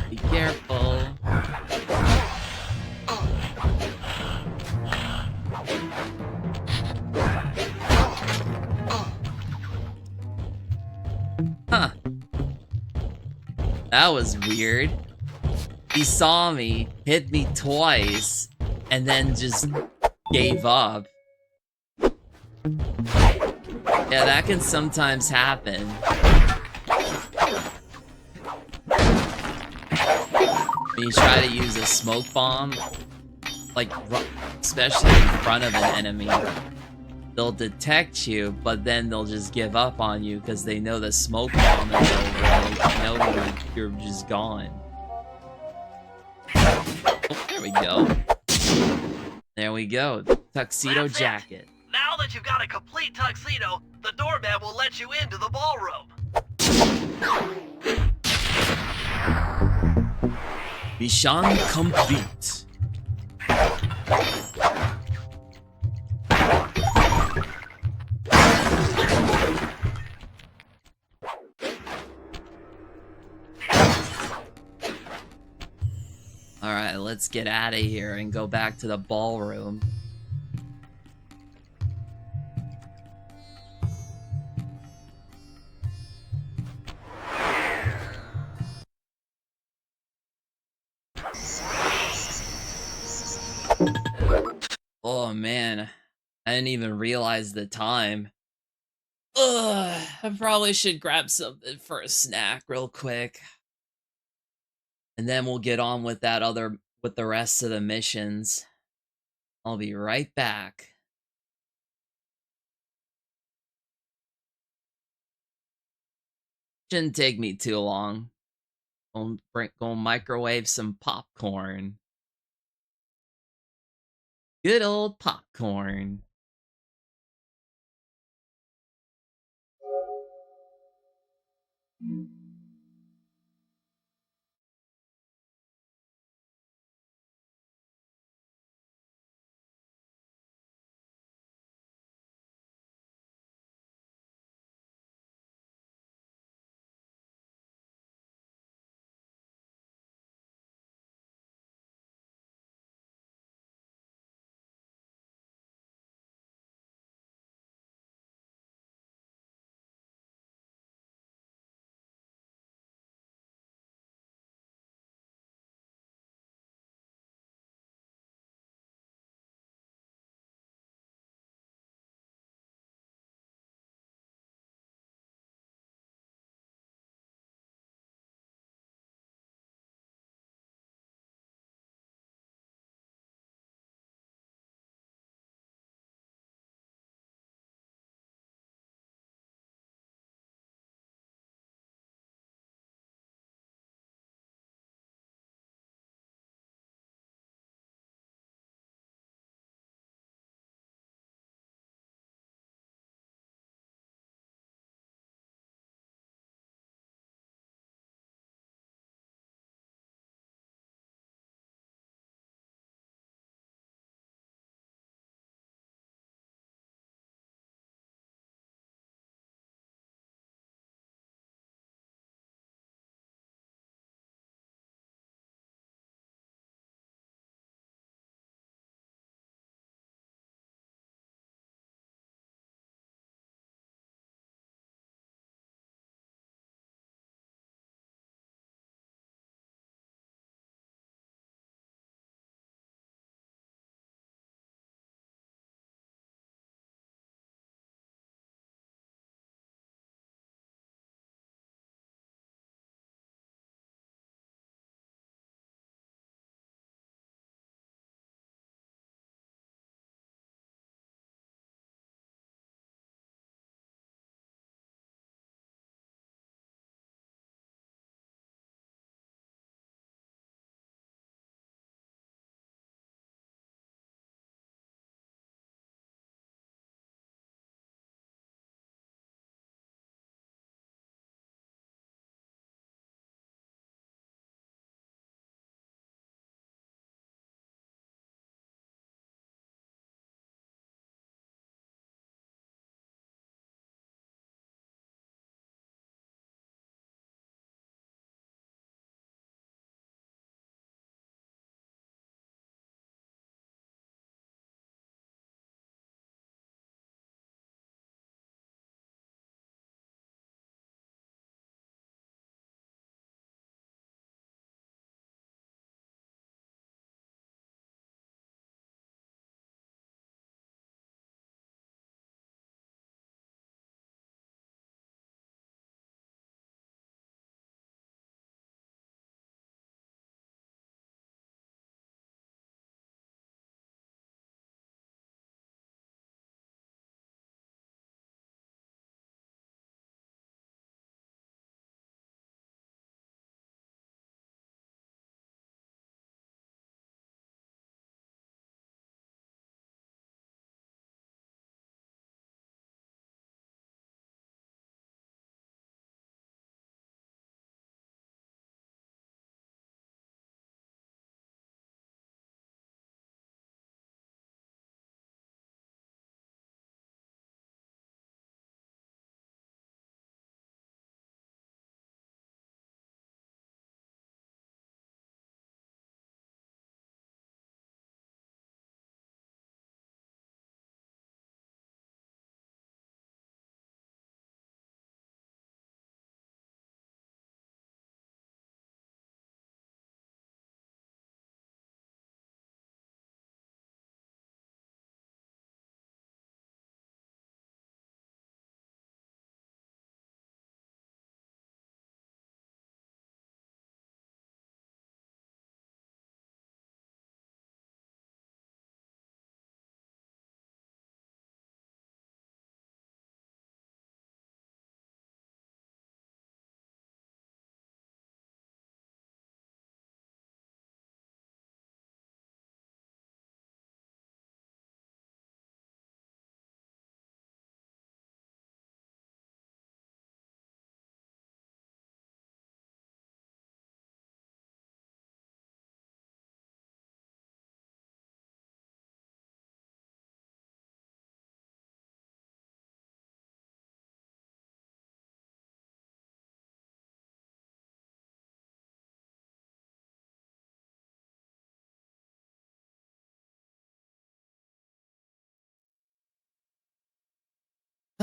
S1: Be careful. Huh. That was weird. He saw me, hit me twice, and then just gave up. Yeah, that can sometimes happen. When you try to use a smoke bomb, like, especially in front of an enemy, they'll detect you, but then they'll just give up on you because they know the smoke bomb is over and they know you're just gone. Oh, there we go. There we go. Tuxedo
S2: That's it.
S1: jacket.
S2: Now that you've got a complete tuxedo, the doorman will let you into the ballroom.
S1: Mission complete. Alright, let's get out of here and go back to the ballroom. Oh man, I didn't even realize the time. Ugh, I probably should grab something for a snack real quick. And then we'll get on with with the rest of the missions. I'll be right back. Shouldn't take me too long. Go microwave some popcorn. Good old popcorn.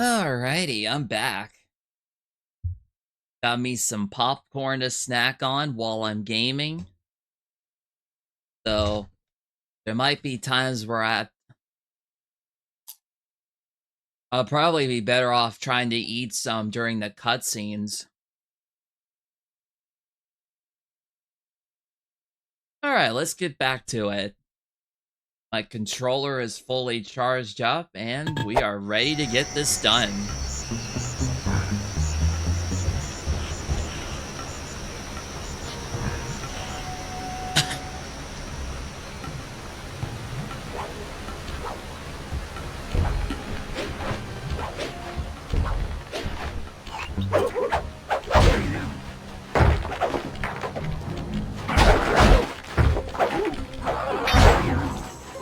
S1: Alrighty, I'm back. Got me some popcorn to snack on while I'm gaming. So, there might be times where I'll probably be better off trying to eat some during the cutscenes. Alright, let's get back to it. My controller is fully charged up, and we are ready to get this done.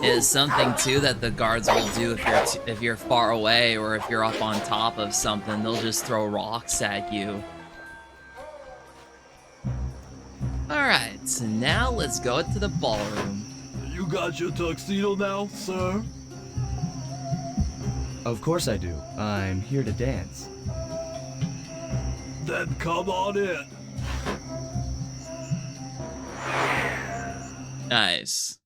S1: Is something too that the guards will do if you're far away or if you're up on top of something. They'll just throw rocks at you. Alright, so now let's go to the ballroom.
S9: You got your tuxedo now, sir?
S3: Of course I do. I'm here to dance.
S9: Then come on in.
S1: Nice.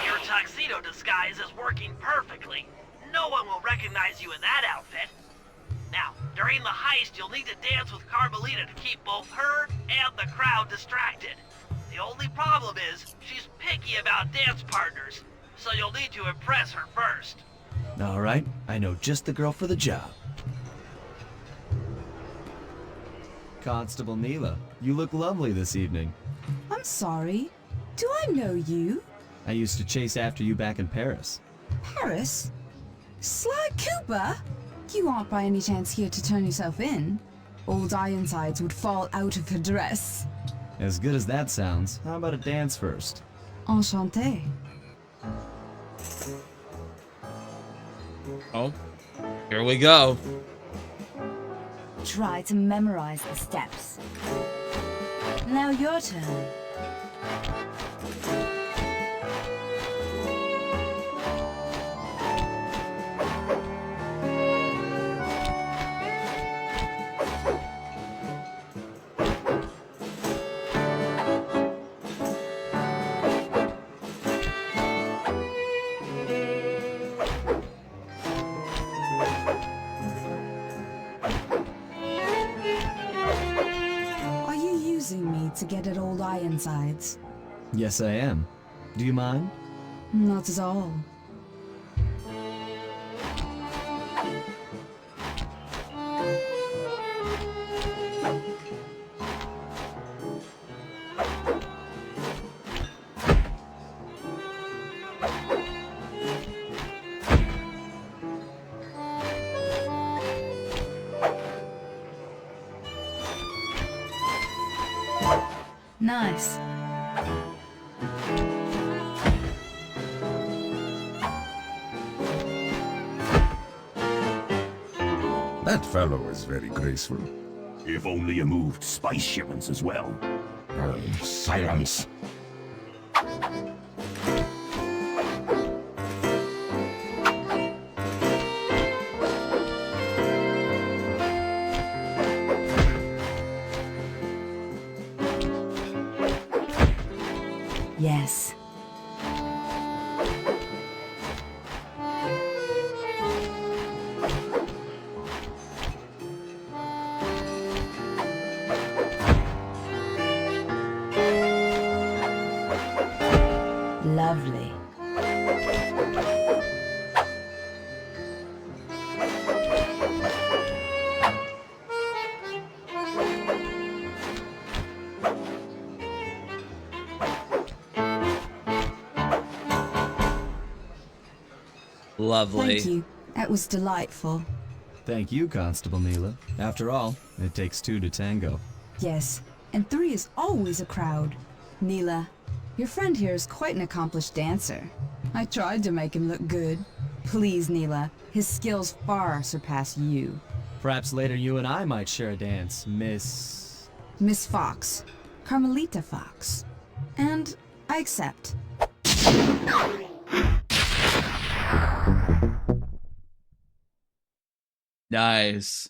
S2: Your tuxedo disguise is working perfectly. No one will recognize you in that outfit. Now, during the heist, you'll need to dance with Carmelita to keep both her and the crowd distracted. The only problem is, she's picky about dance partners, so you'll need to impress her first.
S3: Alright, I know just the girl for the job. Constable Neela, you look lovely this evening.
S5: I'm sorry. Do I know you?
S3: I used to chase after you back in Paris.
S5: Paris? Sly Cooper? You aren't by any chance here to turn yourself in? Old Ironsides would fall out of her dress.
S3: As good as that sounds, how about a dance first?
S5: Enchanté.
S1: Oh, here we go.
S11: Try to memorize the steps. Now your turn.
S5: Are you using me to get at old Ironsides?
S3: Yes, I am. Do you mind?
S5: Not at all.
S11: Nice.
S10: That fellow is very graceful.
S12: If only you moved spice shipments as well.
S10: Silence.
S11: Yes. Lovely.
S1: Lovely.
S5: Thank you. That was delightful.
S3: Thank you, Constable Neela. After all, it takes two to tango.
S5: Yes, and three is always a crowd. Neela, your friend here is quite an accomplished dancer. I tried to make him look good. Please, Neela, his skills far surpass you.
S3: Perhaps later you and I might share a dance, Miss...
S5: Miss Fox. Carmelita Fox. And I accept.
S1: Nice.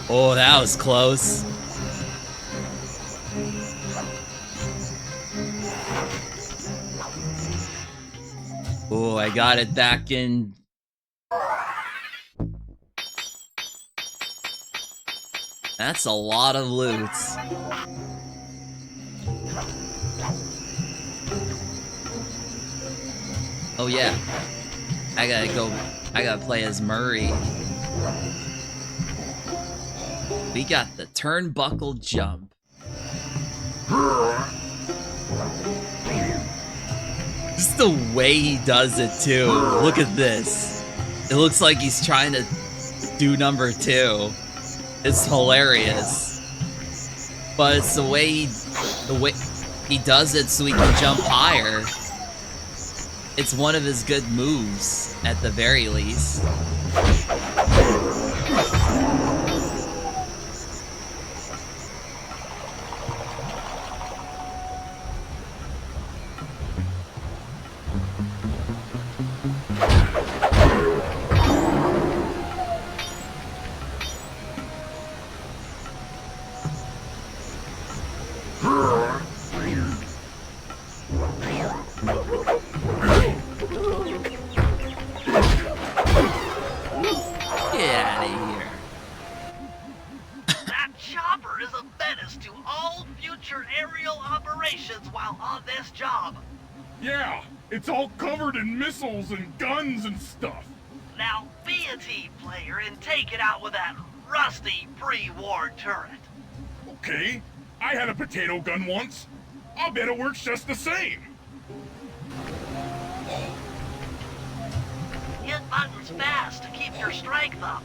S1: Oh, that was close. Oh, I got it back in. That's a lot of loot. Oh yeah. I gotta play as Murray. We got the turnbuckle jump. Just the way he does it too. Look at this. It looks like he's trying to do number 2. It's hilarious. But it's the way he does it so he can jump higher. It's one of his good moves, at the very least.
S4: Yeah, it's all covered in missiles and guns and stuff.
S2: Now be a team player and take it out with that rusty pre-war turret.
S4: Okay, I had a potato gun once. I'll bet it works just the same.
S2: Hit buttons fast to keep your strength up.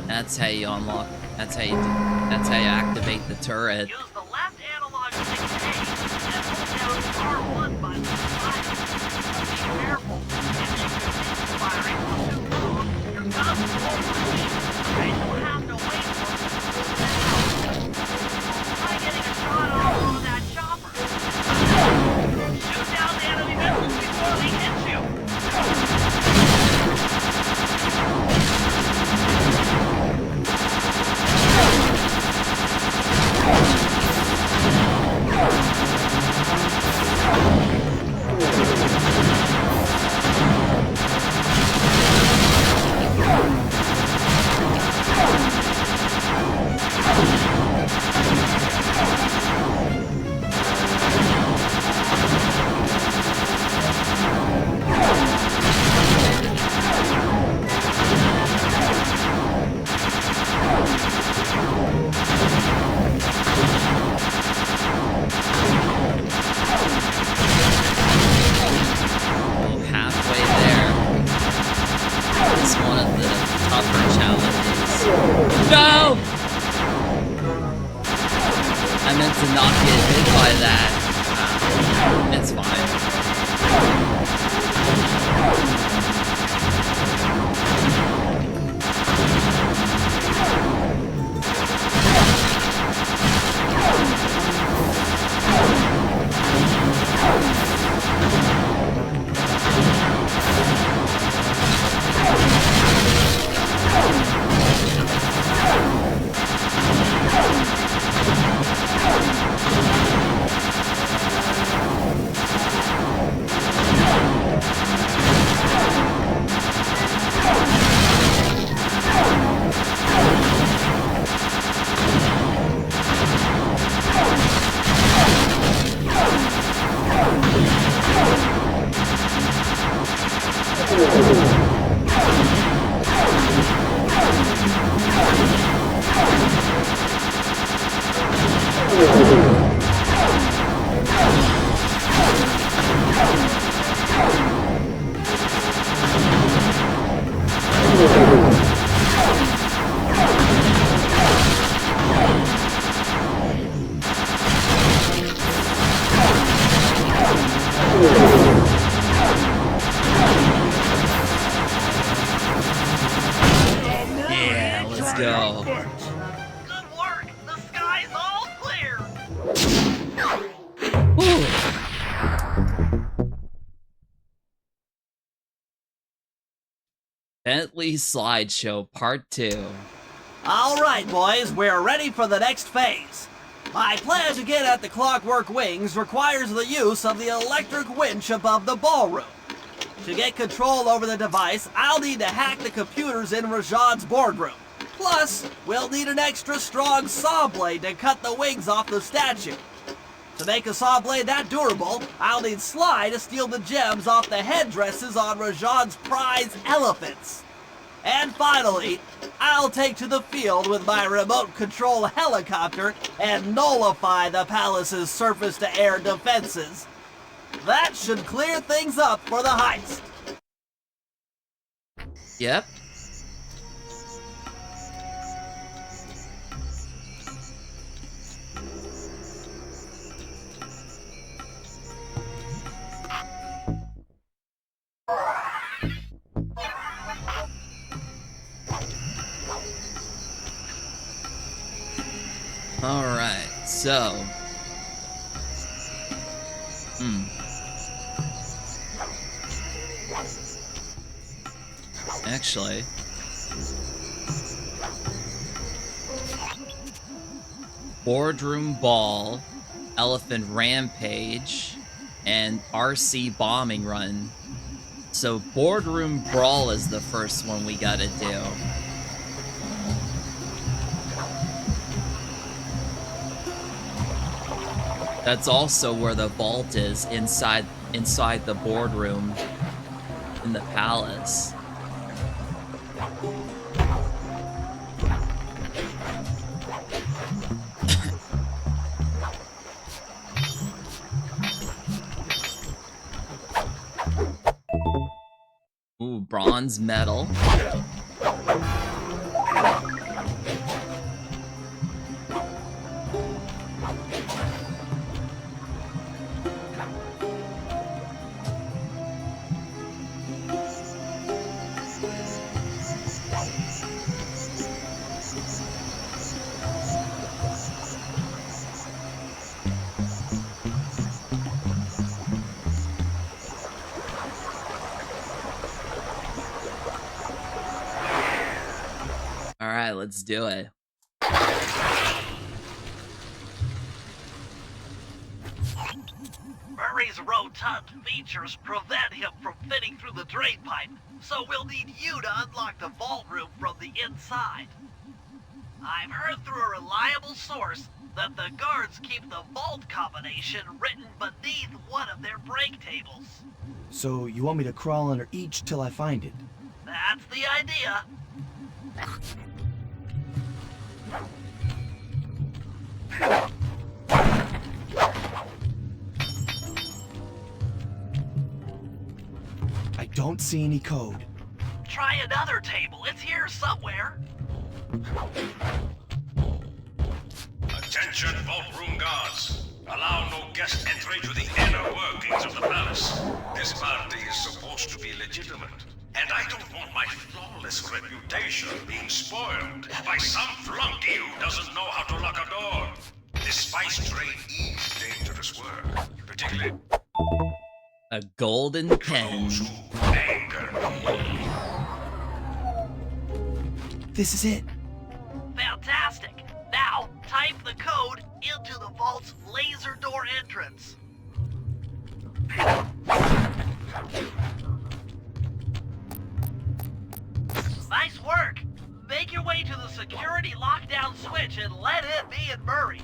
S1: That's how you unlock. That's how you activate the turret.
S2: Use the left analog stick to aim and hold down R1 button to fire. Be careful. If you continue firing for too long, your gun will overheat, and you'll have to wait for it to cool down. Try getting a shot on that chopper. Shoot down the enemy missiles before they hit you.
S1: No! I meant to not get hit by that. It's fine. go.
S2: Good work! The sky's all clear!
S1: Ooh. Bentley Slideshow Part 2.
S2: Alright, boys, we're ready for the next phase. My plan to get at the clockwork wings requires the use of the electric winch above the ballroom. To get control over the device, I'll need to hack the computers in Rajad's boardroom. Plus, we'll need an extra strong saw blade to cut the wings off the statue. To make a saw blade that durable, I'll need Sly to steal the gems off the headdresses on Rajad's prize elephants. And finally, I'll take to the field with my remote control helicopter and nullify the palace's surface-to-air defenses. That should clear things up for the heist.
S1: Yep. Alright, so... Actually... Boardroom Ball, Elephant Rampage, and RC Bombing Run. So Boardroom Brawl is the first one we gotta do. That's also where the vault is, inside the boardroom in the palace. Ooh, bronze medal. Alright, let's do it.
S2: Murray's rotund features prevent him from fitting through the drain pipe, so we'll need you to unlock the vault room from the inside. I've heard through a reliable source that the guards keep the vault combination written beneath one of their break tables.
S3: So you want me to crawl under each till I find it?
S2: That's the idea.
S3: I don't see any code.
S2: Try another table. It's here somewhere.
S10: Attention, vault room guards. Allow no guest entry to the inner workings of the palace. This party is supposed to be legitimate. And I don't want my flawless reputation being spoiled by some flunky who doesn't know how to lock a door. This spice trade is dangerous work, particularly
S1: A golden pen.
S10: those who anger me.
S3: This is it.
S2: Fantastic. Now, type the code into the vault's laser door entrance. Nice work. Make your way to the security lockdown switch and let in me and Murray.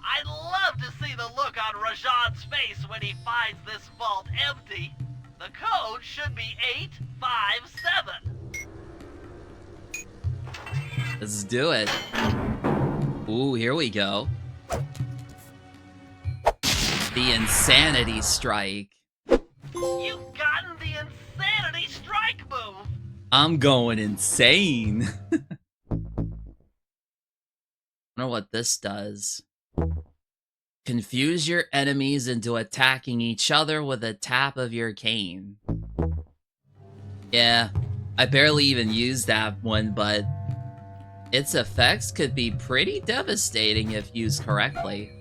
S2: I'd love to see the look on Rajad's face when he finds this vault empty. The code should be 857.
S1: Let's do it. Ooh, here we go. The Insanity Strike.
S2: You've gotten the Insanity Strike move.
S1: I'm going insane. I wonder what this does. Confuse your enemies into attacking each other with a tap of your cane. Yeah, I barely even used that one, but its effects could be pretty devastating if used correctly.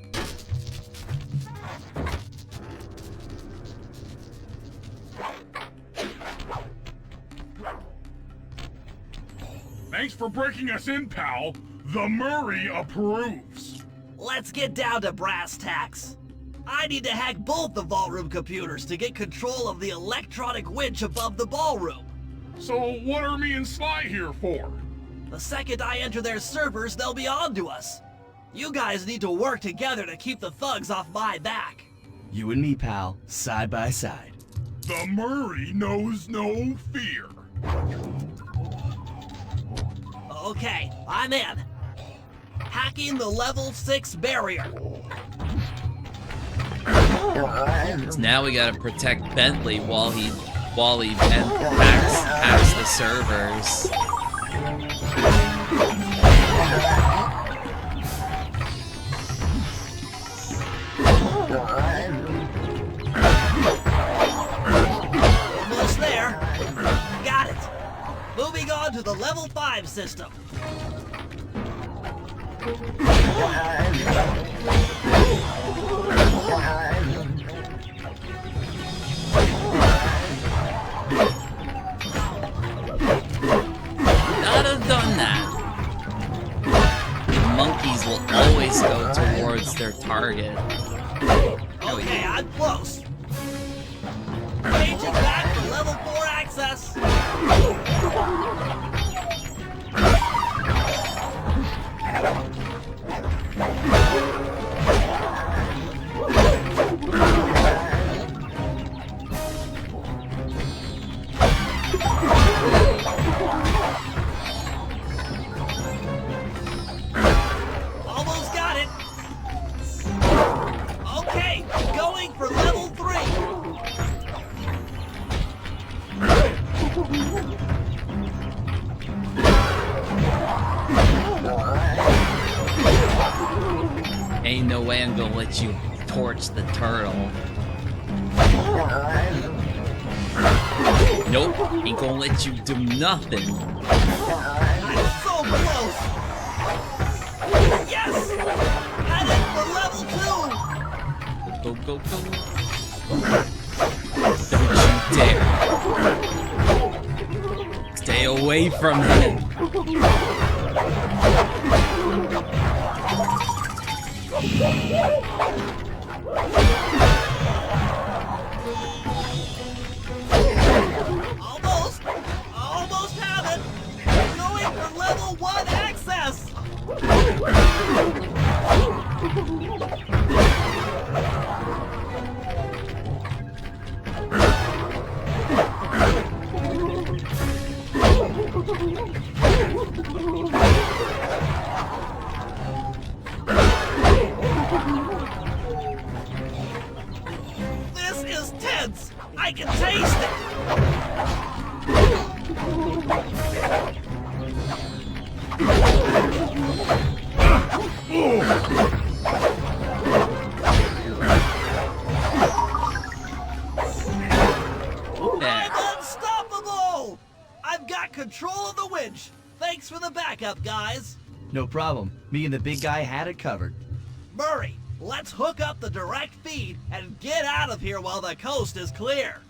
S4: Thanks for breaking us in, pal. The Murray approves.
S2: Let's get down to brass tacks. I need to hack both the vault-room computers to get control of the electronic winch above the ballroom.
S4: So what are me and Sly here for?
S2: The second I enter their servers, they'll be on to us. You guys need to work together to keep the thugs off my back.
S3: You and me, pal, side by side.
S4: The Murray knows no fear.
S2: Okay, I'm in. Hacking the level 6 barrier.
S1: So now we gotta protect Bentley while he hacks the servers.
S2: Almost there. Got it. Moving on to the level 5 system.
S1: Not have done that. Monkeys will always go towards their target.
S2: Okay, I'm close. Changing back to level 4 access. Almost got it. Okay, going for level 3.
S1: Ain't no way I'm gonna let you torch the turtle. Nope, ain't gonna let you do nothing.
S2: I'm so close. Yes! Headed for level 2.
S1: Go, go, go. Don't you dare. Stay away from him.
S2: Almost have it. Going for level 1 access. This is tense. I can taste it. I'm unstoppable! I've got control of the winch. Thanks for the backup, guys.
S3: No problem. Me and the big guy had it covered.
S2: Murray, let's hook up the direct feed and get out of here while the coast is clear.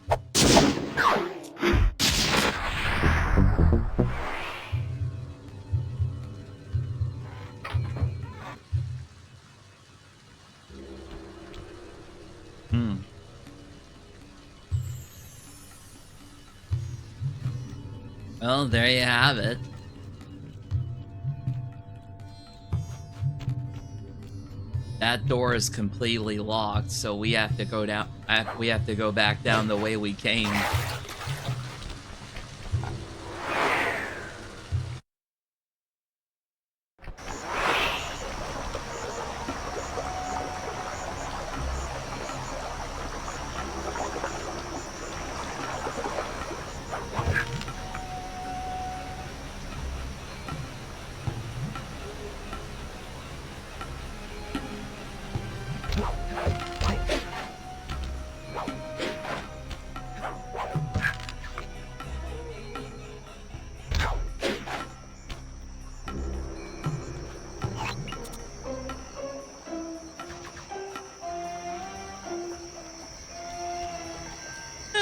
S1: Well, there you have it. That door is completely locked, so we have to go down. We have to go back down the way we came.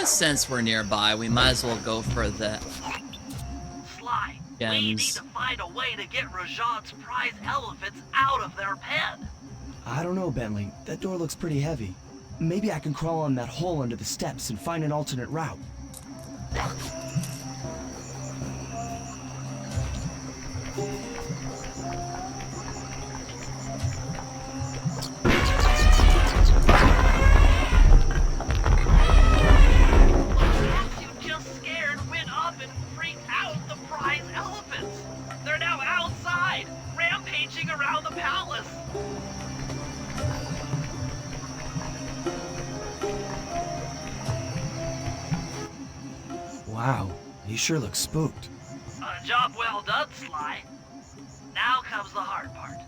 S1: since we're nearby, we might as well go for the
S2: Sly, we need
S1: gems.
S2: to find a way to get Rajan's prize elephants out of their pen.
S3: I don't know, Bentley. That door looks pretty heavy. Maybe I can crawl on that hole under the steps and find an alternate route.
S2: You just scared, went up and freaked out the prize elephants. They're now outside, rampaging around the palace.
S3: Wow, he sure looks spooked.
S2: Job well done, Sly. Now comes the hard part.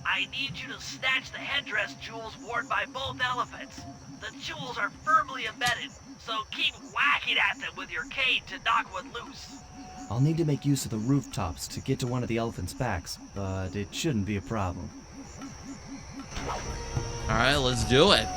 S2: I need you to snatch the headdress jewels worn by both elephants. The jewels are firmly embedded, so keep whacking at them with your cane to knock one loose.
S3: I'll need to make use of the rooftops to get to one of the elephants' backs, but it shouldn't be a problem.
S1: Alright, let's do it.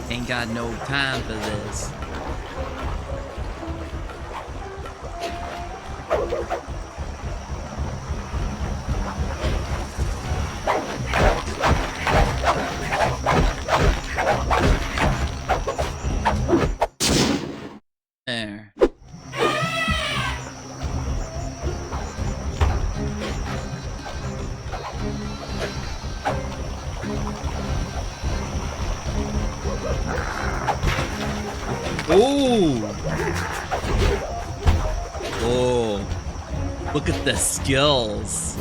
S1: Ain't got no time for this. There. Ooh! Oh, look at the skills.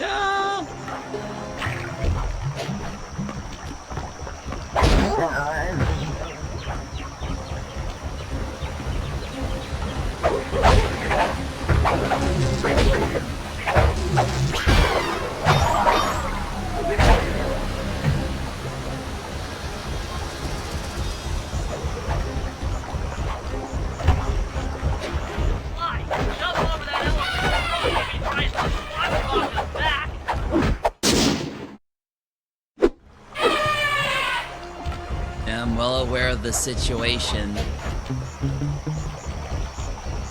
S1: No!
S2: Sly, jump over that elephant if he tries to slap on his back.
S1: I'm well aware of the situation.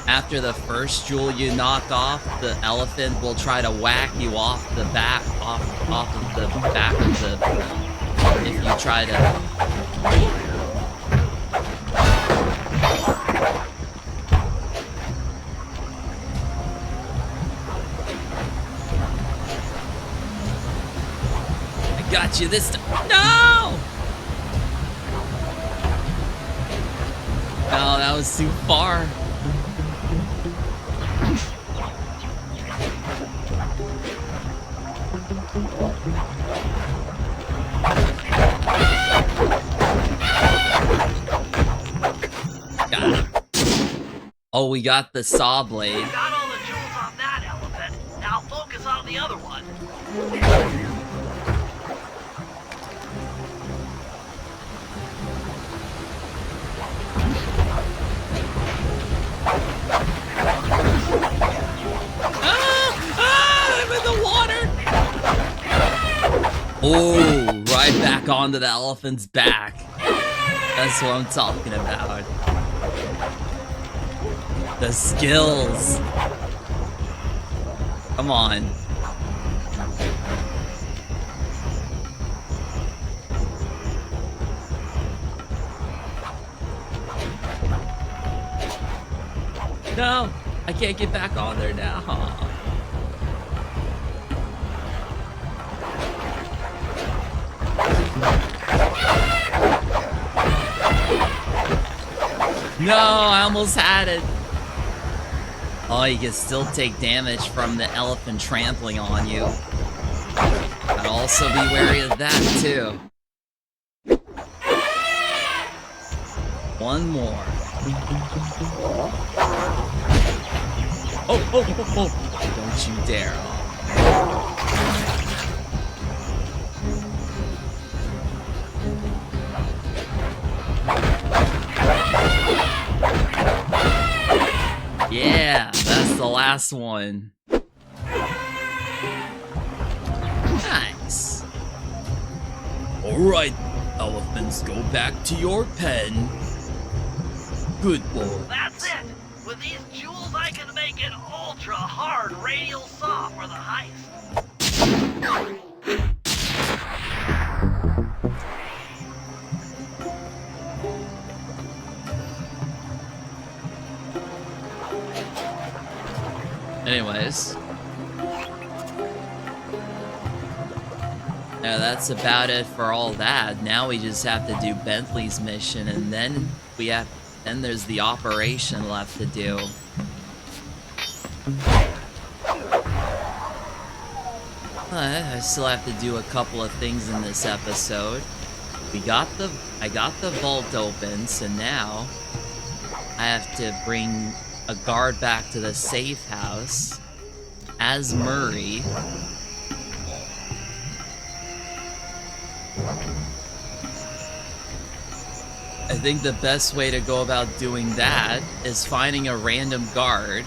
S1: After the first jewel you knock off, the elephant will try to whack you off the back, off of the back of the. If you try to. I got you this time. No! No, that was too far. Got it. Oh, we got the saw blade.
S2: Got all the jewels on that elephant. Now focus on the other one.
S1: I'm in the water! Oh, right back onto the elephant's back. That's what I'm talking about. The skills. Come on. No, I can't get back on there now. No, I almost had it. Oh, you can still take damage from the elephant trampling on you. Gotta also be wary of that, too. One more. Oh! Don't you dare. Yeah, that's the last one. Nice. Alright, elephants, go back to your pen. Good boy.
S2: That's it! With these jewels, I can make an ultra-hard radial saw for the heist.
S1: Anyways. Now that's about it for all that. Now we just have to do Bentley's mission, and then then there's the operation left to do. I still have to do a couple of things in this episode. I got the vault open, so now I have to bring a guard back to the safe house as Murray. I think the best way to go about doing that is finding a random guard.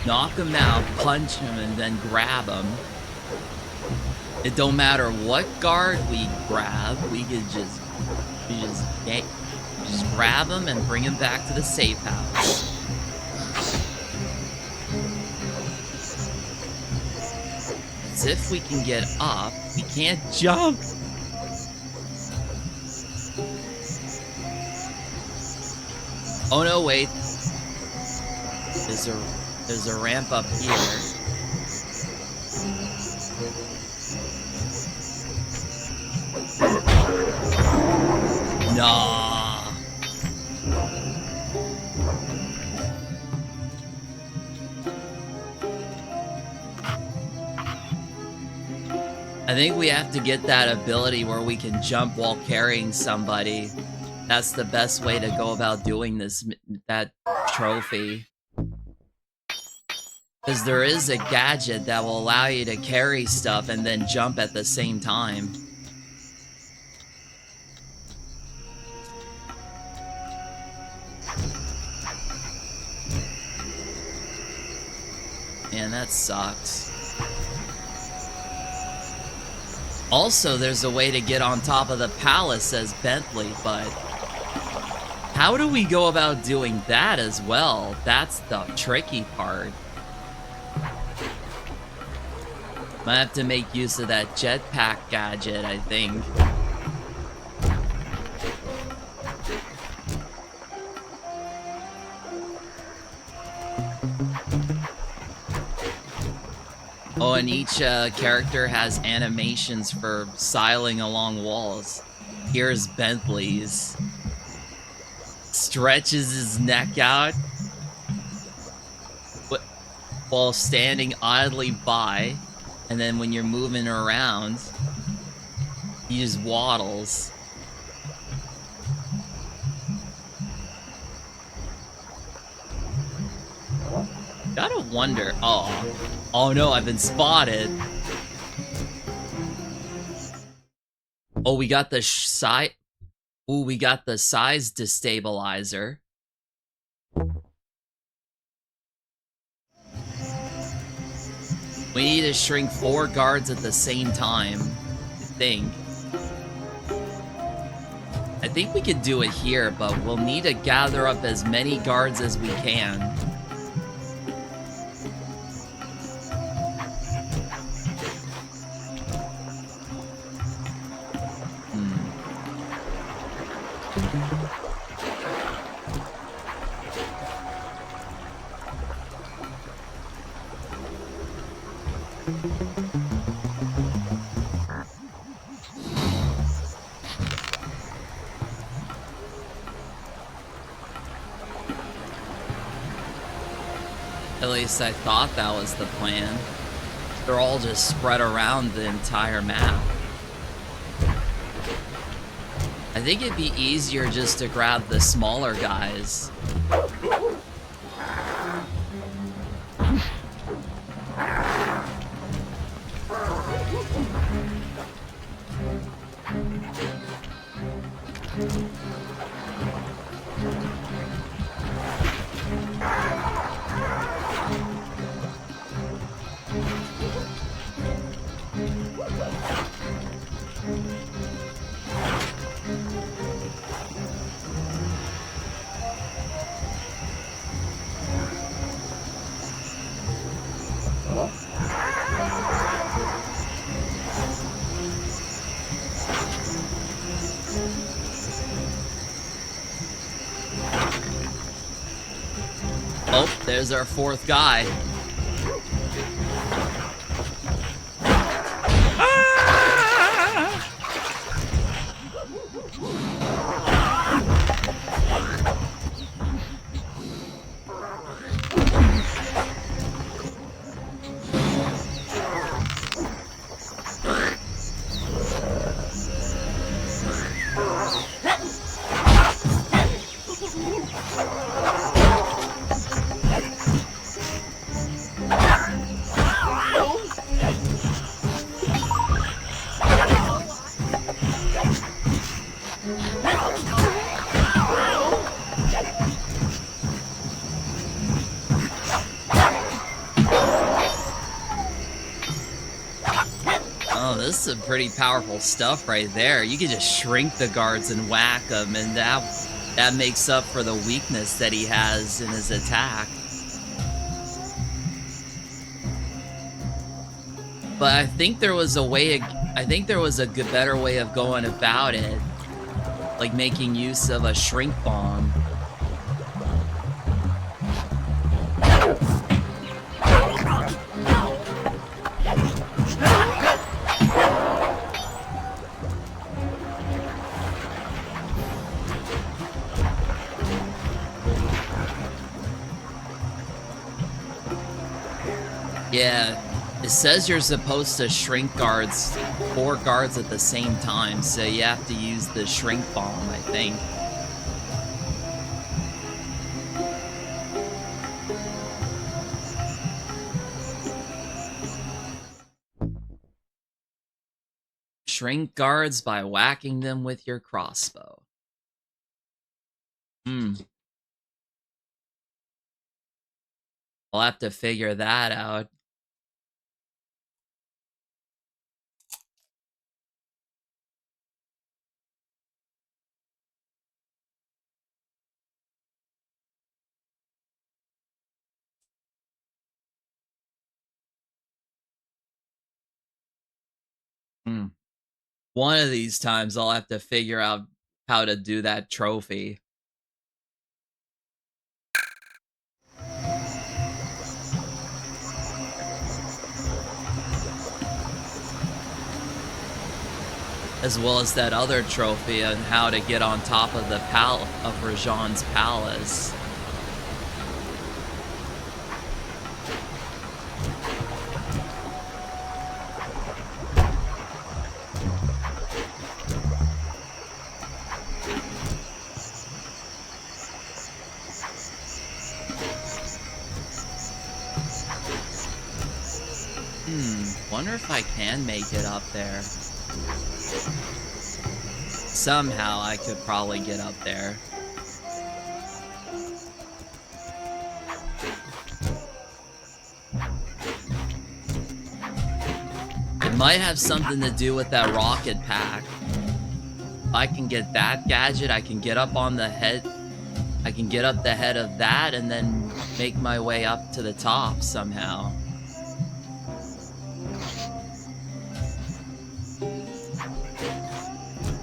S1: Knock him out, punch him, and then grab him. It don't matter what guard we grab, we could just grab him and bring him back to the safe house. As if we can get up, we can't jump. Oh no, wait. There's a ramp up here. Nah. I think we have to get that ability where we can jump while carrying somebody. That's the best way to go about doing that trophy. Because there is a gadget that will allow you to carry stuff and then jump at the same time. Man, that sucks. Also, there's a way to get on top of the palace as Bentley, but how do we go about doing that as well? That's the tricky part. Might have to make use of that jetpack gadget, I think. Oh, and each character has animations for siling along walls. Here's Bentley's. Stretches his neck out while standing idly by. And then when you're moving around, he just waddles. Gotta wonder. Oh no, I've been spotted. Oh, we got the size. Ooh, we got the size destabilizer. We need to shrink 4 guards at the same time, I think we could do it here, but we'll need to gather up as many guards as we can. least I thought that was the plan. They're all just spread around the entire map. I think it'd be easier just to grab the smaller guys. Oh, there's our fourth guy. This is some pretty powerful stuff right there. You can just shrink the guards and whack them, and that makes up for the weakness that he has in his attack. But I think there was a way. I think there was a better way of going about it, like making use of a shrink bomb. Yeah, it says you're supposed to shrink guards, 4 guards at the same time, so you have to use the shrink bomb, I think. Shrink guards by whacking them with your crossbow. I'll have to figure that out. One of these times I'll have to figure out how to do that trophy. As well as that other trophy on how to get on top of the of Rajan's palace. Wonder if I can make it up there. Somehow I could probably get up there. It might have something to do with that rocket pack. If I can get that gadget, I can get up on the head. I can get up the head of that and then make my way up to the top somehow.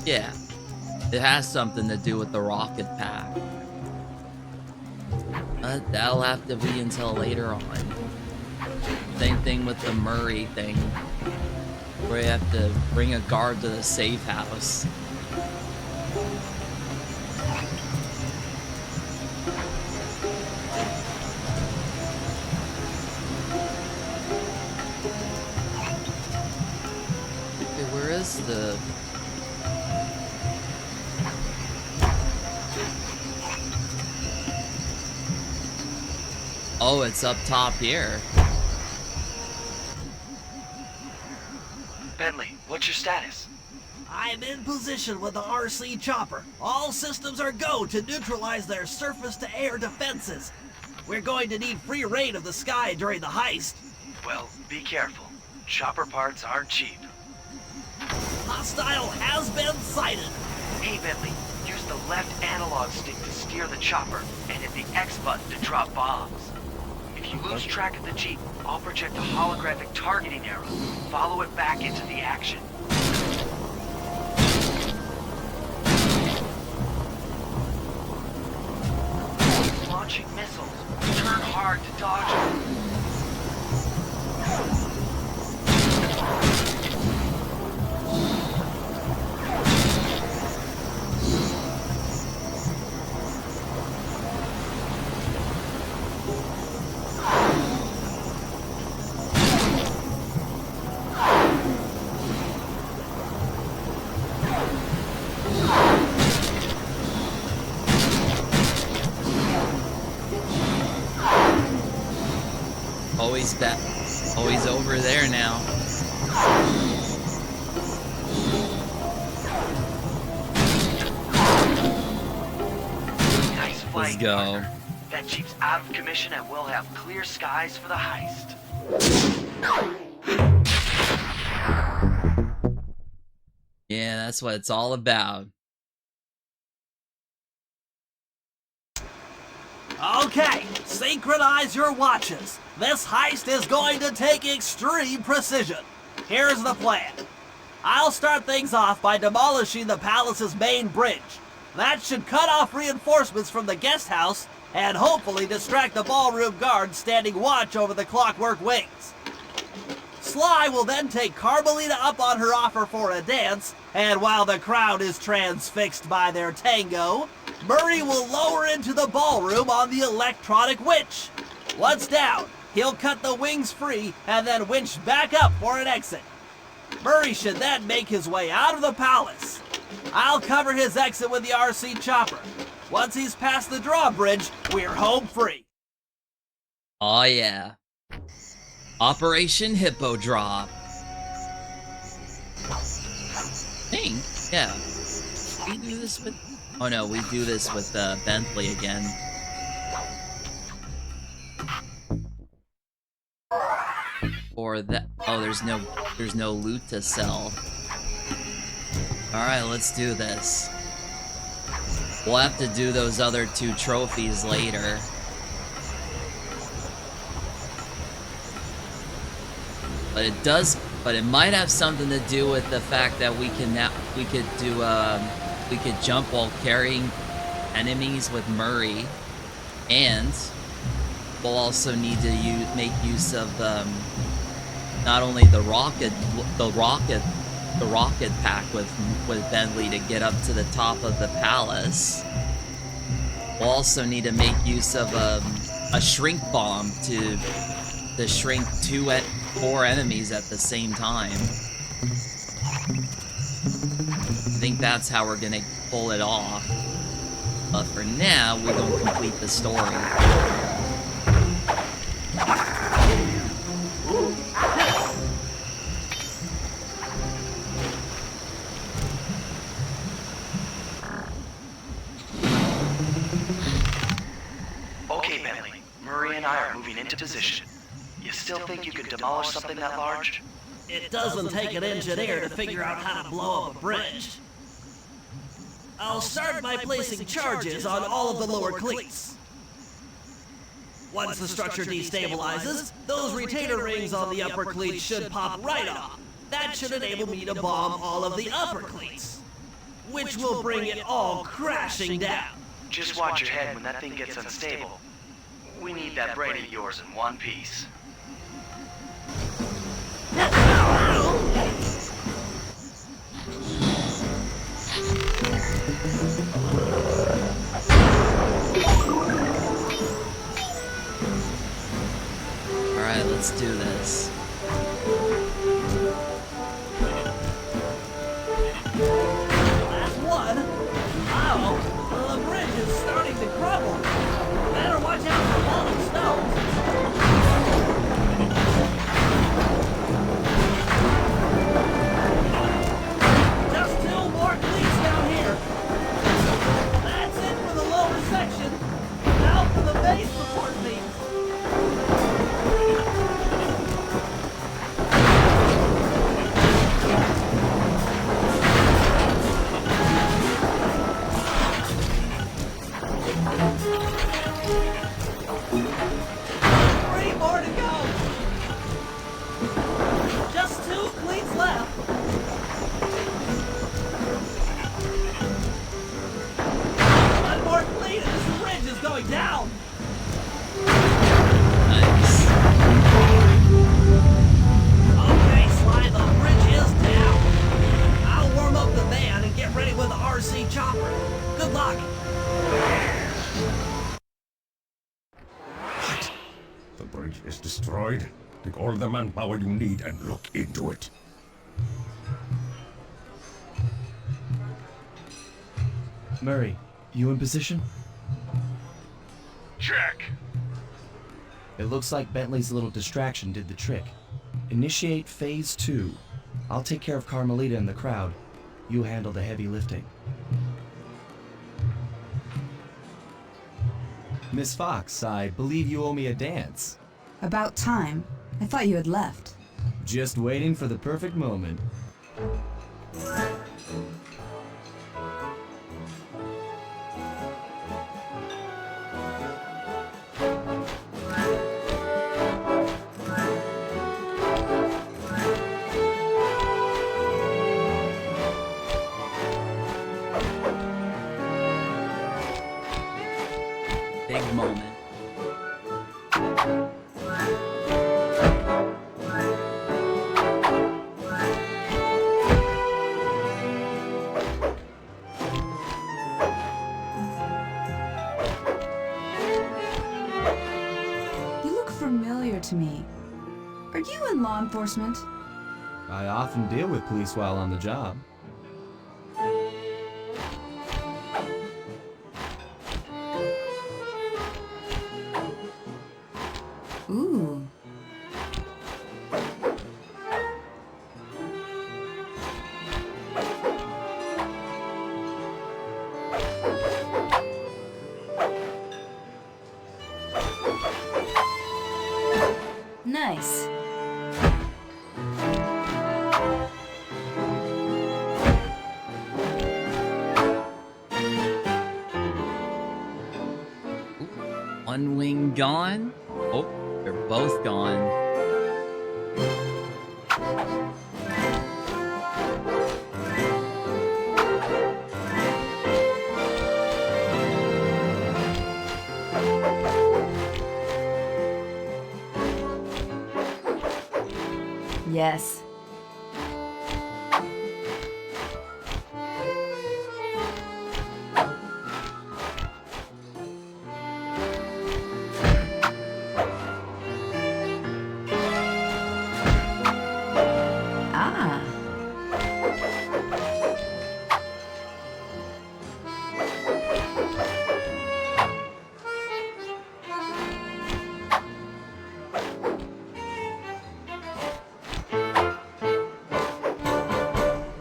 S1: Yeah, it has something to do with the rocket pack. But that'll have to be until later on. Same thing with the Murray thing, where you have to bring a guard to the safe house. to... Oh, it's up top here.
S8: Bentley, what's your status?
S2: I'm in position with the RC chopper. All systems are go to neutralize their surface-to-air defenses. We're going to need free reign of the sky during the heist.
S8: Well, be careful. Chopper parts aren't cheap.
S2: Hostile has been sighted.
S8: Hey, Bentley, use the left analog stick to steer the chopper and hit the X button to drop bombs. If you lose track of the Jeep, I'll project a holographic targeting arrow. Follow it back into the action. Launching missiles. Turn hard to dodge them.
S1: Always back. Always over there now.
S8: Nice flight,
S1: Let's go.
S8: partner. That Jeep's out of commission and we'll have clear skies for the heist.
S1: Yeah, that's what it's all about.
S2: Okay, synchronize your watches. This heist is going to take extreme precision. Here's the plan. I'll start things off by demolishing the palace's main bridge. That should cut off reinforcements from the guest house and hopefully distract the ballroom guards standing watch over the clockwork wings. Sly will then take Carmelita up on her offer for a dance, and while the crowd is transfixed by their tango, Murray will lower into the ballroom on the electronic winch. Once down, he'll cut the wings free and then winch back up for an exit. Murray should then make his way out of the palace. I'll cover his exit with the RC chopper. Once he's past the drawbridge, we're home free.
S1: Oh yeah. Operation Hippo Drop. Yeah. We do this with... Oh no, we do this with Bentley again. Or that... Oh, there's no loot to sell. Alright, let's do this. We'll have to do those other 2 trophies later. But it might have something to do with the fact that we could jump while carrying enemies with Murray, and we'll also need to make use of not only the rocket pack with Bentley to get up to the top of the palace. We'll also need to make use of a shrink bomb to shrink 4 enemies at the same time. I think that's how we're gonna pull it off. But for now, we're gonna complete the story.
S8: Okay, Bentley. Murray and I are moving into position. You still think you could demolish something that large?
S2: It doesn't take an engineer to figure out how to blow up a bridge. I'll start by placing charges on all of the lower cleats. Once the structure destabilizes, those retainer rings on the upper cleats should pop right off. That should enable me to bomb all of the upper cleats, which will bring it all crashing down.
S8: Just watch your head when that thing gets unstable. We need that brain of yours in one piece.
S1: Alright, let's do this.
S10: the manpower you need and look into it.
S3: Murray, you in position?
S4: Check.
S3: It looks like Bentley's little distraction did the trick. Initiate phase 2. I'll take care of Carmelita and the crowd. You handle the heavy lifting. Miss Fox, I believe you owe me a dance.
S5: About time. I thought you had left.
S3: Just waiting for the perfect moment.
S1: Big moment.
S5: You look familiar to me. Are you in law enforcement?
S3: I often deal with police while on the job.
S5: Ooh. Nice.
S1: One wing gone. Oh, they're both gone.
S5: Yes. Ah.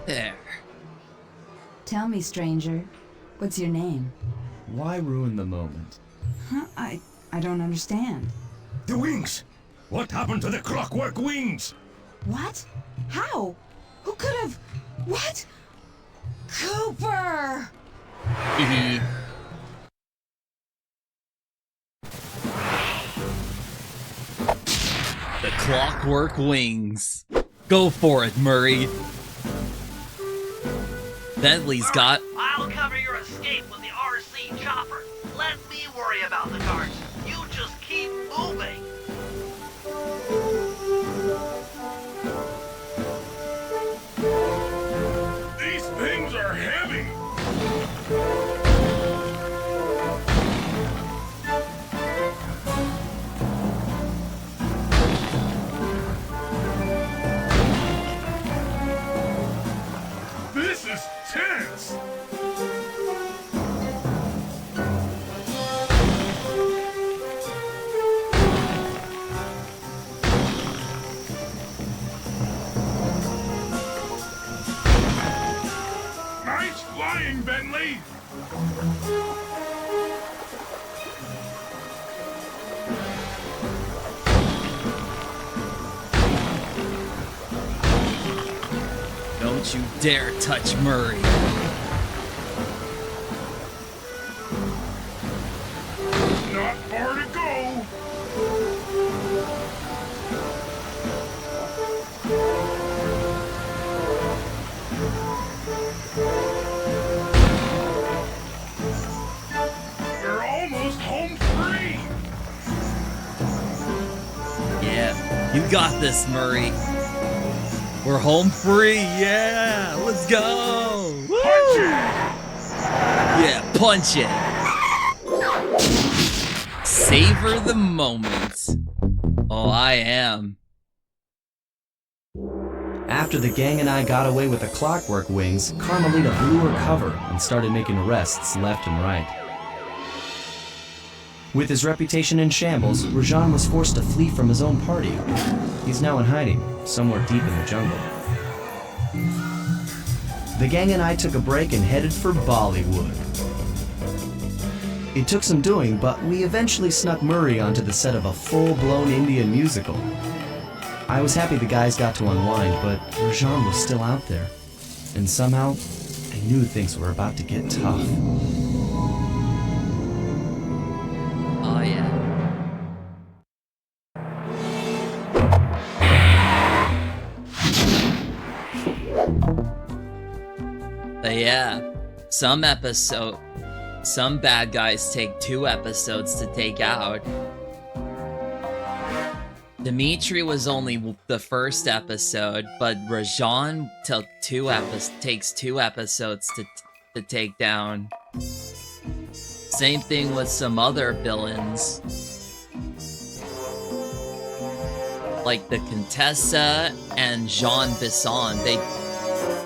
S1: There.
S5: Tell me, stranger, what's your name?
S3: Why ruin the moment?
S5: Huh? I don't understand.
S10: The wings! What happened to the clockwork wings?
S5: What? How? Who could have? What? Cooper!
S1: The clockwork wings. Go for it, Murray. Bentley's got.
S2: I'll cover your escape with the RC chopper. Let me worry about the carts. You just keep moving.
S4: These things are heavy. This is tense. Nice flying, Bentley.
S1: Don't you dare touch Murray.
S4: Not far to go. We're almost home free.
S1: Yeah, you got this, Murray. We're home free, yeah! Let's go! Woo!
S4: Punch it.
S1: Yeah, punch it! Savor the moment. Oh, I am.
S3: After the gang and I got away with the clockwork wings, Carmelita blew her cover and started making arrests left and right. With his reputation in shambles, Rajan was forced to flee from his own party. He's now in hiding, somewhere deep in the jungle. The gang and I took a break and headed for Bollywood. It took some doing, but we eventually snuck Murray onto the set of a full-blown Indian musical. I was happy the guys got to unwind, but Rajan was still out there. And somehow, I knew things were about to get tough.
S1: Oh yeah. But yeah, some bad guys take 2 episodes to take out. Dimitri was only the first episode, but Rajan takes 2 episodes to take down. Same thing with some other villains. Like the Contessa and Jean Bisson.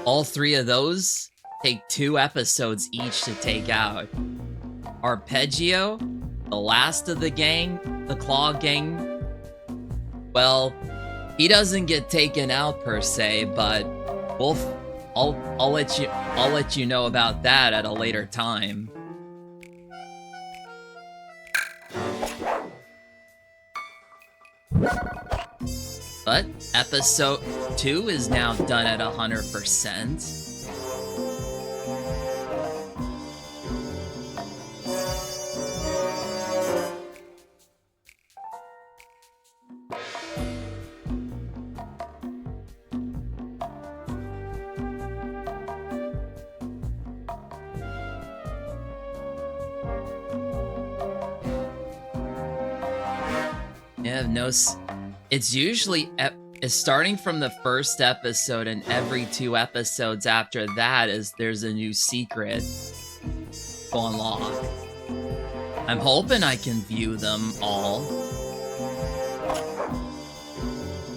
S1: All 3 of those take 2 episodes each to take out. Arpeggio, the last of the gang, the Claw gang, well, he doesn't get taken out per se, but I'll let you know about that at a later time. But episode 2 is now done at 100%. It's usually it's starting from the first episode, and every 2 episodes after that there's a new secret to unlock. I'm hoping I can view them all.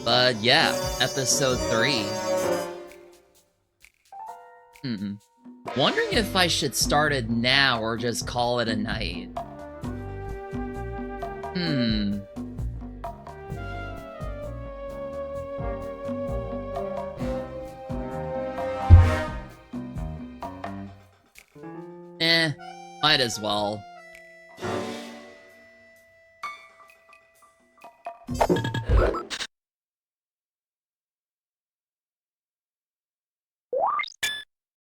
S1: But yeah, episode 3. Wondering if I should start it now or just call it a night. Might as well.